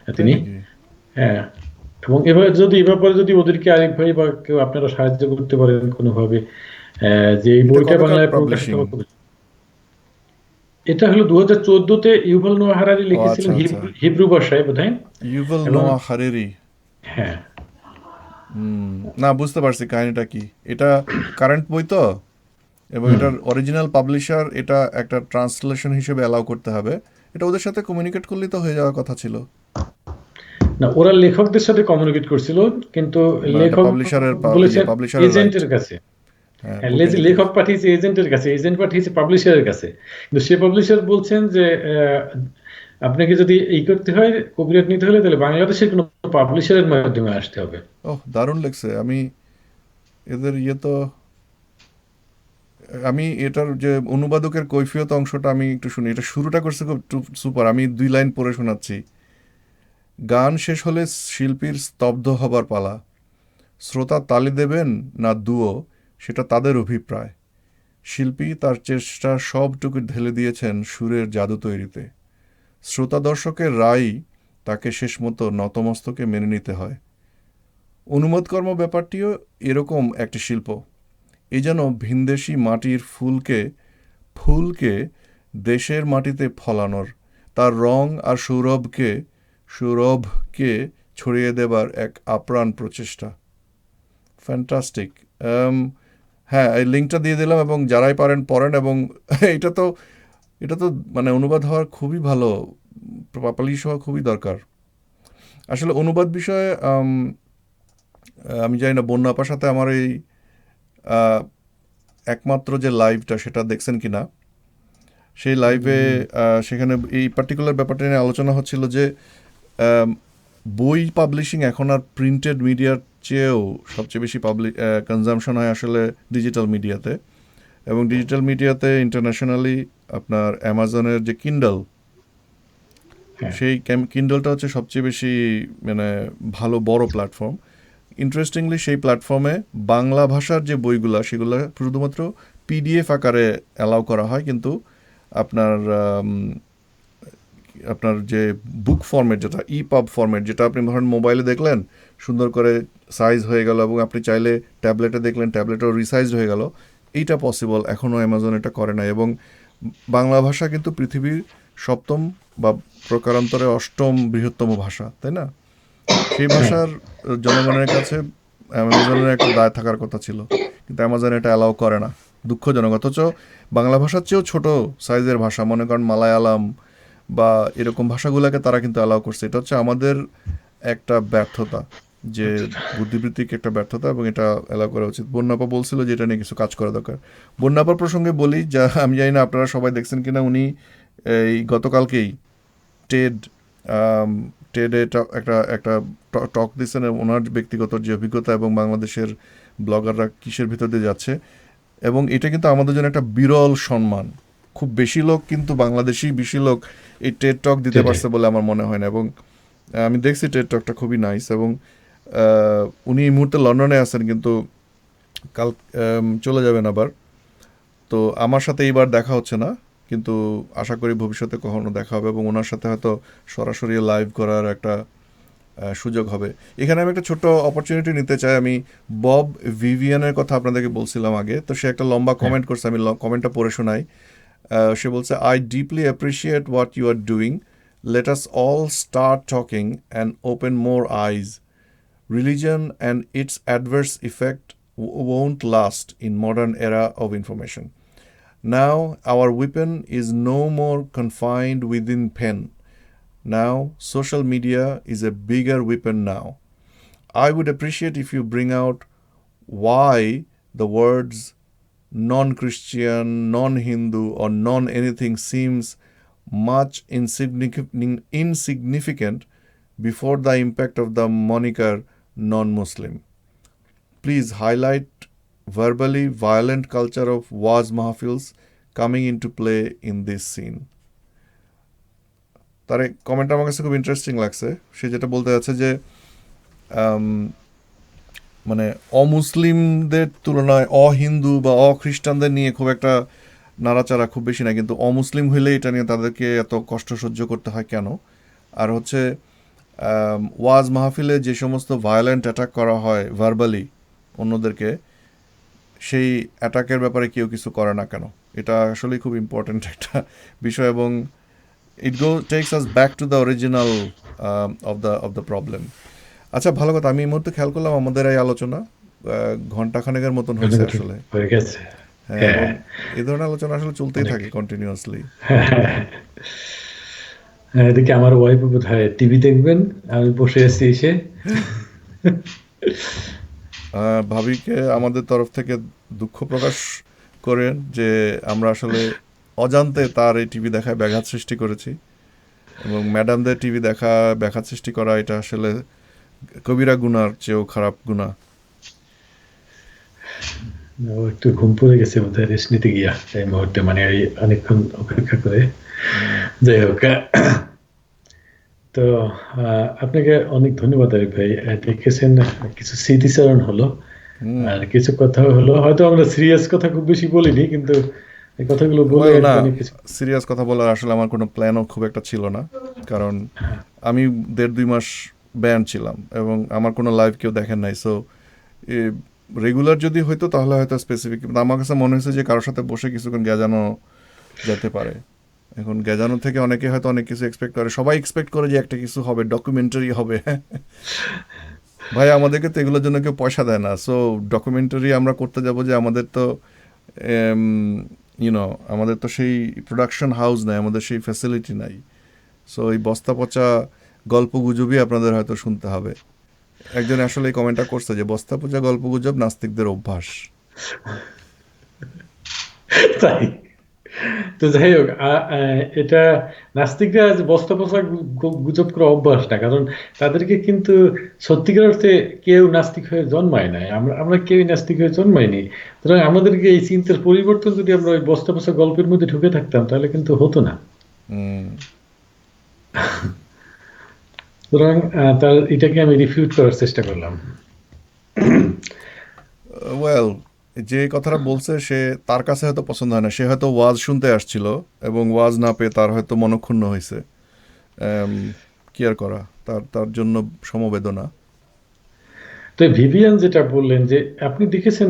তাই তিনি। নাকি? হ্যাঁ, এবং এ ব্যাপারে যদি ওদেরকে আরেক ভাই বা কেউ আপনারা সাহায্য করতে পারেন কোনোভাবে, যে এই এটা বইটা কবেকার বাংলায় প্রকাশিত পাবলিশিং? হবে। এটা হলো 2014-তে ইউভাল নোয়া হারারি ও আচ্ছা লিখেছিলেন আচ্ছা, হিব্রু ভাষায় বোধহয়। ইউভাল এবং নোয়া হারেরি। হ্যাঁ, হুম, না বুঝতে পারছি কাহিনীটা কি। এটা কারেন্ট বই তো, এবং হুম, এটার অরিজিনাল পাবলিশার এটা একটা ট্রান্সলেশন হিসেবে অ্যালাউ করতে হবে। এটা ওদের সাথে কমিউনিকেট করলেই তো হয়ে যাওয়ার কথা ছিল। না, ওরা লেখকদের সাথে কমিউনিকেট করছিল, কিন্তু মানে একটা লেখক পাবলিশারের বলেছেন পাবলিশারের রাইট। এজেন্টের কাছে। হ্যাঁ, হ্যাঁ, প্রতিনিধি। লেখক পাঠিয়েছে এজেন্টের কাছে, এজেন্ট পাঠিয়েছে পাবলিশারের কাছে, কিন্তু সে পাবলিশার বলছেন যে আপনাকে যদি এই করতে হয়, কপিরাইট নিতে হলে, তাহলে বাংলাদেশের কোনো পাবলিশারের মাধ্যমে আসতে হবে। ওহ, দারুণ লাগছে। আমি এদের তো আমি এটার যে অনুবাদকের কৈফিয়ত অংশটা আমি একটু শুনি। এটা শুরুটা করছে খুব সুপার। আমি 2 লাইন পড়ে শোনাচ্ছি। গান শেষ হলে শিল্পীর স্তব্ধ হবার পালা। শ্রোতা তালি দেবেন না দুও, সেটা তাদের অভিপ্রায়। শিল্পী তার চেষ্টার সবটুকু ঢেলে দিয়েছেন সুরের জাদু তৈরিতে। শ্রোতা দর্শকের রায়ই তাকে শেষ মতো নতমস্তকে মেনে নিতে হয়। অনুবাদকর্ম ব্যাপারটিও এরকম একটি শিল্প। এ যেন ভিনদেশি মাটির ফুলকে দেশের মাটিতে ফলানোর, তার রং আর সৌরভকে ছড়িয়ে দেবার এক আপ্রাণ প্রচেষ্টা। ফ্যান্টাস্টিক। হ্যাঁ, এই লিঙ্কটা দিয়ে দিলাম, এবং যারাই পারেন পড়েন। এবং এটা তো এটা তো মানে অনুবাদ হওয়ার খুবই ভালো, পাবলিশ হওয়া খুবই দরকার। আসলে অনুবাদ বিষয়ে আমি জানি না বন্যা আপার সাথে আমার এই আহ, একমাত্র যে লাইভটা সেটা দেখছেন কিনা। সেই লাইভে সেখানে এই পার্টিকুলার ব্যাপারটা নিয়ে আলোচনা হচ্ছিল যে আম, বই পাবলিশিং এখন আর প্রিন্টেড মিডিয়ার চেয়েও সবচেয়ে বেশি কনজামশন হয় আসলে ডিজিটাল মিডিয়াতে। এবং ডিজিটাল মিডিয়াতে ইন্টারন্যাশনালি আপনার অ্যামাজনের যে কিন্ডল, হ্যাঁ, সেই কিন্ডলটা হচ্ছে সবচেয়ে বেশি মানে ভালো বড় প্ল্যাটফর্ম। ইন্টারেস্টিংলি সেই প্ল্যাটফর্মে বাংলা ভাষার যে বইগুলো সেগুলো শুধুমাত্র পিডিএফ আকারে অ্যালাউ করা হয়, কিন্তু আপনার আপনার যে বুক ফরম্যাট, যেটা ইপাব ফরম্যাট, যেটা আপনি ধরেন মোবাইলে দেখলেন সুন্দর করে সাইজ হয়ে গেল, এবং আপনি চাইলে ট্যাবলেটে দেখলেন ট্যাবলেটও রিসাইজড হয়ে গেল, এইটা পসিবল। এখনও অ্যামাজন এটা করে না। এবং বাংলা ভাষা কিন্তু পৃথিবীর সপ্তম বা প্রকারান্তরে অষ্টম বৃহত্তম ভাষা, তাই না? সেই হ্যাঁ, ভাষার জনগণের কাছে অ্যামাজনের একটা দায় থাকার কথা ছিল, কিন্তু অ্যামাজন এটা অ্যালাউ করে না, দুঃখজনক। অথচ বাংলা ভাষার চেয়েও ছোট সাইজের ভাষা, মনে করেন মালায়ালাম বা এরকম ভাষাগুলোকে তারা কিন্তু অ্যালাউ করছে। এটা হচ্ছে আমাদের একটা ব্যর্থতা, যে বুদ্ধিবৃত্তিক একটা ব্যর্থতা, এবং এটা অ্যালাউ করা উচিত। বন্যাপা বলছিল যে এটা নিয়ে কিছু কাজ করা দরকার। বন্যাপার প্রসঙ্গে বলি, যা আমি জানি না আপনারা সবাই দেখছেন কিনা, উনি এই গতকালকেই টেড টেডে একটা একটা টক দিচ্ছেন। ওনার ব্যক্তিগত যে অভিজ্ঞতা এবং বাংলাদেশের ব্লগাররা কিসের ভিতর দিয়ে যাচ্ছে, এবং এটা কিন্তু আমাদের জন্য একটা বিরল সম্মান। খুব বেশি লোক কিন্তু বাংলাদেশি বেশি লোক এই টেড টক দিতে সেটাই। পারছে বলে আমার মনে হয় না। এবং আমি দেখছি টেড টকটা খুবই নাইস। এবং উনি এই মুহূর্তে লন্ডনে আছেন, কিন্তু কাল চলে যাবেন আবার। তো আমার সাথে এইবার দেখা হচ্ছে না, কিন্তু আশা করি ভবিষ্যতে কখনো দেখা হবে, এবং ওনার সাথে হয়তো সরাসরি লাইভ করার একটা সুযোগ হবে। এখানে আমি একটা ছোট্ট অপরচুনিটি নিতে চাই। আমি বব ভিভিয়ানের কথা আপনাদেরকে বলছিলাম আগে, তো সে একটা লম্বা হ্যাঁ, কমেন্ট করছে, আমি কমেন্টটা পড়ে শোনাই। সে বলছে, I deeply appreciate what you are doing, let us all start talking and open more eyes. Religion and its adverse effect won't last in modern era of information. Now our weapon is no more confined within pen. Now social media is a bigger weapon now. I would appreciate if you bring out why the words non-Christian, non-Hindu, or non-anything seems much insignificant before the impact of the moniker non-Muslim. Please highlight verbally violent culture of waz mahfils coming into play in this scene. তার comment আমার কাছে খুব interesting লাগছে। সে যেটা বলতে যাচ্ছে যে মানে অমুসলিমদের তুলনায় অহিন্দু বা অখ্রিস্টানদের নিয়ে খুব একটা নাড়াচাড়া খুব বেশি না, কিন্তু অমুসলিম হইলে এটা নিয়ে তাদেরকে এত কষ্ট সহ্য করতে হয় কেন। আর হচ্ছে ওয়াজ মাহফিলে যে সমস্ত ভায়োলেন্ট অ্যাটাক করা হয় ভার্বালি অন্যদেরকে, সেই অ্যাটাকের ব্যাপারে কেউ কিছু করে না কেন। এটা আসলেই খুব ইম্পর্ট্যান্ট একটা বিষয়, এবং ইট tax us back to the original of the problem. আচ্ছা, ভালো কথা। আমি এই মুহূর্তে খেয়াল করলাম আমাদের এই আলোচনা ঘন্টাখানেকের মতন হয়েছে আসলে। হয়ে গেছে। হ্যাঁ, এবং হ্যাঁ, এই ধরনের আলোচনা আসলে চলতেই অনেক। থাকে কন্টিনিউয়াসলি। হ্যাঁ, এদিকে আমার ওয়াইফ বোধহয় টিভি দেখবেন, আমি বসে আছি এসে। ভাবিকে আমাদের তরফ থেকে দুঃখ প্রকাশ করেন যে আমরা আসলে অজান্তে তার এই টিভি দেখায় ব্যাঘাত সৃষ্টি করেছি, এবং ম্যাডামদের টিভি দেখা ব্যাঘাত সৃষ্টি করা এটা আসলে কবিরা গুনার চেয়েও খারাপ গুনাহ। ও একটু ঘুম পড়ে গেছে বোধহয় রেস্ট নিতে গিয়া এই মুহূর্তে, মানে এই অনেকক্ষণ অপেক্ষা করে। হুম, যাই হোক, তো আপনাকে অনেক ধন্যবাদ আরিফ ভাই। দেখেছেন, কিছু স্মৃতিচারণ হলো, হুম। আর কিছু কথা হলো। হয়তো আমরা সিরিয়াস কথা খুব বেশি বলিনি, কিন্তু এই কথাগুলো বলে ওয়েল আর না, কি অনেক কিছু। সিরিয়াস কথা বলার আসলে আমার কোনো প্ল্যানও খুব একটা ছিল না, কারণ আমি 1.5-2 মাস ব্যান ছিলাম এবং আমার কোনো লাইভ কেউ দেখেন নাই। সো রেগুলার যদি হইতো তাহলে হয়তো স্পেসিফিক, কিন্তু আমার কাছে মনে হয়েছে যে কারোর সাথে বসে কিছুক্ষণ গেজানো যেতে পারে। এখন গেজানো থেকে অনেকে হয়তো অনেক কিছু এক্সপেক্ট করে, সবাই এক্সপেক্ট করে যে একটা কিছু হবে, ডকুমেন্টারি হবে। ভাই আমাদেরকে তো এগুলোর জন্য কেউ পয়সা দেয় না, সো ডকুমেন্টারি আমরা করতে যাব যে আমাদের তো ইউনো আমাদের তো সেই প্রোডাকশন হাউস নাই, আমাদের সেই ফ্যাসিলিটি নাই। সো এই বস্তা পচা গল্প গুজবই আপনাদের হয়তো শুনতে হবে। একজন আসলে এই কমেন্টটা করছে যে বস্তা পচা গল্প গুজব নাস্তিকদের অভ্যাস। তাই? তো যাই হোক, এটা নাস্তিকরা যে বস্তা পচা গুজব করা অভ্যাস না, কারণ তাদেরকে কিন্তু সত্যিকার অর্থে কেউ নাস্তিক হয়ে জন্মায় নাই, আমরা আমরা কেউই নাস্তিক হয়ে জন্মাইনি। সুতরাং আমাদেরকে এই চিন্তার পরিবর্তন যদি আমরা ওই বস্তা পচা গল্পের মধ্যে ঢুকে থাকতাম, তাহলে কিন্তু হতো না। হুম। সুতরাং তার এটাকে আমি রিফিউট করার চেষ্টা করলাম। ওয়েল, যে কথাটা বলছে সে তার কাছে হয়তো পছন্দ হয় না, সে হয়তো ওয়াজ শুনতে আসছিল এবং ওয়াজ না পেয়ে তার হয়তো মনক্ষুণ্ণ হয়েছে। আম, কি আর করা, তার তার জন্য সমবেদনা। তো ভিভিয়ান যেটা বললেন, যে আপনি দেখেছেন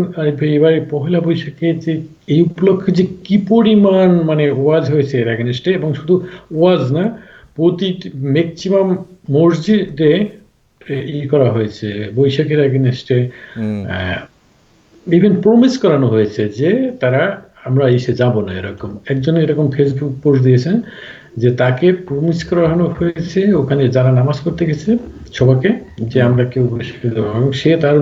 এবারে পহেলা বৈশাখে যে এই উপলক্ষে যে কি পরিমাণ মানে ওয়াজ হয়েছে এর এগেনস্টে, এবং শুধু ওয়াজ না, প্রতি ম্যাক্সিমাম মসজিদে ই করা হয়েছে বৈশাখের এগেনস্টে। হুম। ইভেন প্রমিস করানো হয়েছে যে তারা, আমরা এসে যাব না, এরকম একজন এরকম ফেসবুক পোস্ট দিয়েছেন যে তাকে প্রমিস করানো হয়েছে ওখানে যারা নামাজ পড়তে গেছে সবাইকে, যে হুম। আমরা কেউ বৈশাখে যাবো না। এবং সে তার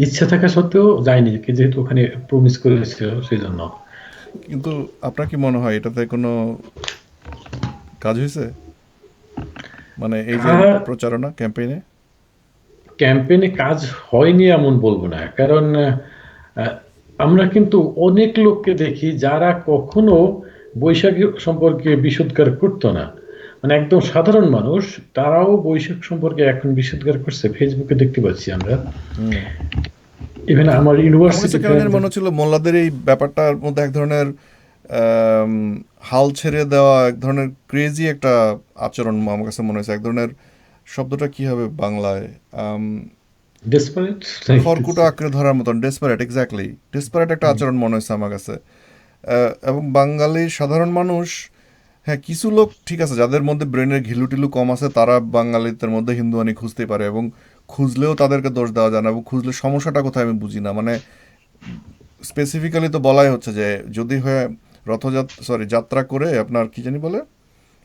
ইচ্ছা থাকা সত্ত্বেও যায়নি, যেহেতু ওখানে প্রমিস করেছিল সেই জন্য। কিন্তু আপনার কি মনে হয় এটাতে কোনো কাজ হয়েছে, মানে এই যে আর প্রচারণা ক্যাম্পেইনে? ক্যাম্পেইনে কাজ হয়নি এমন বলবো না, কারণ আমরা কিন্তু অনেক লোককে দেখি যারা কখনো বৈশাখী সম্পর্কে বিষোদ্গার করতো না, মানে একদম সাধারণ মানুষ, তারাও বৈশাখ সম্পর্কে এখন বিষোদ্গার করছে, ফেসবুকে দেখতে পাচ্ছি আমরা। হুম। ইভেন আমার আমার কাছে কেন ইউনিভার্সিটিতে জানি মনে হচ্ছিল মোল্লাদের এই ব্যাপারটার মধ্যে এক ধরনের আম, হাল ছেড়ে দেওয়া, এক ধরনের ক্রেজি একটা আচরণ আমার কাছে মনে হয়েছে, এক ধরনের শব্দটা কি হবে বাংলায়, ডেসপারেট। খড়কুটো আঁকড়ে ধরার মতন, ডেসপারেট, এক্স্যাক্টলি ডেসপারেট একটা আচরণ মনে হয়েছে আমার কাছে। এবং বাঙালির সাধারণ মানুষ, হ্যাঁ কিছু লোক ঠিক আছে যাদের মধ্যে ব্রেনের ঘিলু টিলু কম আছে, তারা বাঙালিদের মধ্যে হিন্দুয়ানি খুঁজতেই পারে, এবং খুঁজলেও তাদেরকে দোষ দেওয়া যায় না, এবং খুঁজলে সমস্যাটা কোথায় আমি বুঝি না। মানে স্পেসিফিক্যালি তো বলাই হচ্ছে যে যদি হয় যাত্রা করে আপনার কি জানি বলে,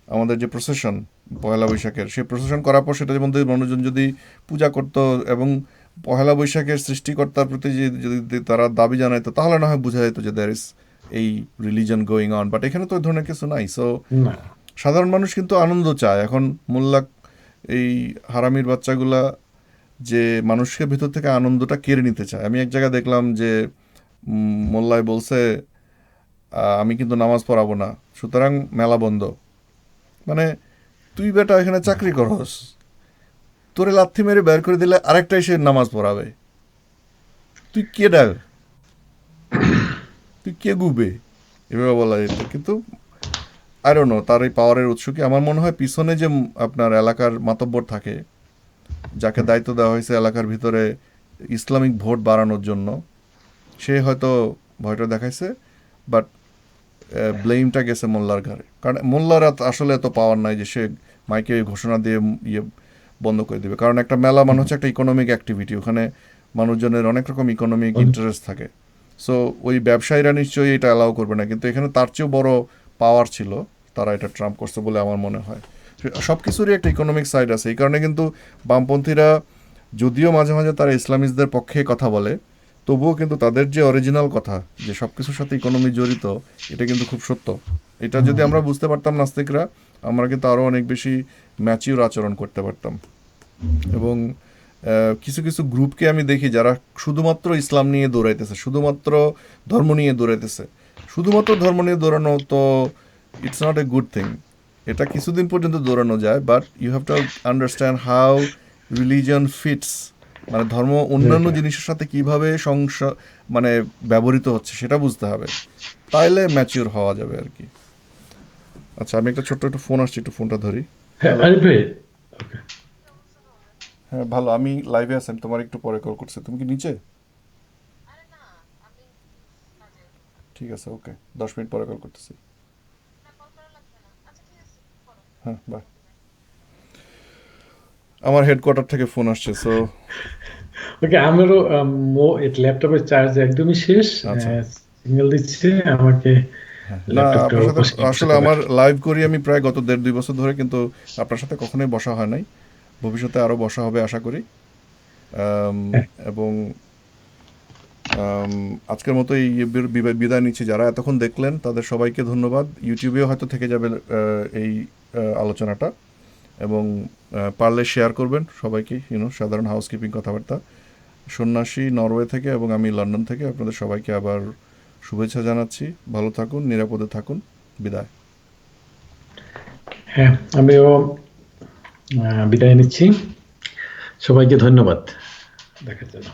আমাদের যে প্রসেশন পয়লা বৈশাখের, সেই প্রসেশন করার পর সেটার মধ্যে মানুষজন যদি পূজা করতো এবং পয়লা বৈশাখের সৃষ্টিকর্তার প্রতি যদি তারা দাবি জানাইতো, তাহলে না হয় বোঝা যেত যে দ্যার ইজ এই রিলিজন গোয়িং অন। বাট এখানে তো ওই ধরনের কিছু নাই। সো না, সাধারণ মানুষ কিন্তু আনন্দ চায়। এখন মোল্লা, এই হারামির বাচ্চাগুলা যে মানুষকে ভেতর থেকে আনন্দটা কেড়ে নিতে চায়। আমি এক জায়গায় দেখলাম যে মোল্লায় বলছে আমি কিন্তু নামাজ পড়াবো না, সুতরাং মেলা বন্ধ। মানে তুই বেটা এখানে চাকরি করস, তোরে লাথি মেরে বের করে দিলে আরেকটা এসে নামাজ পড়াবে, তুই কে ডাক, তুই কে গুবে, এভাবে বলা যেত। কিন্তু আই ডোন্ট নো তার এই পাওয়ারের উৎস কি। আমার মনে হয় পিছনে যে আপনার এলাকার মাতব্বর থাকে, যাকে দায়িত্ব দেওয়া হয়েছে এলাকার ভিতরে ইসলামিক ভোট বাড়ানোর জন্য, সে হয়তো ভয়টা দেখাইছে, বাট ব্লেমটা গেছে মোল্লার ঘাড়ে। কারণ মোল্লার আসলে এত পাওয়ার নাই যে সে মাইকে ঘোষণা দিয়ে ইয়ে বন্ধ করে দেবে। কারণ একটা মেলা মানে হচ্ছে একটা ইকোনমিক অ্যাক্টিভিটি, ওখানে মানুষজনের অনেক রকম ইকোনমিক ইন্টারেস্ট থাকে। সো ওই ব্যবসায়ীরা নিশ্চয়ই এটা অ্যালাউ করবে না, কিন্তু এখানে তার চেয়েও বড় পাওয়ার ছিল, তারা এটা ট্রাম্প করছে বলে আমার মনে হয়। সব কিছুরই একটা ইকোনমিক সাইড আছে। এই কারণে কিন্তু বামপন্থীরা যদিও মাঝে মাঝে তারা ইসলামিস্টদের পক্ষে কথা বলে, তবুও কিন্তু তাদের যে অরিজিনাল কথা যে সব কিছুর সাথে ইকোনমি জড়িত, এটা কিন্তু খুব সত্য। এটা যদি আমরা বুঝতে পারতাম নাস্তিকরা, আমরা কিন্তু আরও অনেক বেশি ম্যাচিউর আচরণ করতে পারতাম। এবং কিছু কিছু গ্রুপকে আমি দেখি যারা শুধুমাত্র ইসলাম নিয়ে দৌড়াইতেছে, শুধুমাত্র ধর্ম নিয়ে দৌড়াইতেছে। শুধুমাত্র ধর্ম নিয়ে দৌড়ানো তো it's not a good thing. এটা কিছুদিন পর্যন্ত দৌড়ানো যায়, but you have to understand how religion fits, মানে ধর্ম অন্যান্য জিনিসের সাথে কিভাবে মানে ব্যবহৃত হচ্ছে সেটা বুঝতে হবে, তাইলে ম্যাচিওর হওয়া যাবে আর কি। আচ্ছা, আমি একটা ছোট্ট একটু ফোন আসছি, একটু ফোনটা ধরি। হ্যাঁ হ্যালো। আরিফ ভাই, ওকে। হ্যাঁ ভালো, আমি লাইভে আছেন, তোমার একটু পরে কল করছে। তুমি কি নিচে? ঠিক আছে, ওকে, 10 মিনিট পরে কল করতেছি। হ্যাঁ, বাই। আমার হেডকোয়ার্টার থেকে ফোন আসছে, সো ওকে, আমারও ল্যাপটপের চার্জ একদমই শেষ, আচ্ছা। সিগন্যাল দিচ্ছে আমাকে না, ল্যাপটপটা আপনার সাথে আসলে বসাতে হবে। আমার লাইভ করি আমি প্রায় গত 1.5-2 বছর ধরে, কিন্তু আপনার সাথে কখনোই বসা হয় নাই। ভবিষ্যতে আরও বসা হবে আশা করি। আম, হ্যাঁ, এবং আম, আজকের মতো এই বিদায় নিচ্ছি। যারা এতক্ষণ দেখলেন তাদের সবাইকে ধন্যবাদ। ইউটিউবেও হয়তো থেকে যাবে এই আলোচনাটা, এবং পারলে শেয়ার করবেন সবাইকে, সাধারণ হাউসকিপিং কথাবার্তা। সন্ন্যাসী নরওয়ে থেকে এবং আমি লন্ডন থেকে আপনাদের সবাইকে আবার শুভেচ্ছা জানাচ্ছি। ভালো থাকুন, নিরাপদে থাকুন। বিদায়। হ্যাঁ, আমিও বিদায় নিচ্ছি। সবাইকে ধন্যবাদ দেখার জন্য।